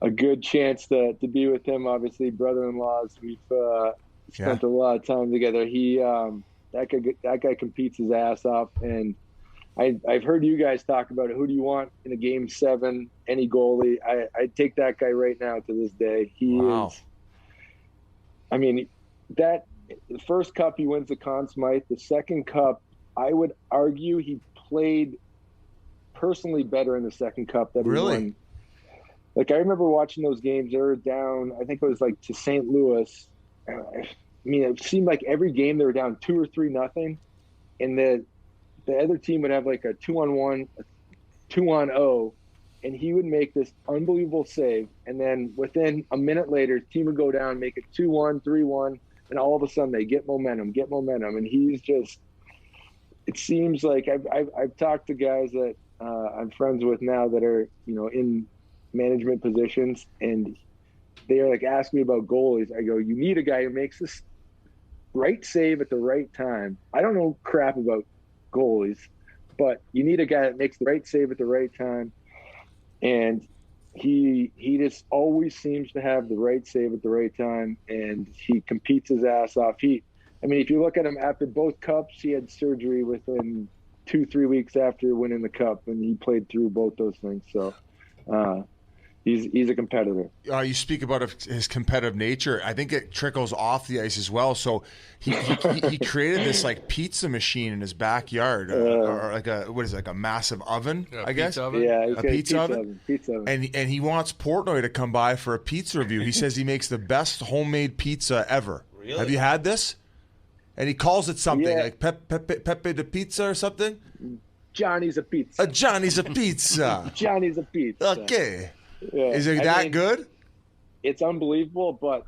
a good chance to be with him. Obviously, brother-in-laws, we've spent a lot of time together. That guy competes his ass off, and I've heard you guys talk about it. Who do you want in a game 7? Any goalie? I'd take that guy right now to this day. He is. I mean, the first cup he wins the Conn Smythe. The second cup, I would argue he played personally better in the second cup that he won. Like, I remember watching those games. They were down, I think it was like to St. Louis. I mean, it seemed like every game they were down 2 or 3-0, and the other team would have like a 2-on-1, a 2-on-0, and he would make this unbelievable save. And then within a minute later, the team would go down, make it 2-1, 3-1, and all of a sudden they get momentum. And he's just, it seems like I've talked to guys that I'm friends with now that are, in management positions, and they're like asking me about goalies. I go, you need a guy who makes this right save at the right time. I don't know crap about goalies, but you need a guy that makes the right save at the right time. And he just always seems to have the right save at the right time, and he competes his ass off. I mean, if you look at him after both cups, he had surgery within 2-3 weeks after winning the cup, and he played through both those things. So he's a competitor. You speak about his competitive nature. I think it trickles off the ice as well. So he created this like pizza machine in his backyard, or like a massive oven, I guess. Oven? Yeah, a pizza oven. And he wants Portnoy to come by for a pizza review. He says he makes the best homemade pizza ever. Really? Have you had this? And he calls it something like Pepe de Pizza or something. Johnny's a pizza. Johnny's a pizza. Johnny's a pizza. Okay. Yeah. Is it that good? It's unbelievable, but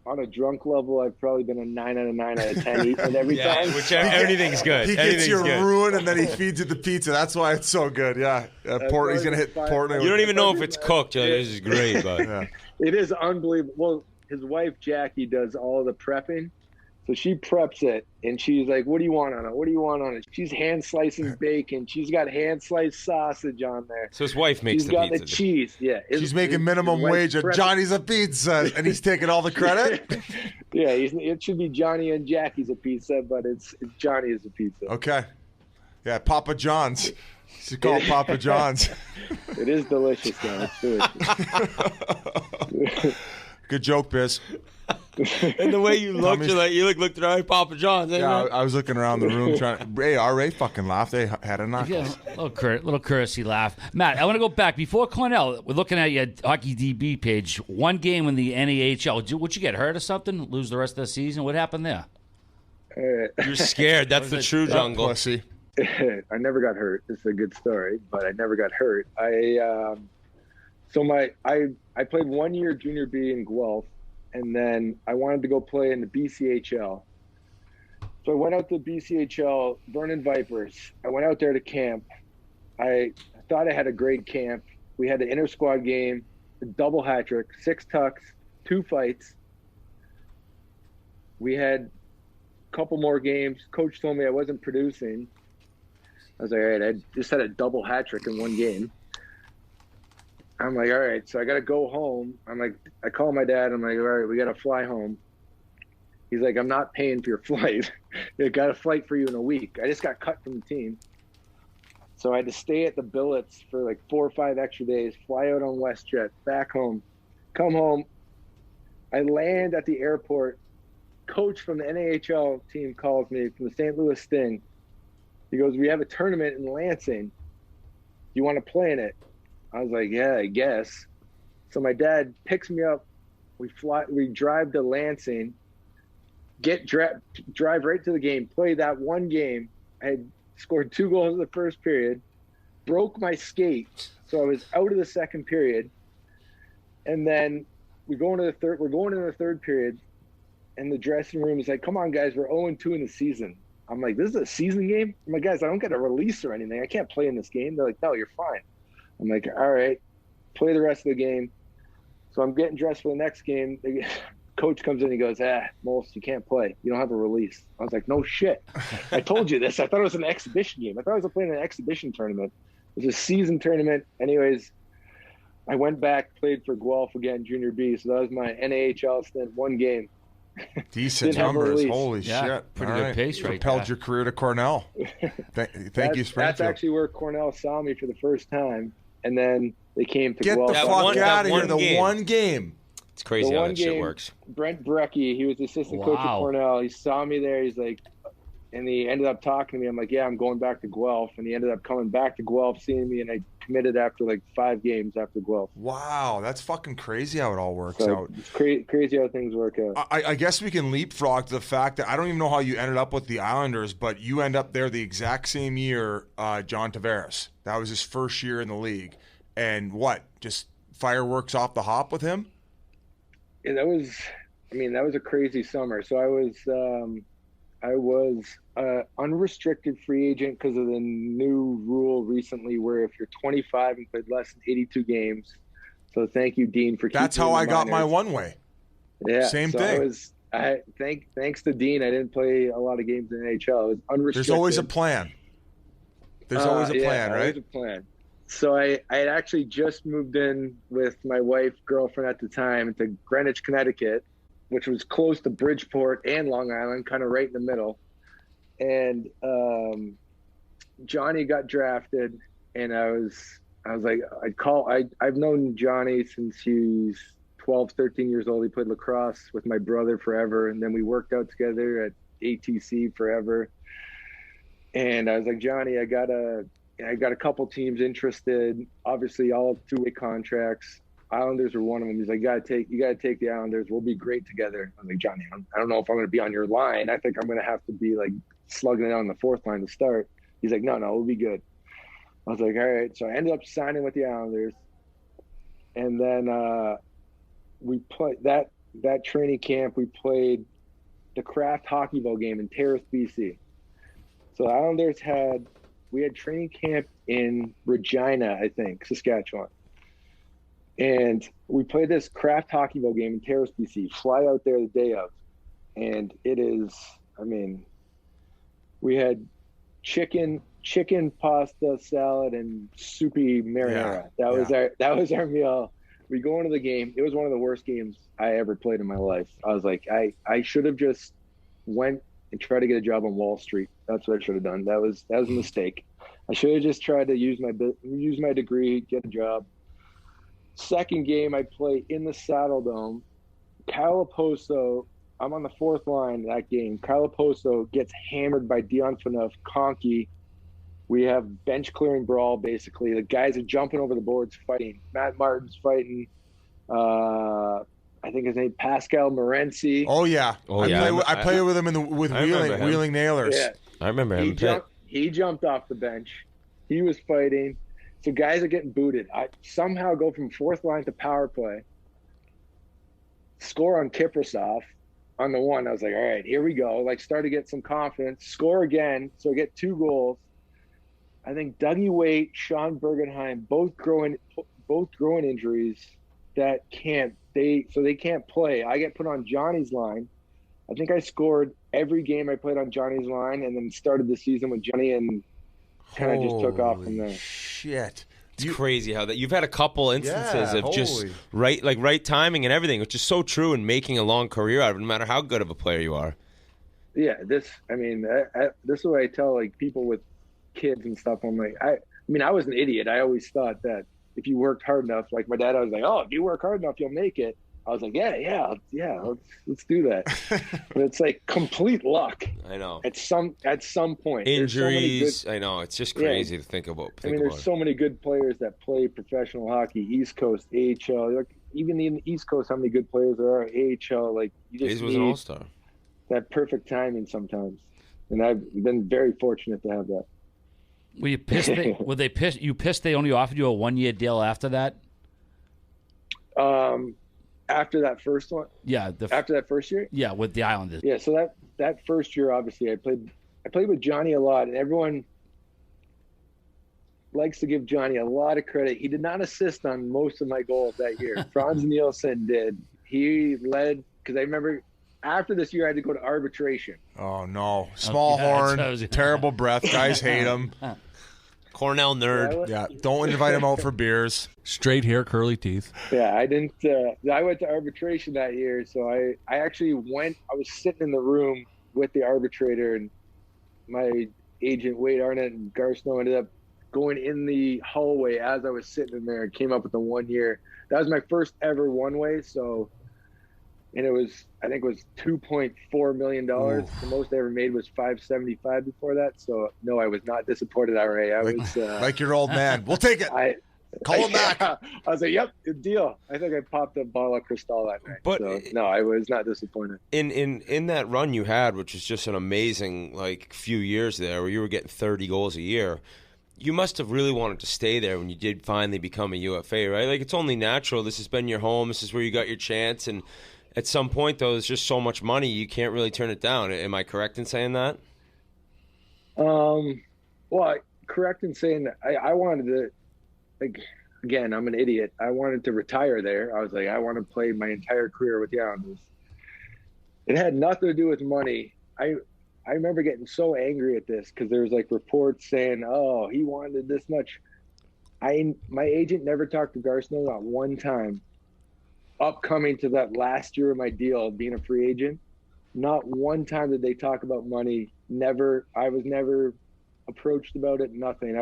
on a drunk level, I've probably been a 9 out of 9 out of 10 eating every time. Anything's good. He gets your ruin and then he feeds you the pizza. That's why it's so good. Yeah. He's going to hit Portnoy. You don't even know if it's cooked. You're like, this is great, but Yeah. It is unbelievable. Well, his wife, Jackie, does all the prepping. So she preps it, and she's like, what do you want on it? What do you want on it? She's hand slicing bacon. She's got hand sliced sausage on there. So his wife makes She's the got pizza. the cheese. Yeah. She's making minimum wage at Johnny's a Pizza, and he's taking all the credit? Yeah, it should be Johnny and Jackie's a pizza, but it's Johnny is a pizza. Okay. Yeah, Papa John's. She's called Papa John's. It is delicious, though. It's delicious. Good joke, Biz. And the way you looked, you looked around Papa John's. Yeah, I was looking around the room trying. Hey, R.A. fucking laughed. They had enough. Yeah, little courtesy laugh. Matt, I want to go back before Cornell. We're looking at your Hockey DB page. One game in the NAHL. Would you get hurt or something? Lose the rest of the season? What happened there? You're scared. That's the true jungle. Pussy. I never got hurt. It's a good story, but I never got hurt. I played 1 year junior B in Guelph, and then I wanted to go play in the BCHL. So I went out to the BCHL, Vernon Vipers. I went out there to camp. I thought I had a great camp. We had the inter-squad game, a double hat trick, 6 tucks, 2 fights. We had a couple more games. Coach told me I wasn't producing. I was like, all right, I just had a double hat trick in 1 game. I'm like, all right, so I got to go home. I call my dad. I'm like, all right, we got to fly home. He's like, I'm not paying for your flight. I got a flight for you in a week. I just got cut from the team. So I had to stay at the billets for like 4 or 5 extra days, fly out on WestJet, back home, come home. I land at the airport. Coach from the NAHL team calls me from the St. Louis Sting. He goes, we have a tournament in Lansing. You want to play in it? I was like, yeah, I guess. So my dad picks me up. We drive to Lansing, drive right to the game, play that 1 game. I had scored 2 goals in the first period, broke my skate, so I was out of the second period. And then we're going into the third period, and the dressing room is like, come on, guys, we're 0-2 in the season. I'm like, this is a season game? I'm like, guys, I don't get a release or anything. I can't play in this game. They're like, no, you're fine. I'm like, all right, play the rest of the game. So I'm getting dressed for the next game. Coach comes in, he goes, Moulson, you can't play. You don't have a release. I was like, no shit. I told you this. I thought it was an exhibition game. I thought I was playing an exhibition tournament. It was a season tournament. Anyways, I went back, played for Guelph again, junior B. So that was my NAHL stint, 1 game. Decent numbers. Holy shit. Pretty good pace right there. Propelled your career to Cornell. Thank you, Springfield. That's actually where Cornell saw me for the first time. And then they came to Get Guelph. Get the fuck out of here. The 1 game. It's crazy how that shit works. Brent Brecky, he was the assistant coach at Cornell. He saw me there. He's like, and he ended up talking to me. I'm like, yeah, I'm going back to Guelph. And he ended up coming back to Guelph, seeing me, and I committed after like 5 games after Guelph. Wow, that's fucking crazy how it all works out. It's crazy how things work out. I guess we can leapfrog to the fact that I don't even know how you ended up with the Islanders, but you end up there the exact same year John Tavares. That was his first year in the league. And what? Just fireworks off the hop with him? Yeah, that was a crazy summer. So I was unrestricted free agent because of the new rule recently where if you're 25 and played less than 82 games, So thank you, Dean, for keeping That's how I got my one-way. Yeah, same so thing. Thanks to Dean, I didn't play a lot of games in the NHL. It was unrestricted. There's always a plan. There's always a plan, right? Always a plan. So I had actually just moved in with my wife, girlfriend at the time, to Greenwich, Connecticut, which was close to Bridgeport and Long Island, kind of right in the middle. And Johnny got drafted, and I was like, I've known Johnny since he's 12, 13 years old. He played lacrosse with my brother forever, and then we worked out together at ATC forever. And I was like, Johnny, I got a couple teams interested, obviously all two-way contracts. Islanders were one of them. He's like, you gotta take the Islanders. We'll be great together. I'm like, Johnny, I don't know if I'm going to be on your line. I think I'm going to have to be like slugging it on the fourth line to start. He's like, no, we'll be good. I was like, all right. So I ended up signing with the Islanders. And then we played that training camp. We played the Kraft Hockey Bowl game in Terrace, BC. So the Islanders had training camp in Regina, I think, Saskatchewan. And we played this Kraft Hockey Bowl game in Terrace, BC, fly out there the day of. And it is, we had chicken pasta salad and soupy marinara. That was our meal. We go into the game. It was one of the worst games I ever played in my life. I was like, I should have just went and tried to get a job on Wall Street. That's what I should have done. That was a mistake. I should have just tried to use my degree, get a job. Second game I play in the Saddle Dome. Kyle Oposo, I'm on the fourth line that game. Kyle Oposo gets hammered by Dion Phaneuf, Conkey. We have bench clearing brawl, basically. The guys are jumping over the boards fighting. Matt Martin's fighting. I think his name Pascal Morency. Oh yeah. I played with him with Wheeling Nailers. Yeah. I remember him. He jumped off the bench. He was fighting. So guys are getting booted. I somehow go from fourth line to power play. Score on Kiprasov on the one. I was like, all right, here we go. Like, start to get some confidence. Score again. So I get 2 goals. I think Dougie Waite, Sean Bergenheim, both growing injuries that they can't play. I get put on Johnny's line. I think I scored every game I played on Johnny's line, and then started the season with Johnny and kind of just took off from there. Shit. It's crazy how that you've had a couple instances of just right timing and everything, which is so true in making a long career out of it, no matter how good of a player you are. Yeah, this is what I tell like people with kids and stuff. I'm like, I was an idiot. I always thought that if you worked hard enough, like my dad, I was like, oh, if you work hard enough, you'll make it. I was like, yeah, let's do that. But it's like complete luck. I know. At some point, injuries. I know. It's just crazy to think about. There's so many good players that play professional hockey, East Coast, AHL. Like, even in the East Coast, how many good players there are? AHL, like you just was an all-star. That perfect timing sometimes, and I've been very fortunate to have that. Were you pissed? You pissed they only offered you a 1-year deal after that? After that first one? Yeah. After that first year? Yeah, with the Islanders. Yeah, so that first year, obviously, I played with Johnny a lot, and everyone likes to give Johnny a lot of credit. He did not assist on most of my goals that year. Franz Nielsen did. He led, because I remember after this year I had to go to arbitration. Oh, no. Small horn, terrible breath. Guys hate him. Cornell nerd. Yeah, don't invite him out for beers. Straight hair, curly teeth. Yeah, I didn't. I went to arbitration that year, so I actually went. I was sitting in the room with the arbitrator, and my agent Wade Arnett and Garceau ended up going in the hallway as I was sitting in there and came up with the 1 year. That was my first ever one-way. So, and it was, I think it was $2.4 million. The most I ever made was $575 before that. So no, I was not disappointed. I was like your old man. We'll take it. Call him back. I was like, yep, good deal. I think I popped a bottle of Cristal that night. But so, no, I was not disappointed. In that run you had, which was just an amazing few years there, where you were getting 30 goals a year, you must have really wanted to stay there when you did finally become a UFA, right? Like, it's only natural. This has been your home. This is where you got your chance. And at some point, though, there's just so much money, you can't really turn it down. Am I correct in saying that? Well, correct in saying that I wanted to, again, I'm an idiot. I wanted to retire there. I was like, I want to play my entire career with the Islanders. It had nothing to do with money. I remember getting so angry at this because there was like reports saying, oh, he wanted this much. My agent never talked to Garceau not one time. Upcoming to that last year of my deal, being a free agent, not one time did they talk about money. Never. I was never approached about it. Nothing.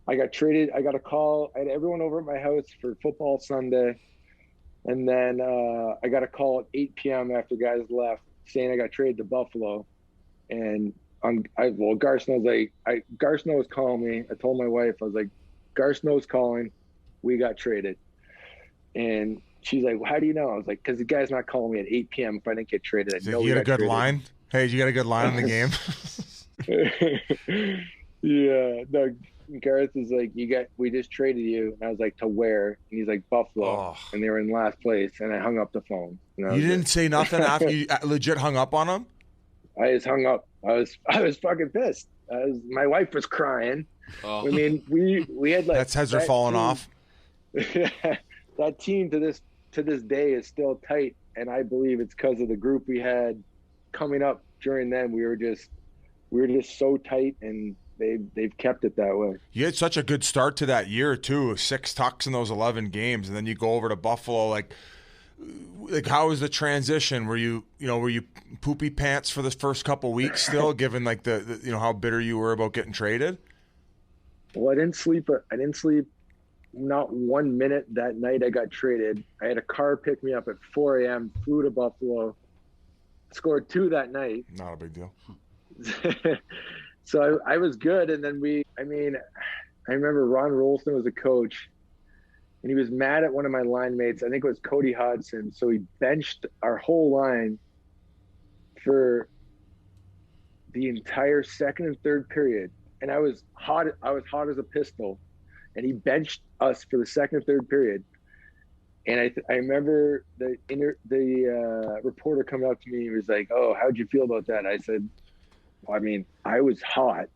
I got traded. I got a call. I had everyone over at my house for football Sunday. And then I got a call at 8 p.m. after guys left saying I got traded to Buffalo. And Garceau's Garceau was calling me. I told my wife, I was like, Garceau's calling. We got traded. And she's like, well, how do you know? I was like, because the guy's not calling me at 8 p.m. if I didn't get traded. I know you got a good line? Hey, you got a good line in the game? Yeah. No, Gareth is like, we just traded you. And I was like, to where? And he's like, Buffalo. Oh. And they were in last place. And I hung up the phone. You didn't say nothing after you legit hung up on him? I just hung up. I was fucking pissed. My wife was crying. Oh. I mean, we had like... That's heads are falling off. That team to this day is still tight, and I believe it's because of the group we had coming up during then. We were just so tight, and they've kept it that way. You had such a good start to that year too, 6 tucks in those 11 games, and then you go over to Buffalo. Like how was the transition? Were you poopy pants for the first couple weeks still, given like the how bitter you were about getting traded? Well, I didn't sleep not 1 minute that night I got traded. I had a car pick me up at 4 a.m., flew to Buffalo, scored 2 that night. Not a big deal. So I was good. And then I remember Ron Rolston was a coach, and he was mad at one of my line mates. I think it was Cody Hodgson. So he benched our whole line for the entire second and third period. And I was hot as a pistol. And he benched us for the second and third period. And I remember the reporter coming up to me. He was like, oh, how'd you feel about that? I said, well, I mean, I was hot.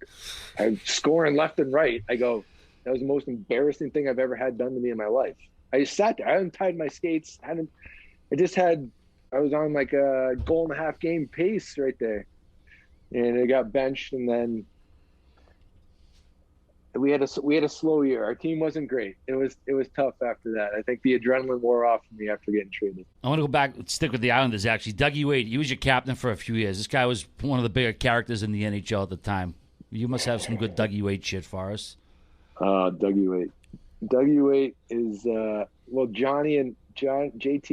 I was scoring left and right. I go, that was the most embarrassing thing I've ever had done to me in my life. I just sat there. I untied my skates. I was on like a goal-and-a-half game pace right there. And I got benched, and then we had a slow year. Our team wasn't great. It was tough after that. I think the adrenaline wore off for me after getting traded. I want to go back, stick with the Islanders, actually. Dougie Weight, he was your captain for a few years. This guy was one of the bigger characters in the NHL at the time. You must have some good Dougie Weight shit for us. Dougie Weight. Dougie Weight is, JT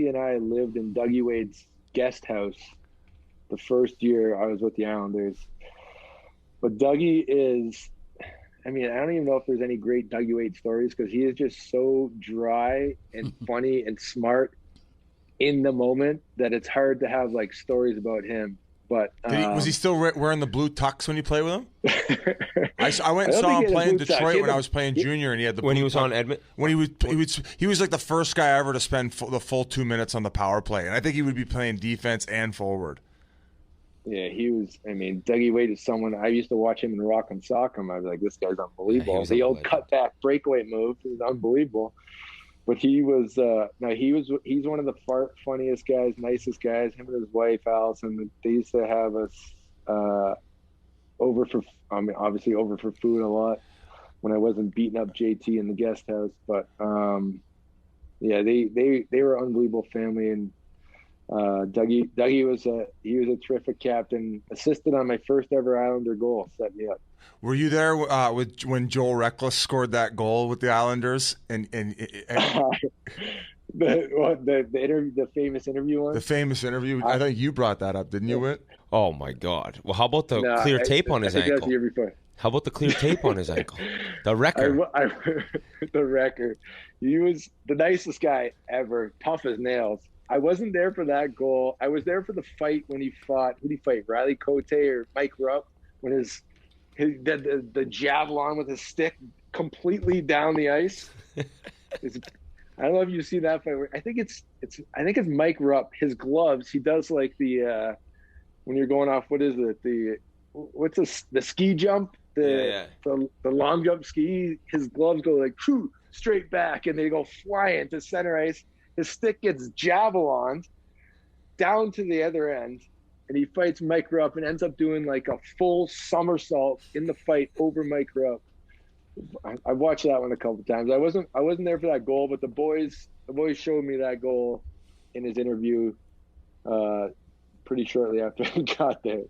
and I lived in Dougie Wade's guest house the first year I was with the Islanders. But Dougie is... I mean, I don't even know if there's any great Dougie Weight stories because he is just so dry and funny and smart in the moment that it's hard to have like stories about him. But was he still wearing the blue tux when you played with him? I went and saw him play in Detroit when I was playing junior, and he had the blue when he was tux. on Edmonton. When he was like the first guy ever to spend the full 2 minutes on the power play, and I think he would be playing defense and forward. Yeah, he was. I mean, Dougie Weight is someone I used to watch him in Rock and Sock him. I was like, this guy's unbelievable. Yeah, the old cutback breakaway move is unbelievable. But he was. He's one of the funniest guys, nicest guys. Him and his wife Allison. They used to have us over for. I mean, obviously over for food a lot when I wasn't beating up JT in the guest house. But yeah, they were an unbelievable family. And Dougie was a terrific captain. Assisted on my first ever Islander goal. Set me up. Were you there when Joel Reckless scored that goal with the Islanders? And the famous interview one. The famous interview. I think you brought that up, didn't you, Whit? Oh my God! Well, how about the clear tape on his ankle? How about the clear tape on his ankle? The wrecker. The wrecker. He was the nicest guy ever. Tough as nails. I wasn't there for that goal. I was there for the fight when he fought. Who did he fight? Riley Cote or Mike Rupp? When the javelin with his stick completely down the ice. I don't know if you see that fight. I think it's Mike Rupp. His gloves. He does like the when you're going off. What is it? The ski jump. The long jump ski. His gloves go like straight back, and they go flying to center ice. His stick gets javeloned down to the other end, and he fights Mike Rupp and ends up doing like a full somersault in the fight over Mike Rupp. I watched that one a couple times. I wasn't there for that goal, but the boys showed me that goal in his interview pretty shortly after he got there.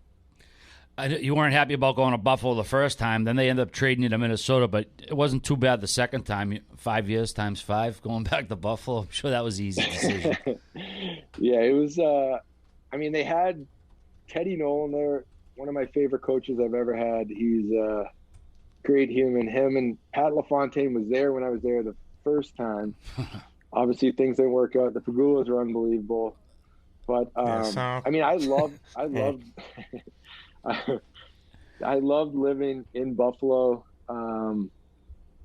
You weren't happy about going to Buffalo the first time. Then they ended up trading you to Minnesota, but it wasn't too bad the second time. 5 years times 5, going back to Buffalo. I'm sure that was an easy decision. Yeah, it was. They had Teddy Nolan there, one of my favorite coaches I've ever had. He's a great human. Him and Pat LaFontaine was there when I was there the first time. Obviously, things didn't work out. The Pagulas were unbelievable. But, I loved living in Buffalo.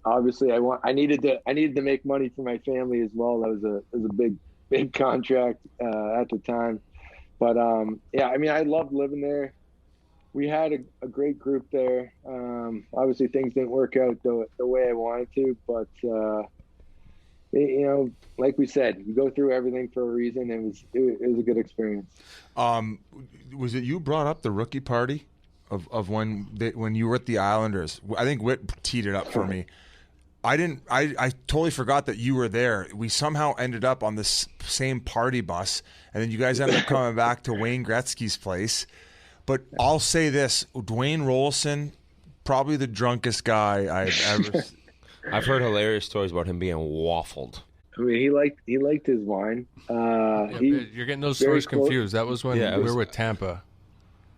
Obviously, I needed to make money for my family as well. That was a big contract at the time. But I loved living there. We had a great group there. Obviously, things didn't work out the way I wanted to, but like we said, you go through everything for a reason. It was a good experience. Was it you brought up the rookie party of when you were at the Islanders? I think Whit teed it up for me. I totally forgot that you were there. We somehow ended up on this same party bus, and then you guys ended up coming back to Wayne Gretzky's place. But I'll say this: Dwayne Rolson, probably the drunkest guy I've ever. I've heard hilarious stories about him being waffled. I mean, he liked his wine. You're getting those stories confused. That was when we were with Tampa.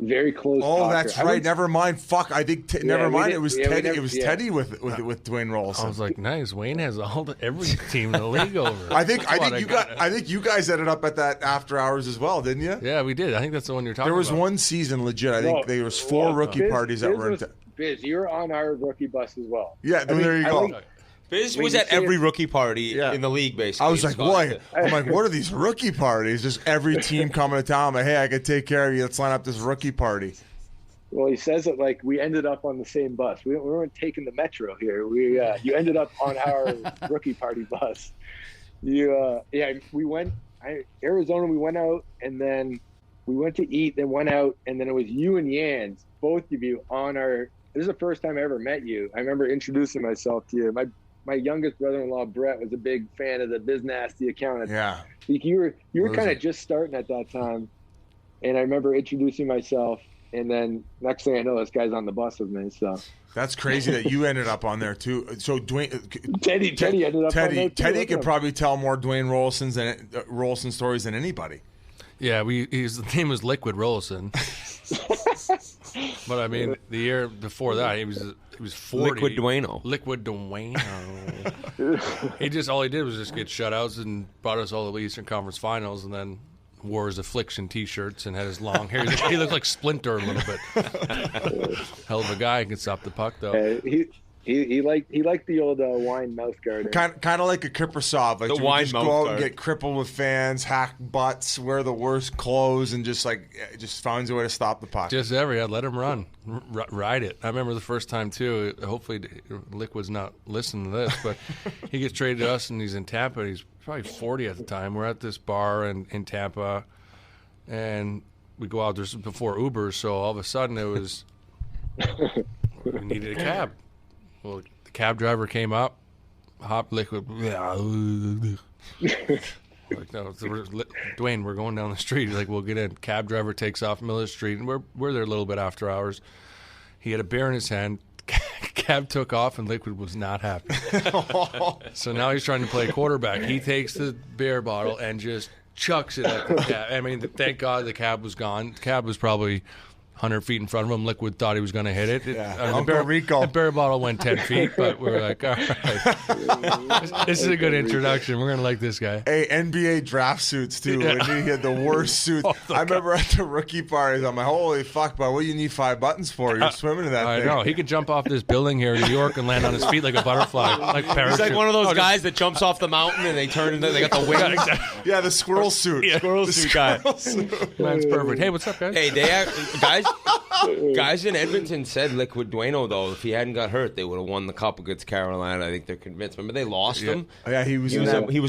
Very close. Oh, talker. that's right. Never mind. Fuck. I think. Never mind. It was Teddy. It was Teddy with Dwayne Rolson. I was like, nice. Wayne has every team in the league over. I think you guys ended up at that after hours as well, didn't you? Yeah, we did. I think that's the one you're talking about. There was one season legit. I think there was 4 rookie parties that were. Biz, you're on our rookie bus as well. Yeah, there you go. Biz was at every rookie party in the league, basically. I was like, what? I'm like, what are these rookie parties? Just every team coming to town. I'm like, hey, I could take care of you. Let's line up this rookie party. Well, he says it like we ended up on the same bus. We weren't taking the metro here. You ended up on our rookie party bus. We went Arizona. We went out, and then we went to eat. Then went out, and then it was you and Yans, both of you on our. This is the first time I ever met you. I remember introducing myself to you. My youngest brother-in-law Brett was a big fan of the Biz Nasty account. Yeah, you were kind of just starting at that time, and I remember introducing myself. And then next thing I know, this guy's on the bus with me. So that's crazy that you ended up on there too. So Teddy ended up on there too. Teddy could probably tell more Dwayne Rolson stories than anybody. Yeah, his name was Liquid Rolson. But I mean, the year before that, he was 40. Liquid Dwayno. All he did was just get shutouts and brought us all the Eastern Conference Finals, and then wore his Affliction T-shirts and had his long hair. He looked like Splinter a little bit. Hell of a guy. Can stop the puck though. He liked the old wine mouth guard. Kind of like a Kiprasov. Like the wine just mouth go out guard. And get crippled with fans, hack butts, wear the worst clothes, and just finds a way to stop the puck. Just let him run, ride it. I remember the first time too. Hopefully, Liquid's not listening to this, but he gets traded to us, and he's in Tampa. He's probably 40 at the time. We're at this bar in Tampa, and we go out. This is before Uber, so all of a sudden it was we needed a cab. Well, the cab driver came up, hopped Liquid. Like, no, Dwayne, we're going down the street. He's like, we'll get in. Cab driver takes off middle of the street, and we're there a little bit after hours. He had a beer in his hand. Cab took off, and Liquid was not happy. So now he's trying to play quarterback. He takes the beer bottle and just chucks it at the cab. I mean, thank God the cab was gone. The cab was probably 100 feet in front of him. Liquid thought he was going to hit it. The beer bottle went 10 feet, but we're like, all right. This is a good introduction. We're going to like this guy. Hey, NBA draft suits, too. Yeah. When he had the worst suit. I remember at the rookie parties, I'm like, holy fuck, but what do you need 5 buttons for? You're swimming in that thing. I know. He could jump off this building here in New York and land on his feet like a butterfly. Like parachute. He's like one of those guys that jumps off the mountain and they turn into, they got the wings. Yeah, the squirrel suit. Yeah, squirrel suit guy. That's perfect. Hey, what's up, guys? Hey, guys, Guys in Edmonton said Liquid Dueno, though, if he hadn't got hurt, they would have won the Cup against Carolina. I think they're convinced. Remember, they lost him? Yeah, he was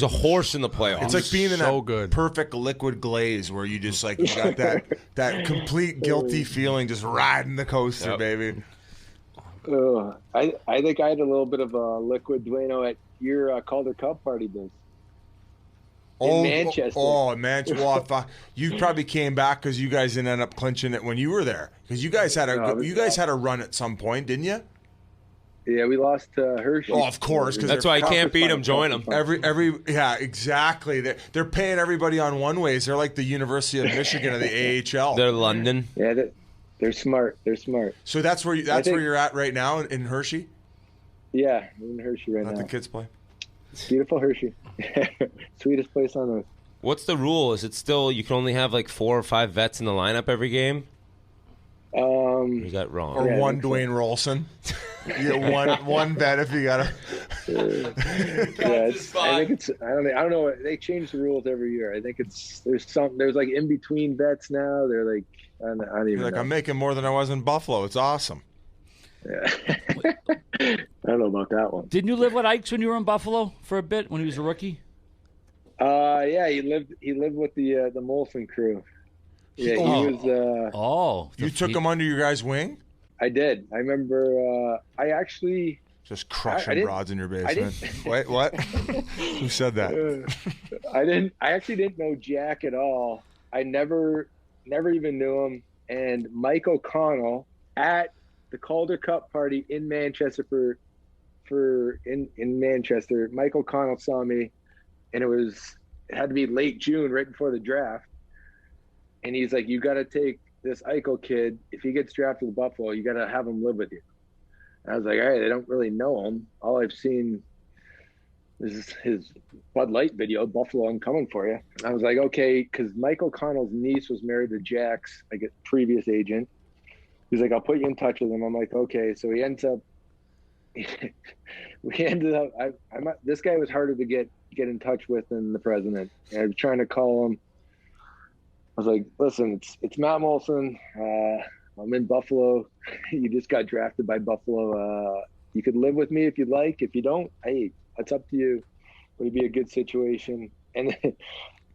a horse in the playoffs. It's like being in so that good. perfect liquid glaze where you just like you got that complete guilty feeling just riding the coaster, baby. I think I had a little bit of a Liquid Dueno at your Calder Cup party, Vince. In Manchester. Oh, Manchester. Well, you probably came back because you guys didn't end up clinching it when you were there. Because you guys had a run at some point, didn't you? Yeah, we lost to Hershey. Oh, of course. That's why I can't beat them. Join them. Yeah, exactly. They're paying everybody on one ways. They're like the University of Michigan of the AHL. They're London. Yeah, they're smart. They're smart. So that's where you're at right now in Hershey. Yeah, I'm in Hershey right now. Let the kids play. Beautiful Hershey. Sweetest place on earth. What's the rule? Is it still you can only have like 4 or 5 vets in the lineup every game? You got wrong. Or one Dwayne Rolson. You get one vet if you got a. I don't know. They change the rules every year. I think there's like in between vets now. They're like I don't even know. I'm making more than I was in Buffalo. It's awesome. Yeah. I don't know about that one. Didn't you live with Ikes when you were in Buffalo for a bit when he was a rookie? Yeah, he lived with the Moulson crew. Yeah, he was. You took him under your guys' wing? I did. I remember. I actually just crushing broads in your basement. Wait, what? Who said that? I actually didn't know Jack at all. I never even knew him. And Mike O'Connell at the Calder Cup party in Manchester in Manchester, Mike O'Connell saw me, and it had to be late June, right before the draft. And he's like, "You got to take this Eichel kid. If he gets drafted to Buffalo, you got to have him live with you." And I was like, "All right, I don't really know him. All I've seen is his Bud Light video, Buffalo, I'm coming for you." And I was like, "Okay," because Mike O'Connell's niece was married to Jack's, like a previous agent. He's like, "I'll put you in touch with him." I'm like, "Okay." So we ended up. This guy was harder to get in touch with than the president. And I was trying to call him. I was like, "Listen, it's Matt Moulson. I'm in Buffalo. You just got drafted by Buffalo. You could live with me if you'd like. If you don't, hey, that's up to you. But it'd be a good situation." And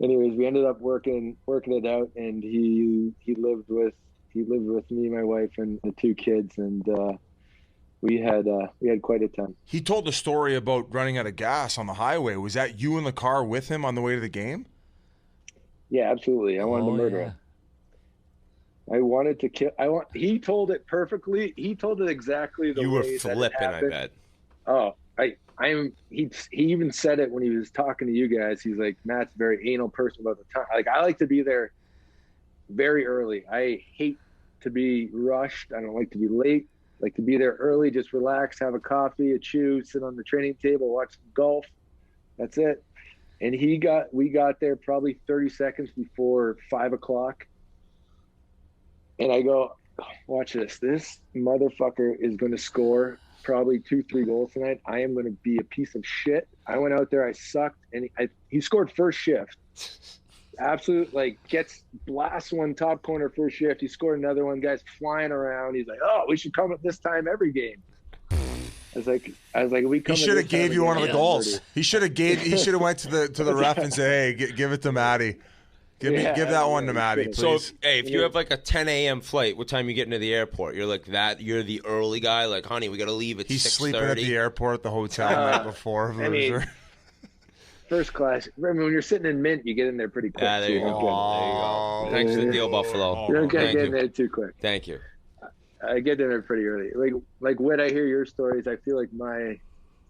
anyways, we ended up working it out, and he lived with me, my wife, and the 2 kids, and we had quite a time. He told the story about running out of gas on the highway. Was that you in the car with him on the way to the game? Yeah, absolutely. I wanted to murder him. I wanted to kill. He told it perfectly. He told it exactly the way that it happened. You were flipping, I bet. Oh, he even said it when he was talking to you guys. He's like, "Matt's a very anal person about the time. Like, I like to be there very early. I hate to be rushed. I don't like to be late. I like to be there early, just relax, have a coffee, a chew, sit on the training table, watch some golf. That's it." And we got there probably 30 seconds before 5 o'clock. And I go, "Watch this. This motherfucker is going to score probably 2-3 goals tonight. I am going to be a piece of shit." I went out there, I sucked, and he scored first shift. Absolute, gets blast one top corner first shift. He scored another one. Guys flying around. He's like, "Oh, we should come at this time every game." I was like, we come. He should have gave you one of the goals. He should have went to the ref and said, "Hey, give it to Matty. Give that one to Matty, please." So, hey, if you have like a 10 a.m. flight, what time you get into the airport? You're like that. You're the early guy. Like, honey, we got to leave at 6:30. He's sleeping at the airport at the hotel the night before. First class. Remember, when you're sitting in Mint, you get in there pretty quick. Yeah, there you go. Thanks for the deal, Buffalo. You don't get in there too quick. Thank you. I get in there pretty early. Like when I hear your stories, I feel like my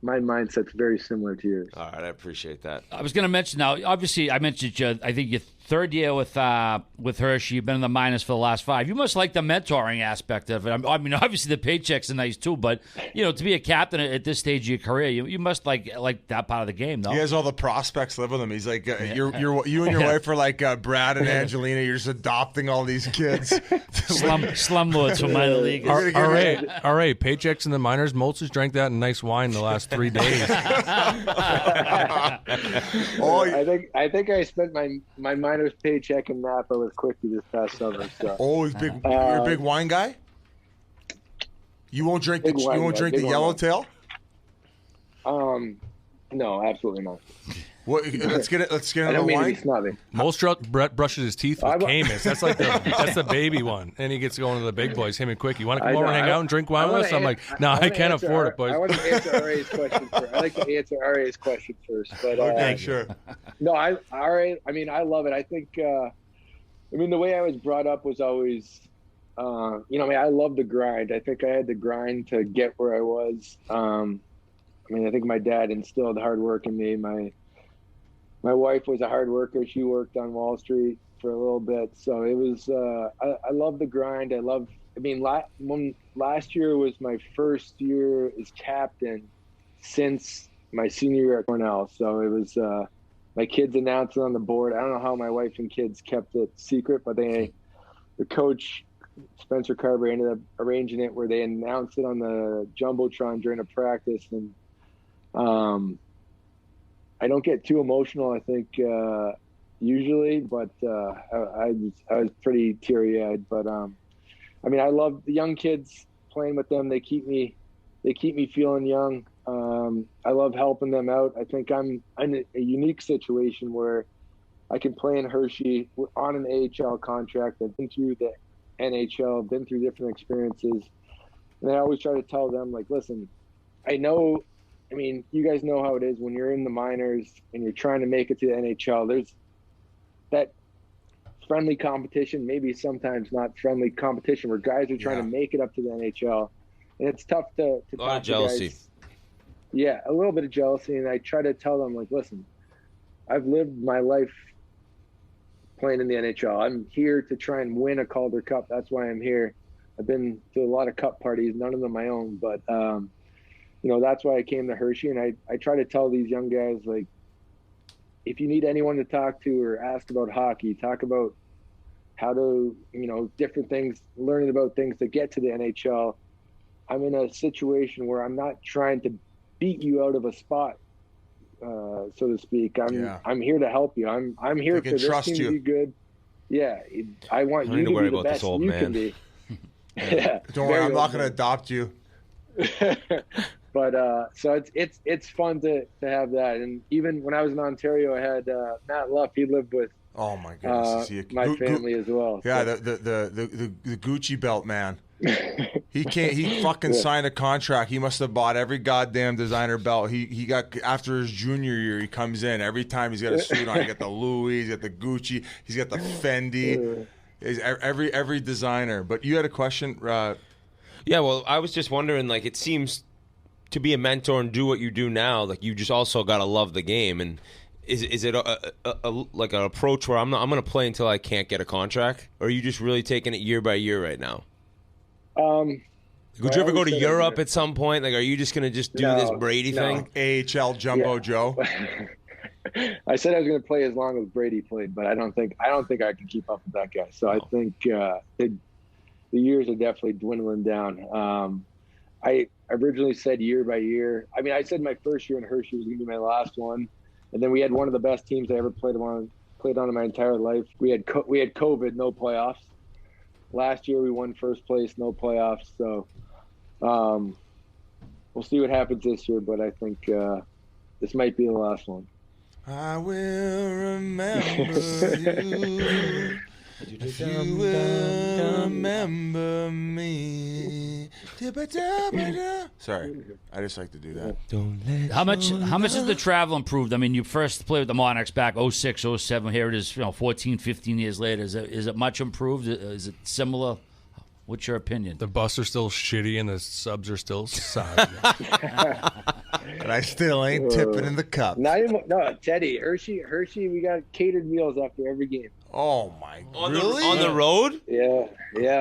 mindset's very similar to yours. All right, I appreciate that. I was going to mention now. Obviously, I mentioned you. I think your third year with Hershey. You've been in the minors for the last 5. You must like the mentoring aspect of it. I mean, obviously the paychecks are nice too, but to be a captain at this stage of your career, you must like that part of the game, though. He has all the prospects live with him. He's like, you and your wife are like Brad and Angelina. You're just adopting all these kids. Slumlords from minor league. All right. Paychecks in the minors. Moulson's drank that in nice wine the last 3 days. I think I spent my minors paycheck in Napa with Quickie this past summer. So. Oh, he's big. You're a big wine guy. You won't drink the yellowtail. No, absolutely not. What? Let's get it. Let's get I it don't on mean wine. to be snobby. Most Brett brushes his teeth with Camus. That's like that's the baby one. And he gets going to the big boys, him and Quickie. You want to come over and hang out and drink wine with us? I'm like, no, I can't afford it, boys. I want to answer RA's question first. I like to answer RA's question first. But, okay, sure. No, RA, I mean, I love it. I think, I mean, the way I was brought up was always, I love the grind. I think I had the grind to get where I was. I think my dad instilled hard work in me. My wife was a hard worker. She worked on Wall Street for a little bit. So it was, I love the grind. Last year was my first year as captain since my senior year at Cornell. So it was, my kids announced it on the board. I don't know how my wife and kids kept it secret, but the coach, Spencer Carver, ended up arranging it where they announced it on the Jumbotron during a practice. And, I don't get too emotional, I think, usually, but I was pretty teary-eyed. But I love the young kids, playing with them. They keep me feeling young. I love helping them out. I think I'm in a unique situation where I can play in Hershey on an AHL contract. I've been through the NHL, been through different experiences, and I always try to tell them, like, listen, you guys know how it is when you're in the minors and you're trying to make it to the NHL. There's that friendly competition, maybe sometimes not friendly competition, where guys are trying to make it up to the NHL. And it's tough to a lot of jealousy. Guys. Yeah, a little bit of jealousy. And I try to tell them, like, listen, I've lived my life playing in the NHL. I'm here to try and win a Calder Cup. That's why I'm here. I've been to a lot of cup parties, none of them my own, but that's why I came to Hershey. And I try to tell these young guys, like, if you need anyone to talk to or ask about hockey, talk about how to, different things, learning about things to get to the NHL. I'm in a situation where I'm not trying to beat you out of a spot, so to speak. I'm here to help you. I'm here for this team to be good. Yeah, I want you to be the best you can be. Yeah, don't worry, I'm not going to adopt you. But so it's fun to have that. And even when I was in Ontario, I had Matt Luff. He lived with my goodness, my family as well. Yeah, so. the Gucci belt man. He fucking signed a contract. He must have bought every goddamn designer belt. He got, after his junior year, he comes in every time he's got a suit on. He got the Louis, he's got the Gucci, he's got the Fendi. Every designer. But you had a question. Yeah, well, I was just wondering, like, it seems to be a mentor and do what you do now, like, you just also got to love the game. And is it like an approach where I'm going to play until I can't get a contract? Or are you just really taking it year by year right now? Would you ever go to Europe at some point? Like, are you just going to just do this Brady thing? AHL Jumbo Joe? I said I was going to play as long as Brady played, but I don't think I can keep up with that guy. So I think the years are definitely dwindling down. I originally said year by year. I mean, I said my first year in Hershey was going to be my last one, and then we had one of the best teams I ever played on in my entire life. We had COVID, no playoffs. Last year we won first place, no playoffs. So we'll see what happens this year, but I think this might be the last one. I will remember you. If you will remember me. Sorry, I just like to do that. How much has the travel improved? I mean, you first played with the Monarchs back 06, 07. Here it is, 14, 15 years later. Is it much improved? Is it similar? What's your opinion? The bus are still shitty and the subs are still soggy. And I still ain't tipping in the cup. No, Teddy, Hershey, we got catered meals after every game. Oh, my God. Really? On the road? Yeah,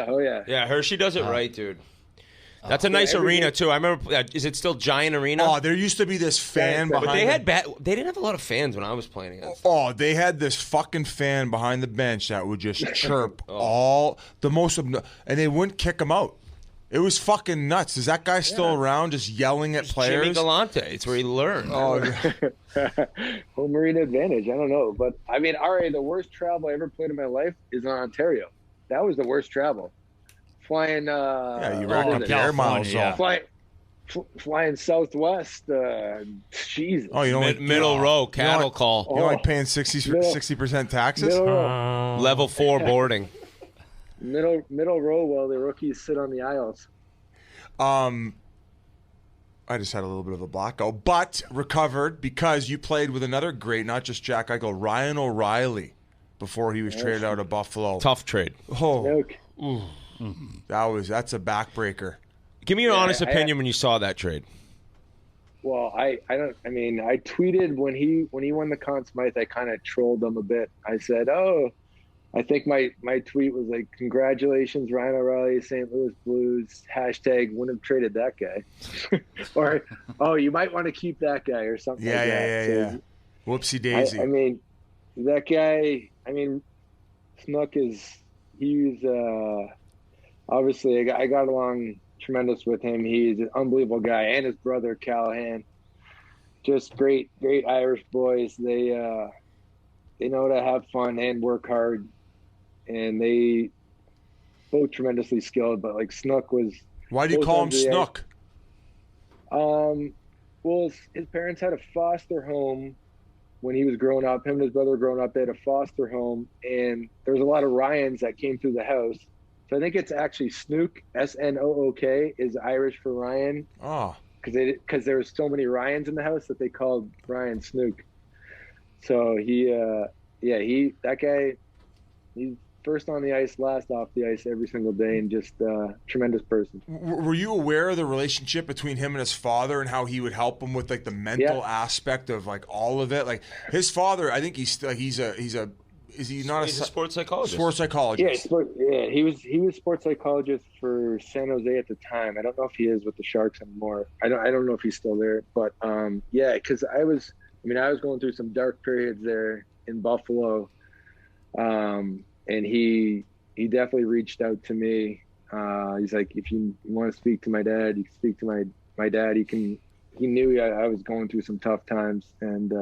oh, yeah. Yeah, Hershey does it right, dude. That's a nice arena, too. I remember, is it still Giant Arena? Oh, there used to be this fan behind. But they didn't have a lot of fans when I was playing against. Oh, they had this fucking fan behind the bench that would just chirp all the most, and they wouldn't kick them out. It was fucking nuts. Is that guy still around just yelling at players? Jimmy Galante. It's where he learned. Oh, Home Marine advantage. I don't know. But, I mean, RA, the worst travel I ever played in my life is in Ontario. That was the worst travel. Flying you racked up the air miles. Flying Southwest. Jesus. Oh, you don't middle row, cattle call. You don't like paying 60% taxes? Level 4 boarding. Middle row while the rookies sit on the aisles. I just had a little bit of a blackout, but recovered because you played with another great, not just Jack Eichel, Ryan O'Reilly, before he was traded out of Buffalo. Tough trade. Oh, that's a backbreaker. Give me your honest opinion when you saw that trade. Well, I tweeted when he won the Conn Smythe, I kind of trolled him a bit. I said, I think my tweet was like, congratulations, Ryan O'Reilly, St. Louis Blues, # wouldn't have traded that guy. Or, you might want to keep that guy or something like that. Yeah. Whoopsie daisy. I mean, that guy, Snook he's obviously, I got along tremendous with him. He's an unbelievable guy, and his brother, Callahan. Just great Irish boys. They know how to have fun and work hard. And they both tremendously skilled, but like Snook was. Why do you call him Snook? Well, his parents had a foster home when he was growing up. Him and his brother were growing up. They had a foster home, and there was a lot of Ryans that came through the house. So I think it's actually Snook, Snook, is Irish for Ryan. Oh, because there was so many Ryans in the house that they called Ryan Snook. So that guy, he's first on the ice, last off the ice every single day, and just a tremendous person. Were you aware of the relationship between him and his father and how he would help him with like the mental aspect of like all of it? Like his father, I think he's a sports psychologist? Sports psychologist. He was sports psychologist for San Jose at the time. I don't know if he is with the Sharks anymore. I don't know if he's still there, but because I was going through some dark periods there in Buffalo. And he definitely reached out to me. He's like, if you want to speak to my dad, you can speak to my dad. He knew I was going through some tough times, and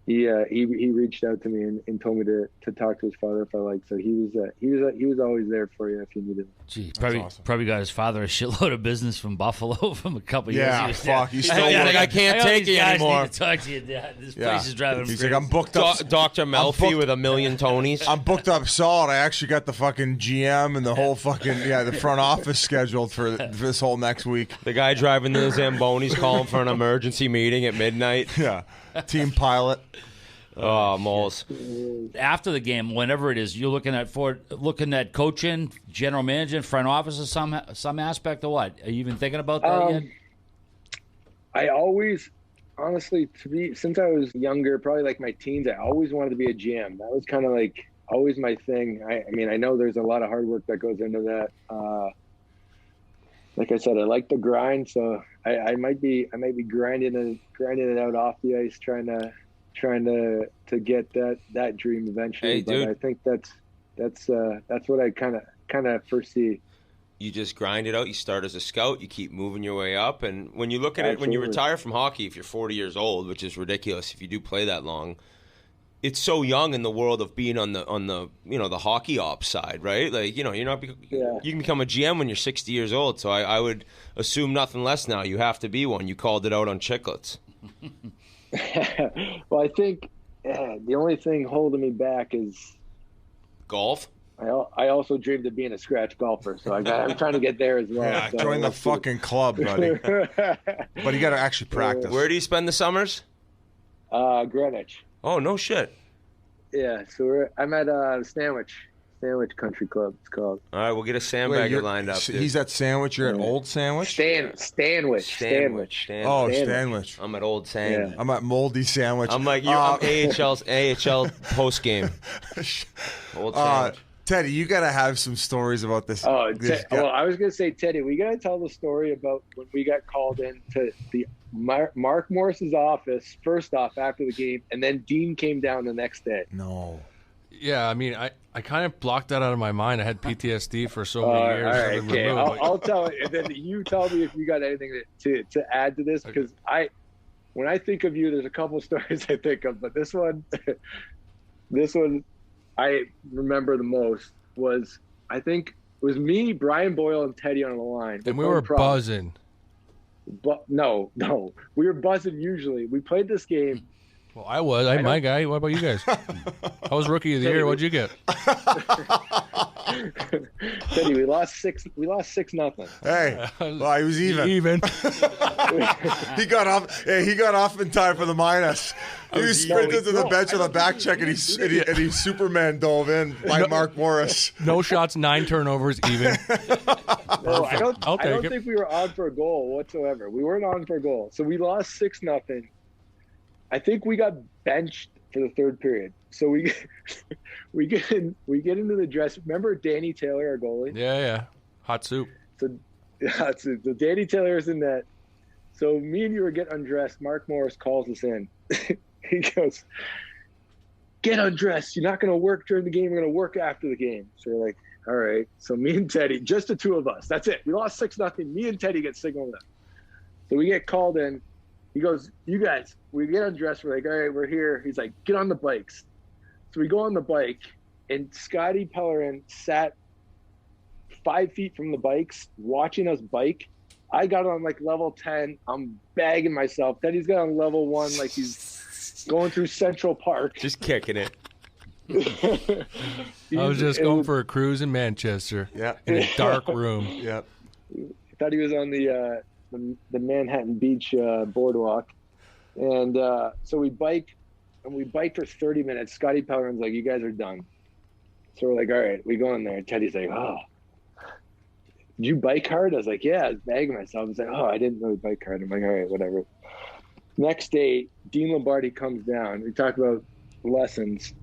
he reached out to me and told me to talk to his father if I liked. So he was always there for you if you needed him. Gee, probably got his father a shitload of business from Buffalo from a couple years. Yeah, fuck. He's still I can't take you anymore. Need to talk to you. This place is driving him He's crazy. like, I'm booked up. Dr. Melfi with a million Tonys. I'm booked up solid. I actually got the fucking GM and the whole fucking the front office scheduled for this whole next week. The guy driving the Zambonis calling for an emergency meeting at midnight. Yeah, team pilot. Oh, Moles. After the game, whenever it is, you're looking at coaching, general manager, front office, or some aspect of what? Are you even thinking about that yet? I always, honestly, since I was younger, probably like my teens, I always wanted to be a GM. That was kind of like always my thing. I know there's a lot of hard work that goes into that. Like I said, I like the grind, so I might be grinding it out off the ice, trying to get that dream eventually. Hey, dude. But I think that's what I kind of foresee. You just grind it out. You start as a scout. You keep moving your way up. And when you look at it, when you retire from hockey, if you're 40 years old, which is ridiculous if you do play that long, it's so young in the world of being on the the hockey ops side, right? Like you're not you can become a GM when you're 60 years old. So I would assume nothing less now. You have to be one. You called it out on Chiclets. Well, I think the only thing holding me back is golf. I also dreamed of being a scratch golfer, so I'm trying to get there as well. Yeah, so join the fucking club, buddy. But you got to actually practice. Where do you spend the summers? Greenwich. Oh, no shit. Yeah, so I'm at Sandwich Country Club, it's called. All right, we'll get a sandbagger lined up. Dude. He's at Sandwich. You're at Old Sandwich? Stanwich. Oh, Stanwich. I'm at Old Sandwich. Yeah. I'm at Moldy Sandwich. I'm like, I'm AHL post game. Old Sandwich. Teddy, you got to have some stories about this. Oh, well, I was going to say, Teddy, we got to tell the story about when we got called into the Mark Morris's office, first off, after the game, and then Dean came down the next day. No. Yeah, I mean, I kind of blocked that out of my mind. I had PTSD for so many years. All right, okay. I'll tell you, and then you tell me if you got anything to add to this, because when I think of you, there's a couple stories I think of, but this one I remember the most was, I think it was me, Brian Boyle, and Teddy on the line. And we were buzzing. But no, we were buzzing usually. We played this game. Well, I was. I had my guy. What about you guys? I was rookie of the year. What'd you get? Teddy, we lost 6-0. Hey, well, he was even. He got off. Hey, he got off in time for the minus. He sprinted to the bench on the back check, and he Superman dove in by Mark Morris. No shots, 9 turnovers, even. No, I don't think we were on for a goal whatsoever. We weren't on for a goal, so we lost 6-0. I think we got benched for the third period. So we get into the dress. Remember Danny Taylor, our goalie? Yeah. Hot soup. So Danny Taylor is in that. So me and you were getting undressed. Mark Morris calls us in. He goes, "Get undressed. You're not going to work during the game. We're going to work after the game." So we're like, all right. So me and Teddy, just the two of us. That's it. We lost 6-0. Me and Teddy get signaled up. So we get called in. He goes, "You guys," we get undressed. We're like, all right, we're here. He's like, "Get on the bikes." So we go on the bike, and Scotty Pellerin sat 5 feet from the bikes watching us bike. I got on like level 10. I'm bagging myself. Then he's got on level 1 like he's going through Central Park. Just kicking it. I was just going for a cruise in Manchester. Yeah. In a dark room. Yep. I thought he was on the Manhattan Beach boardwalk. And so we bike, and we bike for 30 minutes. Scotty Pellerin's like, "You guys are done." So we're like, all right, we go in there. Teddy's like, "Oh, did you bike hard?" I was like, "Yeah, I was bagging myself." He's like, "Oh, I didn't really bike hard." I'm like, all right, whatever. Next day, Dean Lombardi comes down. We talk about lessons.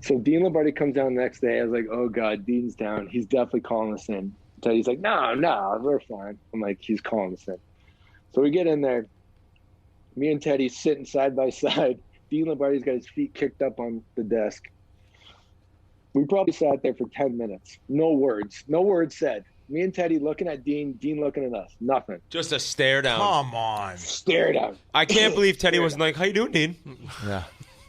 So Dean Lombardi comes down the next day. I was like, oh God, Dean's down. He's definitely calling us in. Teddy's like, no, we're fine. I'm like, he's calling us in. So we get in there. Me and Teddy sitting side by side. Dean Lombardi's got his feet kicked up on the desk. We probably sat there for 10 minutes. No words said. Me and Teddy looking at Dean, Dean looking at us. Nothing. Just a stare down. Come on. Stare down. I can't believe Teddy wasn't like, "How you doing, Dean?" Yeah.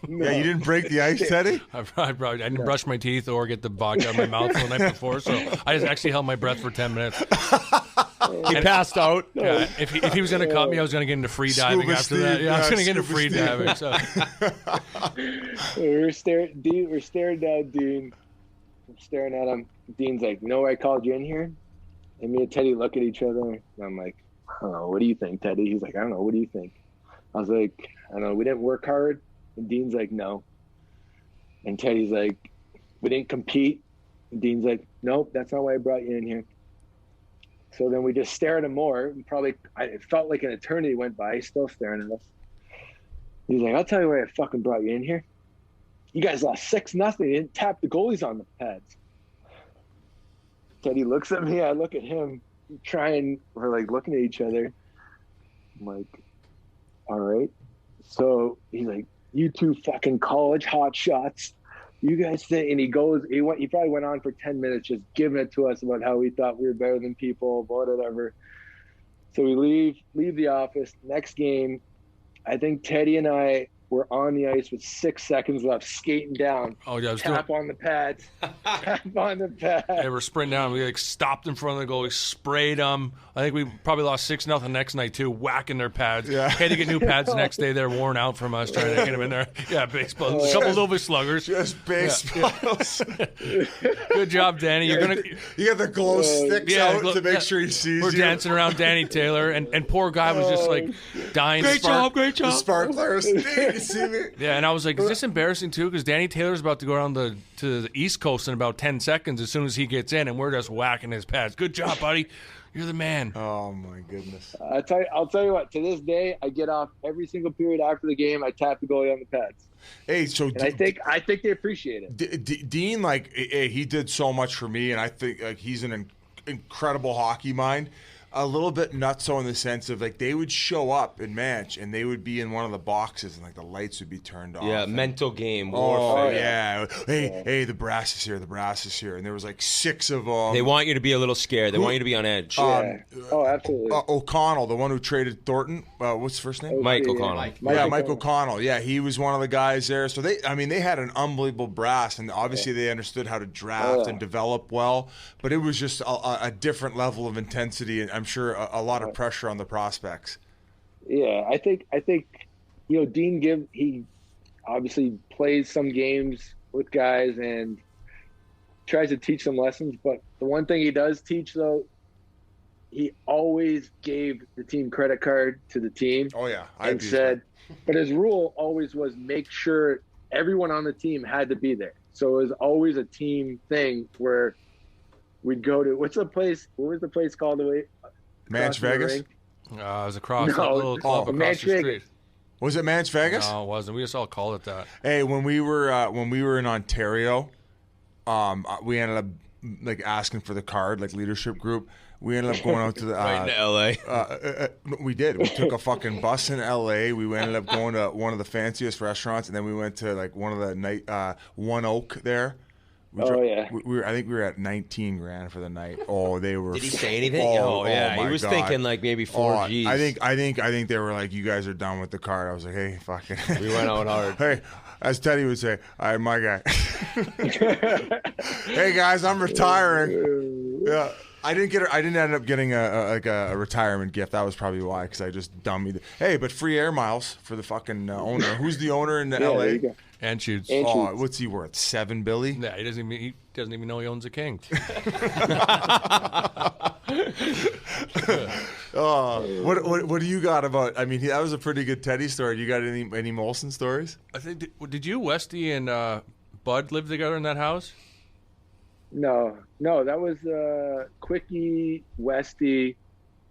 No. Yeah, you didn't break the ice, Teddy? I didn't brush my teeth or get the vodka out of my mouth the night before, so I just actually held my breath for 10 minutes. He passed out. Yeah, if he was going to cut me, I was going to get into free diving Scuba after Steve, that. Yeah, I was going to get into Scuba free Steve. diving. So. We're staring down Dean. I'm staring at him. Dean's like, "No, I called you in here?" And me and Teddy look at each other. And I'm like, "I don't know. What do you think, Teddy?" He's like, "I don't know. What do you think?" I was like, "I don't know. We didn't work hard." And Dean's like, "No." And Teddy's like, "We didn't compete." And Dean's like, "Nope, that's not why I brought you in here." So then we just stare at him more. It felt like an eternity went by. He's still staring at us. He's like, "I'll tell you why I fucking brought you in here. You guys lost 6-0. You didn't tap the goalies on the pads." Teddy looks at me. I look at him. We're like looking at each other. I'm like, all right. So he's like, "You two fucking college hot shots. You guys think," and he probably went on for 10 minutes just giving it to us about how we thought we were better than people, whatever. So we leave the office. Next game, I think Teddy and I were on the ice with 6 seconds left, skating down. Oh, yeah, tap on the pads. Tap on the pads. Yeah, we're sprinting down. We stopped in front of the goal. We sprayed them. I think we probably lost 6-0 next night too, whacking their pads. Yeah. Had to get new pads the next day. They're worn out from us trying to get them in there. Yeah, baseball. A couple little bit sluggers. Just baseballs. Yeah. Good job, Danny. You got the glow sticks out to make sure he sees We're you. dancing around Danny Taylor, and poor guy was just like dying. Great job. The sparklers. You see me? Yeah, and I was like, is this embarrassing too? Because Danny Taylor's about to go down to the East Coast in about 10 seconds as soon as he gets in, and we're just whacking his pads. Good job, buddy. You're the man. Oh, my goodness. I'll tell you what, to this day, I get off every single period after the game. I tap the goalie on the pads. Hey, so I think they appreciate it. Dean, he did so much for me, and I think he's an incredible hockey mind. a little bit nutso in the sense of like they would show up in match and they would be in one of the boxes and like the lights would be turned off. Yeah, and, mental game warfare. warfare. Yeah. Hey, the brass is here. The brass is here. And there was like 6 of them. They want you to be a little scared. They want you to be on edge. Absolutely. O'Connell, the one who traded Thornton. What's his first name? Mike O'Connell. Mike O'Connell. Yeah, he was one of the guys there. So they had an unbelievable brass, and obviously they understood how to draft and develop well. But it was just a different level of intensity, and I'm sure a lot of pressure on the prospects. Yeah, I think Dean Gibb, he obviously plays some games with guys and tries to teach them lessons. But the one thing he does teach, though, he always gave the team credit card to the team. Oh yeah, and said, but his rule always was make sure everyone on the team had to be there. So it was always a team thing where we'd go to what was the place called? Manch Vegas? It was across that little club across the street. Was it Manch Vegas? No, it wasn't. We just all called it that. Hey, when we were in Ontario, we ended up like asking for the card, like leadership group. We ended up going out to the right in L.A. We did. We took a fucking bus in L.A. We ended up going to one of the fanciest restaurants, and then we went to like one of the night One Oak there. I think we were at $19,000 for the night. Oh, they were. Did he say anything? He was thinking like maybe 4 G's. I think they were like, you guys are done with the card. I was like, hey, fucking. We went out hard. Hey, as Teddy would say, all right, my guy. Hey guys, I'm retiring. Yeah. I didn't end up getting a retirement gift. That was probably why, because I just dummied. Hey, but free air miles for the fucking owner. Who's the owner in L.A.? Anschutz. Oh, what's he worth? $7 billion? Yeah, he doesn't even know he owns a king. What do you got about? I mean, that was a pretty good Teddy story. You got any Moulson stories? I think did you, Westy, and Bud live together in that house? No, that was Quickie, Westy,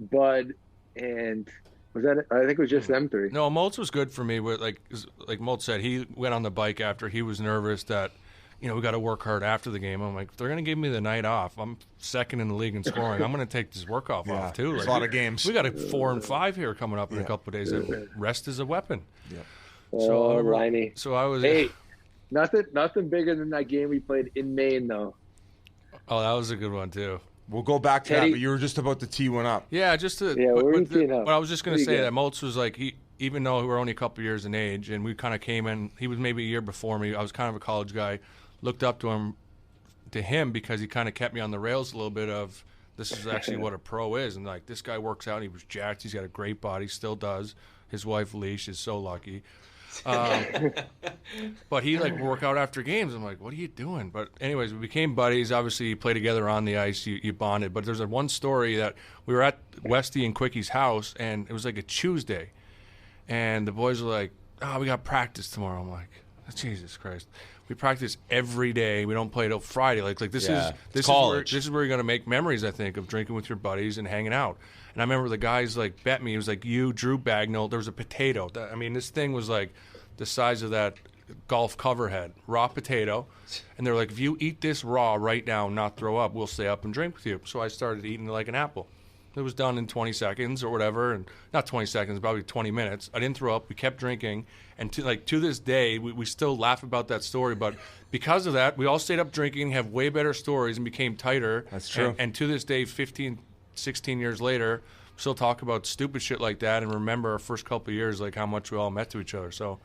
Bud, and was that it? I think it was just them 3. No, Moultz was good for me. But like Moultz said, he went on the bike after he was nervous that, we got to work hard after the game. I'm like, they're going to give me the night off. I'm second in the league in scoring. I'm going to take this work off too. Like, a lot of games. We got a 4 and 5 here coming up in a couple of days. Rest is a weapon. Yeah. So I was. Hey, nothing bigger than that game we played in Maine, though. Oh, that was a good one too. We'll go back to that, but you were just about to tee one up. Yeah, just to. Yeah, but I was just going to say that Moultz was like, even though we were only a couple years in age, and we kind of came in, he was maybe a year before me. I was kind of a college guy, looked up to him because he kind of kept me on the rails a little bit of this is actually what a pro is, and like this guy works out. He was jacked. He's got a great body, still does. His wife Leash is so lucky. But he like work out after games. I'm like, what are you doing? But anyways, we became buddies. Obviously, you play together on the ice. You bonded. But there's one story that we were at Westy and Quickie's house, and it was like a Tuesday, and the boys were like, "Oh, we got practice tomorrow." I'm like, Jesus Christ. We practice every day. We don't play till Friday. Like this is where you're gonna make memories. I think of drinking with your buddies and hanging out. And I remember the guys like bet me. It was like you, Drew Bagnall. There was a potato. This thing was like the size of that golf cover head, raw potato. And they're like, if you eat this raw right now, not throw up, we'll stay up and drink with you. So I started eating like an apple. It was done in 20 seconds or whatever, and not 20 seconds, probably 20 minutes. I didn't throw up. We kept drinking, and to this day, we still laugh about that story. But because of that, we all stayed up drinking, have way better stories, and became tighter. That's true. And to this day, 15, 16 years later, still talk about stupid shit like that and remember our first couple of years, like how much we all met to each other. So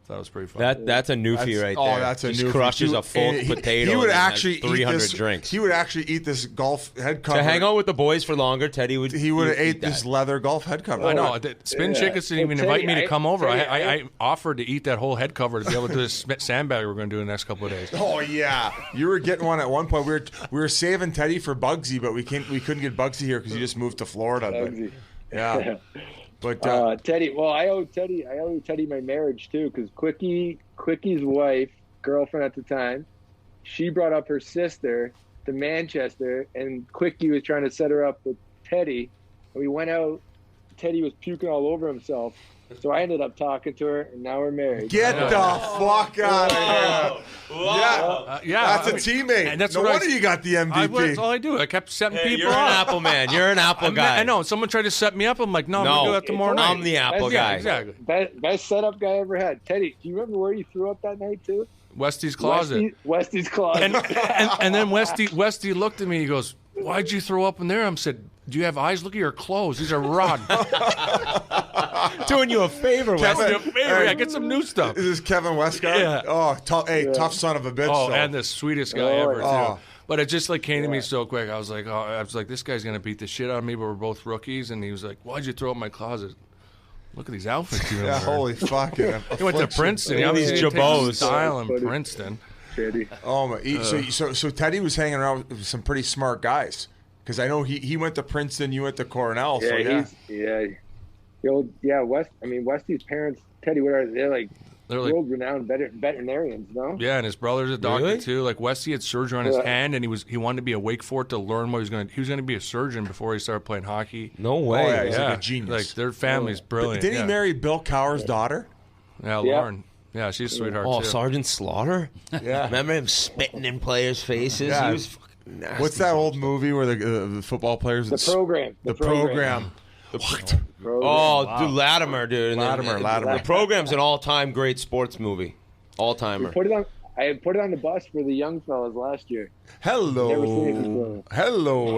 that was pretty fun. That's a newfie right there. Oh, that's a Just newfie. crushes a full potato. He would and actually has 300 eat this, drinks. He would actually eat this golf head cover. To hang out with the boys for longer, Teddy would. He would have ate this leather golf head cover. I know. Spittin Chiclets didn't even invite me to come over. I offered to eat that whole head cover to be able to do this sandbag we're going to do in the next couple of days. Oh yeah, you were getting one at one point. We were saving Teddy for Bugsy, but we couldn't get Bugsy here because he just moved to Florida. Bugsy. But, yeah. But Teddy, well, I owe Teddy my marriage too, because Quickie's wife, girlfriend at the time, she brought up her sister to Manchester, and Quickie was trying to set her up with Teddy. And we went out Teddy was puking all over himself. So I ended up talking to her, and now we're married. Get the fuck out of here. Wow. That's a teammate. And that's no wonder you got the MVP. That's all I do. I kept setting people you're up. You're an Apple man. You're an Apple guy. I know. Someone tried to set me up. I'm like, no, I'm going to do that tomorrow night. I'm the Apple guy. Exactly. Best setup guy I ever had. Teddy, do you remember where you threw up that night, too? Westy's closet. Westy's closet. And then Westy looked at me. He goes, why'd you throw up in there? I said, do you have eyes? Look at your clothes. These are rotten. Doing you a favor, Westy. Yeah, get some new stuff. Is this Kevin Westgard? Yeah. Oh, tough son of a bitch. Oh, though. and the sweetest guy ever, too. But it just like came to me so quick. I was like, this guy's gonna beat the shit out of me. But we're both rookies, and he was like, why'd you throw up in my closet? Look at these outfits you're wearing. Holy fuck! He went to Princeton. Look at these jabots. Style in Princeton. Teddy. Oh my! So Teddy was hanging around with some pretty smart guys. Because I know he went to Princeton, you went to Cornell. Westy's parents, Teddy, what are they? They're like world-renowned veterinarians, no? Yeah, and his brother's a doctor too. Like Westy had surgery on his hand, and he wanted to be awake for it to learn what he was going to be a surgeon before he started playing hockey. No way. Oh, yeah, he's like a genius. Like their family's brilliant. Didn't he marry Bill Cowher's daughter? Yeah, Lauren. Yeah, she's a sweetheart too. Sergeant Slaughter? Yeah. Remember him spitting in players' faces? Yeah. He was fucking nasty. What's that old movie where the football players? The Program. The program. What? Oh, dude, Latimer, dude. Latimer. The Program's an all-time great sports movie. All-timer. I put it on the bus for the young fellas last year. Hello,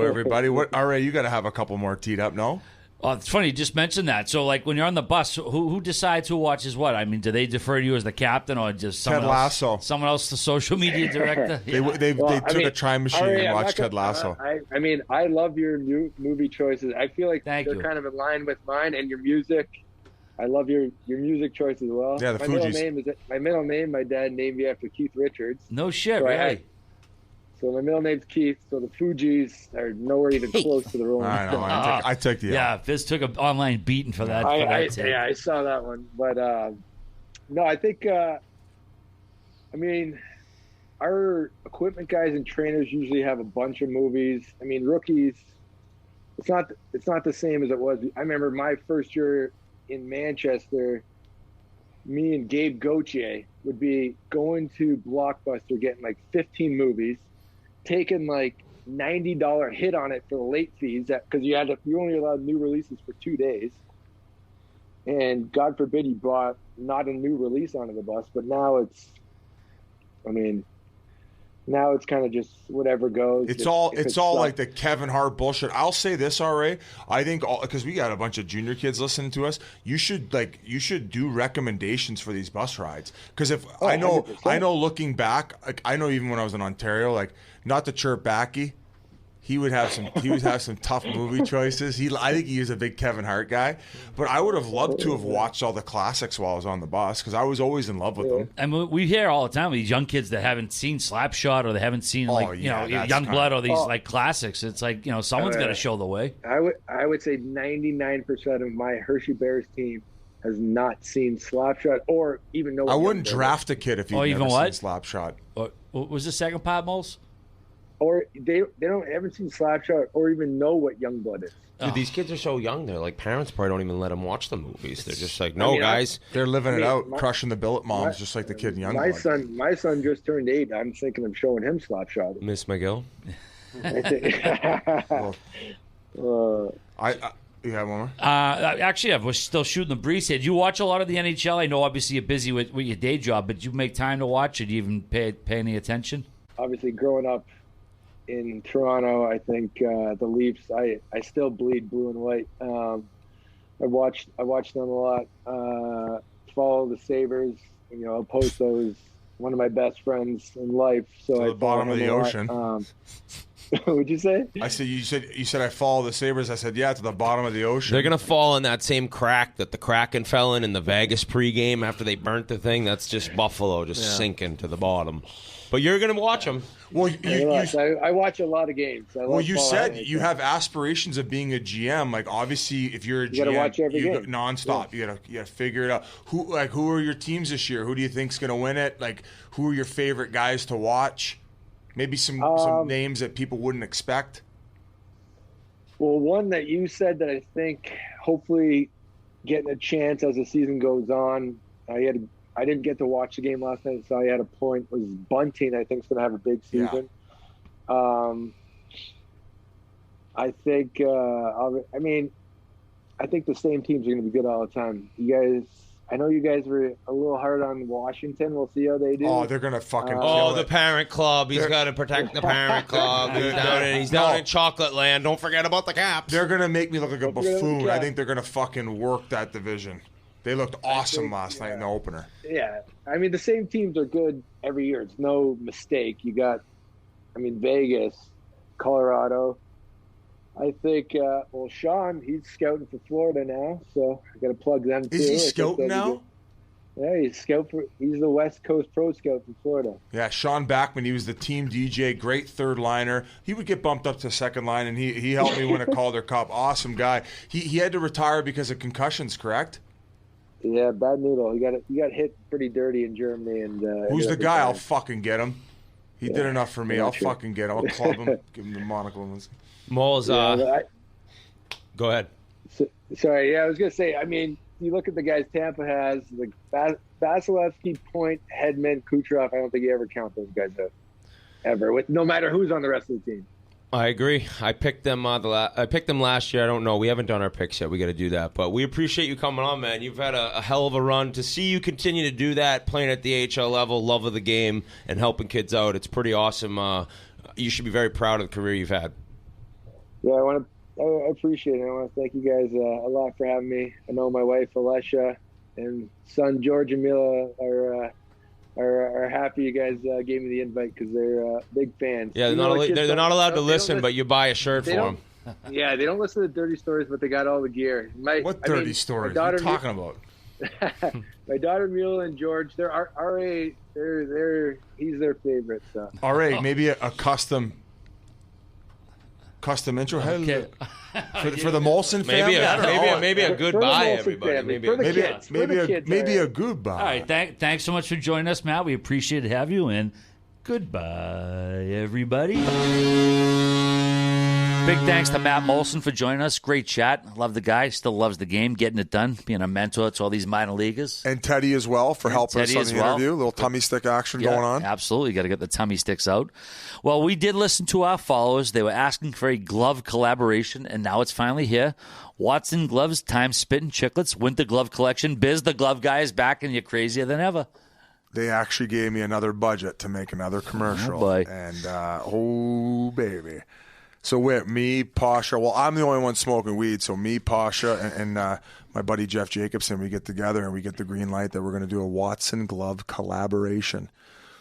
everybody. What? All right, you got to have a couple more teed up, no? Oh, it's funny you just mentioned that. So, like, when you're on the bus, who decides who watches what? I mean, do they defer to you as the captain or just someone Ted Lasso. else? Someone else, the social media director? They took a time machine and watched Ted Lasso. I love your new movie choices. I feel like they're kind of in line with mine and your music. I love your music choice as well. Yeah, my middle name, my dad named me after Keith Richards. No shit, really? So my middle name's Keith, so the Fugees are nowhere even close to the Rolling Stones. I know. I took the Yeah, Fizz took an online beating for that. I saw that one. But, no, I think, our equipment guys and trainers usually have a bunch of movies. I mean, rookies, it's not the same as it was. I remember my first year in Manchester, me and Gabe Gauthier would be going to Blockbuster, getting like 15 movies, taking like $90 hit on it for the late fees because you only allowed new releases for 2 days. And God forbid you brought not a new release onto the bus, but now it's kind of just whatever goes. It's all like the Kevin Hart bullshit. I'll say this, RA. I think because we got a bunch of junior kids listening to us, you should do recommendations for these bus rides. Because I know looking back, like I know even when I was in Ontario, like not to chirp backy, he would have some tough movie choices. I think he was a big Kevin Hart guy, but I would have loved to have watched all the classics while I was on the bus because I was always in love with them. And we hear all the time these young kids that haven't seen Slapshot or they haven't seen Young Blood or these like classics. It's like someone's got to show the way. I would say 99% of my Hershey Bears team has not seen Slapshot or even know. I wouldn't draft a kid if he'd never seen Slapshot. What was the second part, Moles? Or they haven't seen Slapshot or even know what Youngblood is. Dude, these kids are so young. They're like parents probably don't even let them watch the movies. They're just like, guys. They're living it out, crushing the billet moms, just like the kid in Youngblood. My son just turned 8. I'm thinking of showing him Slapshot. Miss McGill. You have one more? Actually, I was still shooting the breeze here. Do you watch a lot of the NHL? I know obviously you're busy with your day job, but do you make time to watch it? Do you even pay any attention? Obviously, growing up in Toronto, I think the Leafs. I still bleed blue and white. I watched them a lot. Follow the Sabres. Oposto's one of my best friends in life. So the bottom of the ocean. What'd you say? I said you said I follow the Sabres. I said to the bottom of the ocean. They're gonna fall in that same crack that the Kraken fell in the Vegas pregame after they burnt the thing. That's just Buffalo sinking to the bottom. But you're going to watch them. Well, I watch a lot of games. You said you have aspirations of being a GM. Like obviously, if you're a GM, gotta watch every game. Nonstop. Yeah. You gotta figure it out. Who are your teams this year? Who do you think's going to win it? Like who are your favorite guys to watch? Maybe some names that people wouldn't expect. Well, one that you said that I think hopefully getting a chance as the season goes on. I didn't get to watch the game last night, so I had a point. Was Bunting, I think, is going to have a big season. Yeah. I think I think the same teams are going to be good all the time. I know you guys were a little hard on Washington. We'll see how they do. Oh, they're going to fucking kill the it. Parent Club. He's got to protect the Parent Club. He's down in Chocolate Land. Don't forget about the Caps. They're going to make me look like a buffoon. I think they're going to fucking work that division. They looked awesome last night in the opener. Yeah. I mean, the same teams are good every year. It's no mistake. You got, Vegas, Colorado. I think, Sean, he's scouting for Florida now, so I got to plug them too. Is he scouting now? Yeah, he's the West Coast pro scout for Florida. Yeah, Sean Backman, he was the team DJ, great third liner. He would get bumped up to second line, and he helped me win a Calder Cup. Awesome guy. He had to retire because of concussions, correct? Yeah, bad noodle. He got hit pretty dirty in Germany. And who's the guy? I'll fucking get him. He did enough for me. I'll fucking get him. I'll club him, give him the monocle. Moles, go ahead. Sorry, I was going to say, you look at the guys Tampa has, like Vasilevsky, Point, Hedman, Kucherov. I don't think you ever count those guys out, ever, no matter who's on the rest of the team. I agree. I picked them. I picked them last year. I don't know. We haven't done our picks yet. We got to do that. But we appreciate you coming on, man. You've had a hell of a run. To see you continue to do that, playing at the AHL level, love of the game, and helping kids out, it's pretty awesome. You should be very proud of the career you've had. Yeah, I appreciate it. I want to thank you guys a lot for having me. I know my wife Alessia and son George and Mila are happy you guys gave me the invite because they're big fans. Yeah, they're not allowed to listen, but you buy a shirt for them. Yeah, they don't listen to dirty stories, but they got all the gear. What dirty stories? What are you talking about? My daughter Mila and George, they're RA. He's their favorite. So. RA, maybe a custom intro. Okay. For the Moulson family. Maybe a goodbye, everybody. Maybe a goodbye. All right, thanks so much for joining us, Matt. We appreciate to have you, and goodbye, everybody. Big thanks to Matt Moulson for joining us. Great chat. Love the guy. Still loves the game, getting it done, being a mentor to all these minor leaguers. And Teddy as well for helping us on the interview. A little tummy stick action going on. Absolutely. Got to get the tummy sticks out. Well, we did listen to our followers. They were asking for a glove collaboration, and now it's finally here. Watson Gloves X Spittin Chiclets Winter Glove Collection. Biz, the glove guy, is back, and you're crazier than ever. They actually gave me another budget to make another commercial. Oh, boy. And, baby. So with me, Pasha, well, I'm the only one smoking weed, so me, Pasha, and my buddy Jeff Jacobson, we get together and we get the green light that we're going to do a Watson Glove collaboration.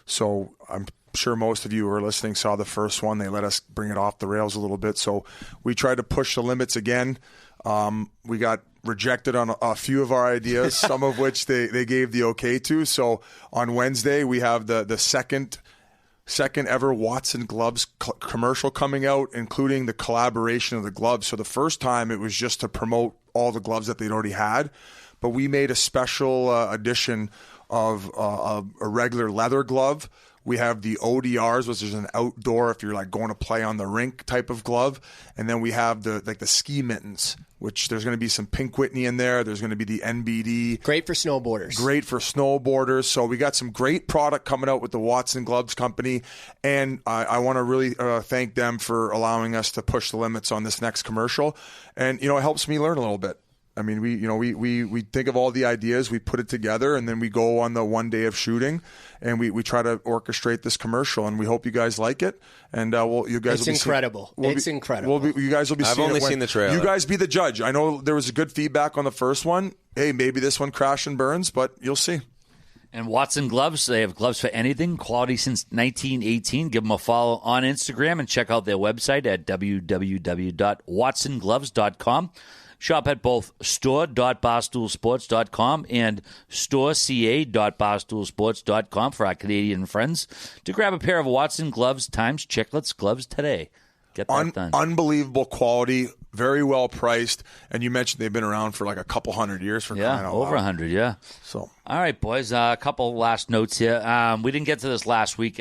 So I'm sure most of you who are listening saw the first one. They let us bring it off the rails a little bit. So we tried to push the limits again. We got rejected on a few of our ideas, some of which they gave the okay to. So on Wednesday, we have the second ever Watson Gloves commercial coming out, including the collaboration of the gloves. So the first time it was just to promote all the gloves that they'd already had, but we made a special edition of a regular leather glove. We have the ODRs, which is an outdoor, if you're like going to play on the rink type of glove. And then we have the ski mittens, which there's going to be some Pink Whitney in there. There's going to be the NBD. Great for snowboarders. So we got some great product coming out with the Watson Gloves Company. And I want to really thank them for allowing us to push the limits on this next commercial. And, it helps me learn a little bit. I mean, we think of all the ideas, we put it together, and then we go on the one day of shooting, and we try to orchestrate this commercial, and we hope you guys like it. And you guys, it's incredible. It's incredible. You guys will be. I've only seen the trailer. You guys be the judge. I know there was a good feedback on the first one. Hey, maybe this one crash and burns, but you'll see. And Watson Gloves, they have gloves for anything, quality since 1918. Give them a follow on Instagram and check out their website at www.watsongloves.com. Shop at both store.barstoolsports.com and storeca.barstoolsports.com for our Canadian friends to grab a pair of Watson Gloves X Chiclets gloves today. Get that done. Unbelievable quality, very well priced, and you mentioned they've been around for like a couple 100 years for crying out over loud. 100, yeah. So, all right, boys, a couple last notes here. We didn't get to this last week.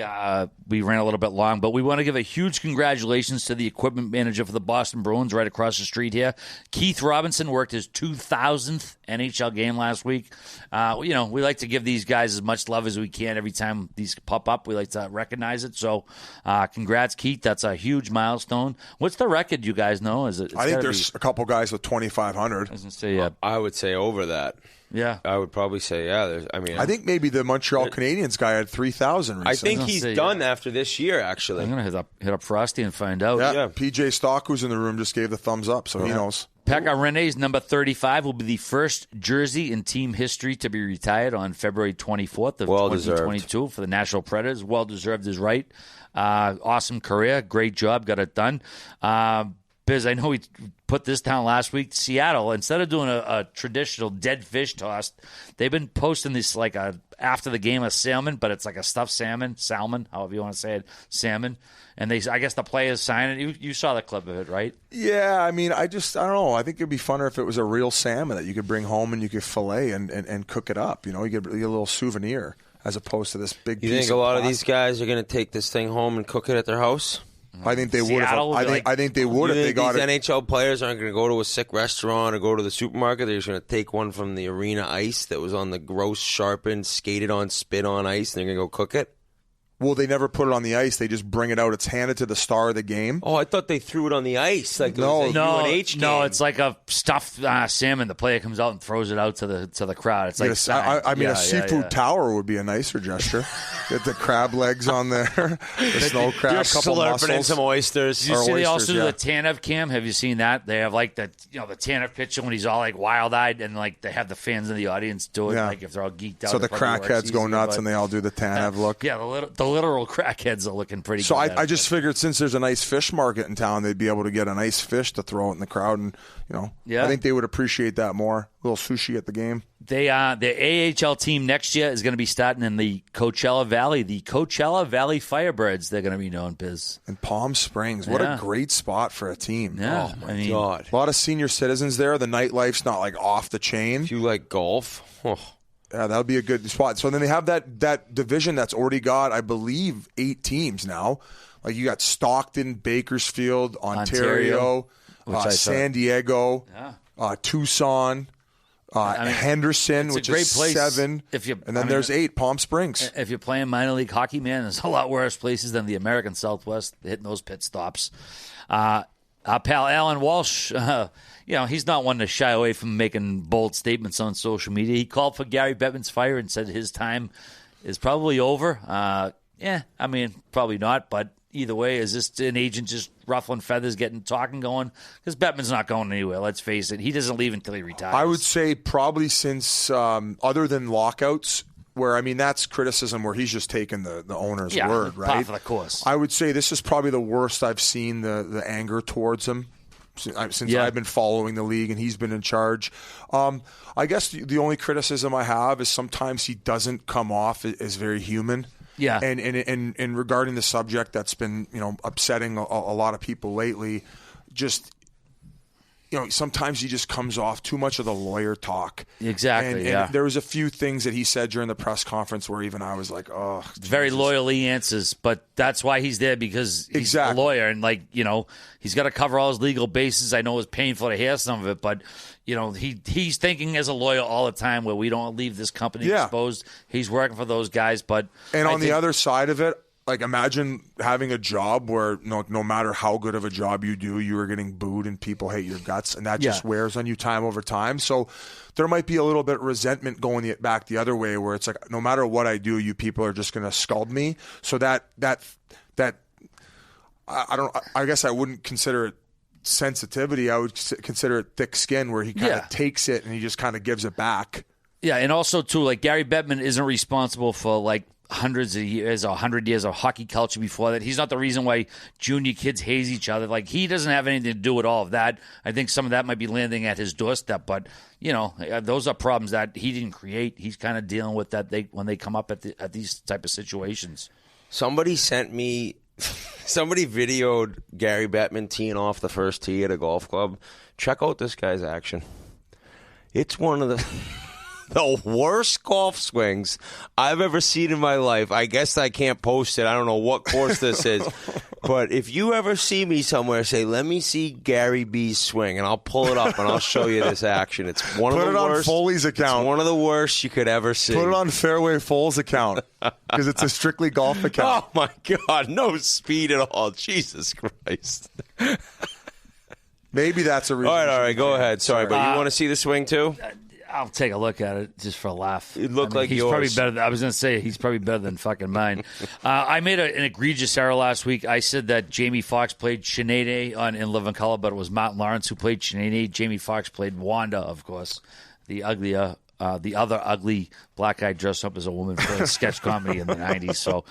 We ran a little bit long, but we want to give a huge congratulations to the equipment manager for the Boston Bruins right across the street here. Keith Robinson worked his 2,000th NHL game last week. We like to give these guys as much love as we can every time these pop up. We like to recognize it. So, congrats, Keith. That's a huge milestone. What's the record, you guys know? I think there's a couple guys with 2,500. I was gonna say, yeah. I would say over that. Yeah. I would probably say, yeah. I think maybe the Montreal Canadiens guy had 3,000 recently. I think he's done after this year, actually. I'm going to hit up Frosty and find out. Yeah. PJ Stock, who's in the room, just gave the thumbs up, so he knows. Pekka Rinne's number 35 will be the first jersey in team history to be retired on February 24th of 2022 for the Nashville Predators. Well-deserved is right. Awesome career. Great job. Got it done. Biz, I know we put this down last week. Seattle, instead of doing a traditional dead fish toss, they've been posting this like after the game of salmon, but it's like a stuffed salmon, however you want to say it, salmon. And I guess the players sign it. You saw the clip of it, right? Yeah, I mean, I don't know. I think it'd be funner if it was a real salmon that you could bring home and you could fillet and cook it up. You get a little souvenir as opposed to this big piece of plastic. You think a lot of these guys are going to take this thing home and cook it at their house? I think they would. I think they would if they got it. These NHL players aren't going to go to a sick restaurant or go to the supermarket. They're just going to take one from the arena ice that was on the gross, sharpened, skated on, spit on ice, and they're going to go cook it. Well, they never put it on the ice. They just bring it out. It's handed to the star of the game. Oh, I thought they threw it on the ice. Like no, UNH game. No, it's like a stuffed salmon. The player comes out and throws it out to the crowd. It's like a seafood tower would be a nicer gesture. Get the crab legs on there, the snow crab, you're couple slurping mussels, in some oysters. Did you see they also do the Tanev cam? Have you seen that? They have like the Tanev picture when he's all like wild eyed, and like they have the fans in the audience do it. Yeah. Like if they're all geeked out. So the crackheads go nuts and they all do the Tanev look. Yeah, the literal crackheads are looking pretty so good. So I just figured since there's a nice fish market in town, they'd be able to get a nice fish to throw out in the crowd, and I think they would appreciate that more. A little sushi at the game. The AHL team next year is going to be starting in the Coachella Valley, the Coachella Valley Firebirds. They're going to be known, Biz. In Palm Springs. What a great spot for a team. Yeah. Oh, my God. A lot of senior citizens there. The nightlife's not like off the chain. If you like golf, yeah, that would be a good spot. So then they have that division that's already got, I believe, 8 teams now. Like you got Stockton, Bakersfield, Ontario, San Diego, Tucson, Henderson, which is 7. And then there's 8, Palm Springs. If you're playing minor league hockey, man, there's a lot worse places than the American Southwest hitting those pit stops. Our pal Alan Walsh, he's not one to shy away from making bold statements on social media. He called for Gary Bettman's fire and said his time is probably over. Probably not, but either way, is this an agent just ruffling feathers, talking going? Because Bettman's not going anywhere, let's face it. He doesn't leave until he retires. I would say probably since, other than lockouts, where, that's criticism where he's just taken the owner's word, right? Par for the course. I would say this is probably the worst I've seen the anger towards him since I've been following the league and he's been in charge. I guess the only criticism I have is sometimes he doesn't come off as very human. Yeah. And regarding the subject that's been, upsetting a lot of people lately, just sometimes he just comes off too much of the lawyer talk. Exactly, and there was a few things that he said during the press conference where even I was like, oh. Very loyally answers, but that's why he's there, because he's a lawyer. And, he's got to cover all his legal bases. I know it's painful to hear some of it, but, he's thinking as a lawyer all the time where we don't leave this company exposed. He's working for those guys. And on the other side of it, imagine having a job where no matter how good of a job you do, you are getting booed and people hate your guts, and that just wears on you time over time. So there might be a little bit of resentment going back the other way, where it's like, no matter what I do, you people are just going to scald me. So that I guess I wouldn't consider it sensitivity. I would consider it thick skin, where he kind of takes it and he just kind of gives it back. Yeah, and also too, Gary Bettman isn't responsible for hundreds of years or 100 years of hockey culture before that. He's not the reason why junior kids haze each other. He doesn't have anything to do with all of that. I think some of that might be landing at his doorstep, but those are problems that he didn't create. He's kind of dealing with that when they come up at these type of situations. Somebody sent me somebody videoed Gary Bettman teeing off the first tee at a golf club. Check out this guy's action. It's one of the worst golf swings I've ever seen in my life. I guess I can't post it. I don't know what course this is. But if you ever see me somewhere, say, let me see Gary B's swing, and I'll pull it up and I'll show you this action. It's one of the worst. Put it on Foley's account. It's one of the worst you could ever see. Put it on Fairway Foles' account because it's a strictly golf account. Oh, my God. No speed at all. Jesus Christ. Maybe that's a reason. All right. Go ahead. Sorry, but you want to see the swing too? I'll take a look at it just for a laugh. It looked like he's yours. Probably better than, I was going to say he's probably better than fucking mine. I made an egregious error last week. I said that Jamie Foxx played Sinead in Living Color, but it was Martin Lawrence who played Sinead. Jamie Foxx played Wanda, of course, the other ugly black guy dressed up as a woman for sketch comedy in the 90s. So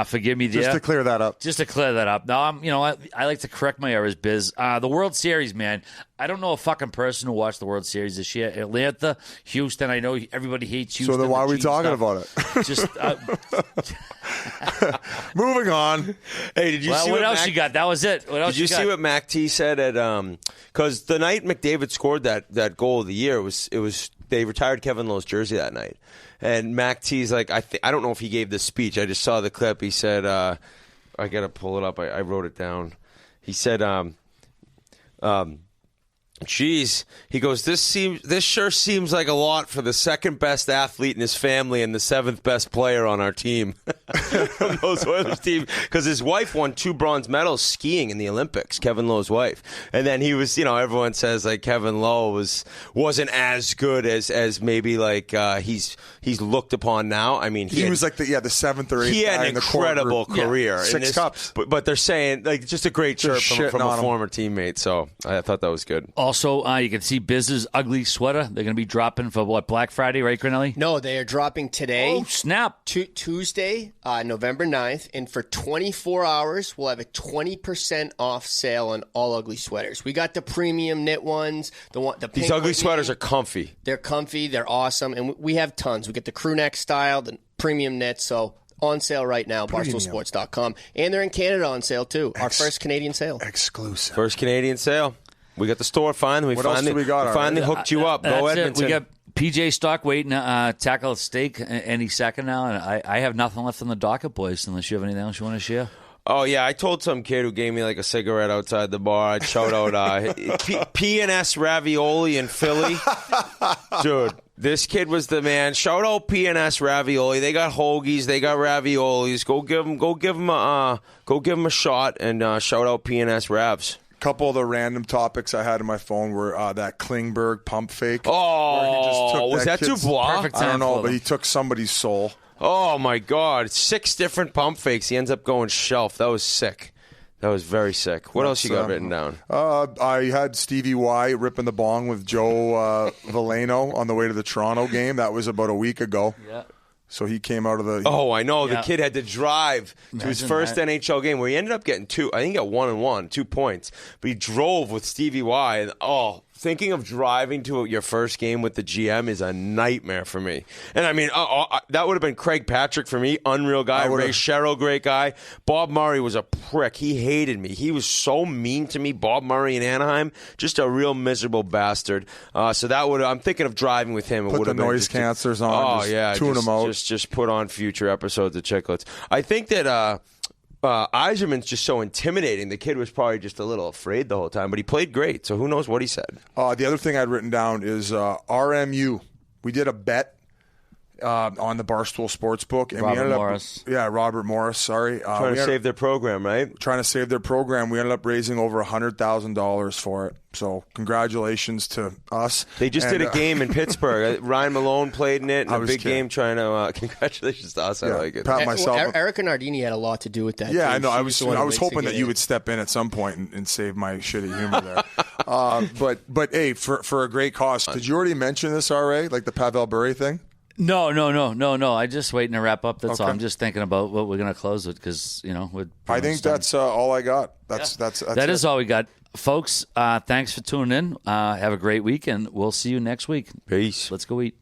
forgive me there. Just to clear that up. No, I like to correct my errors, Biz. The World Series, man. I don't know a fucking person who watched the World Series this year. Atlanta, Houston. I know everybody hates Houston. So then why are we talking about it? Just moving on. Hey, did you see what else you got? That was it. What else did you see what Mac T said at because the night McDavid scored that goal of the year it was they retired Kevin Lowe's jersey that night, and Mac T's like I don't know if he gave this speech. I just saw the clip. He said I gotta pull it up. I wrote it down. He said geez, he goes, this sure seems like a lot for the second best athlete in his family and the seventh best player on our team. From those Oilers team, because his wife won 2 bronze medals skiing in the Olympics, Kevin Lowe's wife. And then he was, everyone says like Kevin Lowe wasn't as good as maybe like he's looked upon now. I mean, he was like the 7th or 8th. He had an incredible career. Yeah, 6 cups. But they're saying like just a great chirp from a former teammate. So I thought that was good. Also, you can see Biz's ugly sweater. They're going to be dropping for what, Black Friday, right, Grinelli? No, they are dropping today. Oh, snap. Tuesday, November 9th. And for 24 hours, we'll have a 20% off sale on all ugly sweaters. We got the premium knit ones. These ugly sweaters are comfy. They're comfy. They're awesome. And we have tons. We get the crew neck style, the premium knit. So on sale right now, BarstoolSports.com. And they're in Canada on sale, too. Our first Canadian sale. Exclusive. First Canadian sale. We got the store finally. What else do we got? We finally hooked you up. Go Edmonton. We got PJ Stock waiting to tackle a steak any second now, and I have nothing left on the docket, boys, unless you have anything else you want to share. Oh, yeah. I told some kid who gave me like a cigarette outside the bar. I'd shout out P&S Ravioli in Philly. Dude, this kid was the man. Shout out P&S Ravioli. They got hoagies. They got raviolis. Go give them a shot and shout out P&S Ravs. Couple of the random topics I had in my phone were that Klingberg pump fake. Oh, was that Dubois? I don't know, but he took somebody's soul. Oh, my God. 6 different pump fakes. He ends up going shelf. That was sick. That was very sick. What else you got written down? I had Stevie Y ripping the bong with Joe Veleno on the way to the Toronto game. That was about a week ago. Yeah. So he came out of the... Oh, I know. Yeah. The kid had to drive to his first NHL game where he ended up getting 2. I think he got 1-1, 2 points. But he drove with Stevie Y. And, thinking of driving to your first game with the GM is a nightmare for me. And, I mean, that would have been Craig Patrick for me. Unreal guy. Ray Sherrill, great guy. Bob Murray was a prick. He hated me. He was so mean to me. Bob Murray in Anaheim, just a real miserable bastard. So that would... I'm thinking of driving with him. Put the noise cancelers on. Oh, yeah. Tune them out. Just put on future episodes of Chiclets. I think that Yzerman's just so intimidating. The kid was probably just a little afraid the whole time, but he played great, so who knows what he said. The other thing I'd written down is RMU. We did a bet on the Barstool Sports book. And Robert Morris, sorry. Trying to save their program, right? Trying to save their program. We ended up raising over $100,000 for it. So congratulations to us. They just did a game in Pittsburgh. Ryan Malone played in it in a big game trying to congratulations to us. I like it. Pat myself. Erica Nardini had a lot to do with that. Yeah, I know. I was hoping that you would step in at some point and save my shitty humor there. But hey, for a great cause. Did you already mention this, RA? Like the Pavel Bure thing? No. I'm just waiting to wrap up. That's all. I'm just thinking about what we're going to close with because, I think that's all I got. That is all we got. Folks, thanks for tuning in. Have a great week, and we'll see you next week. Peace. Let's go eat.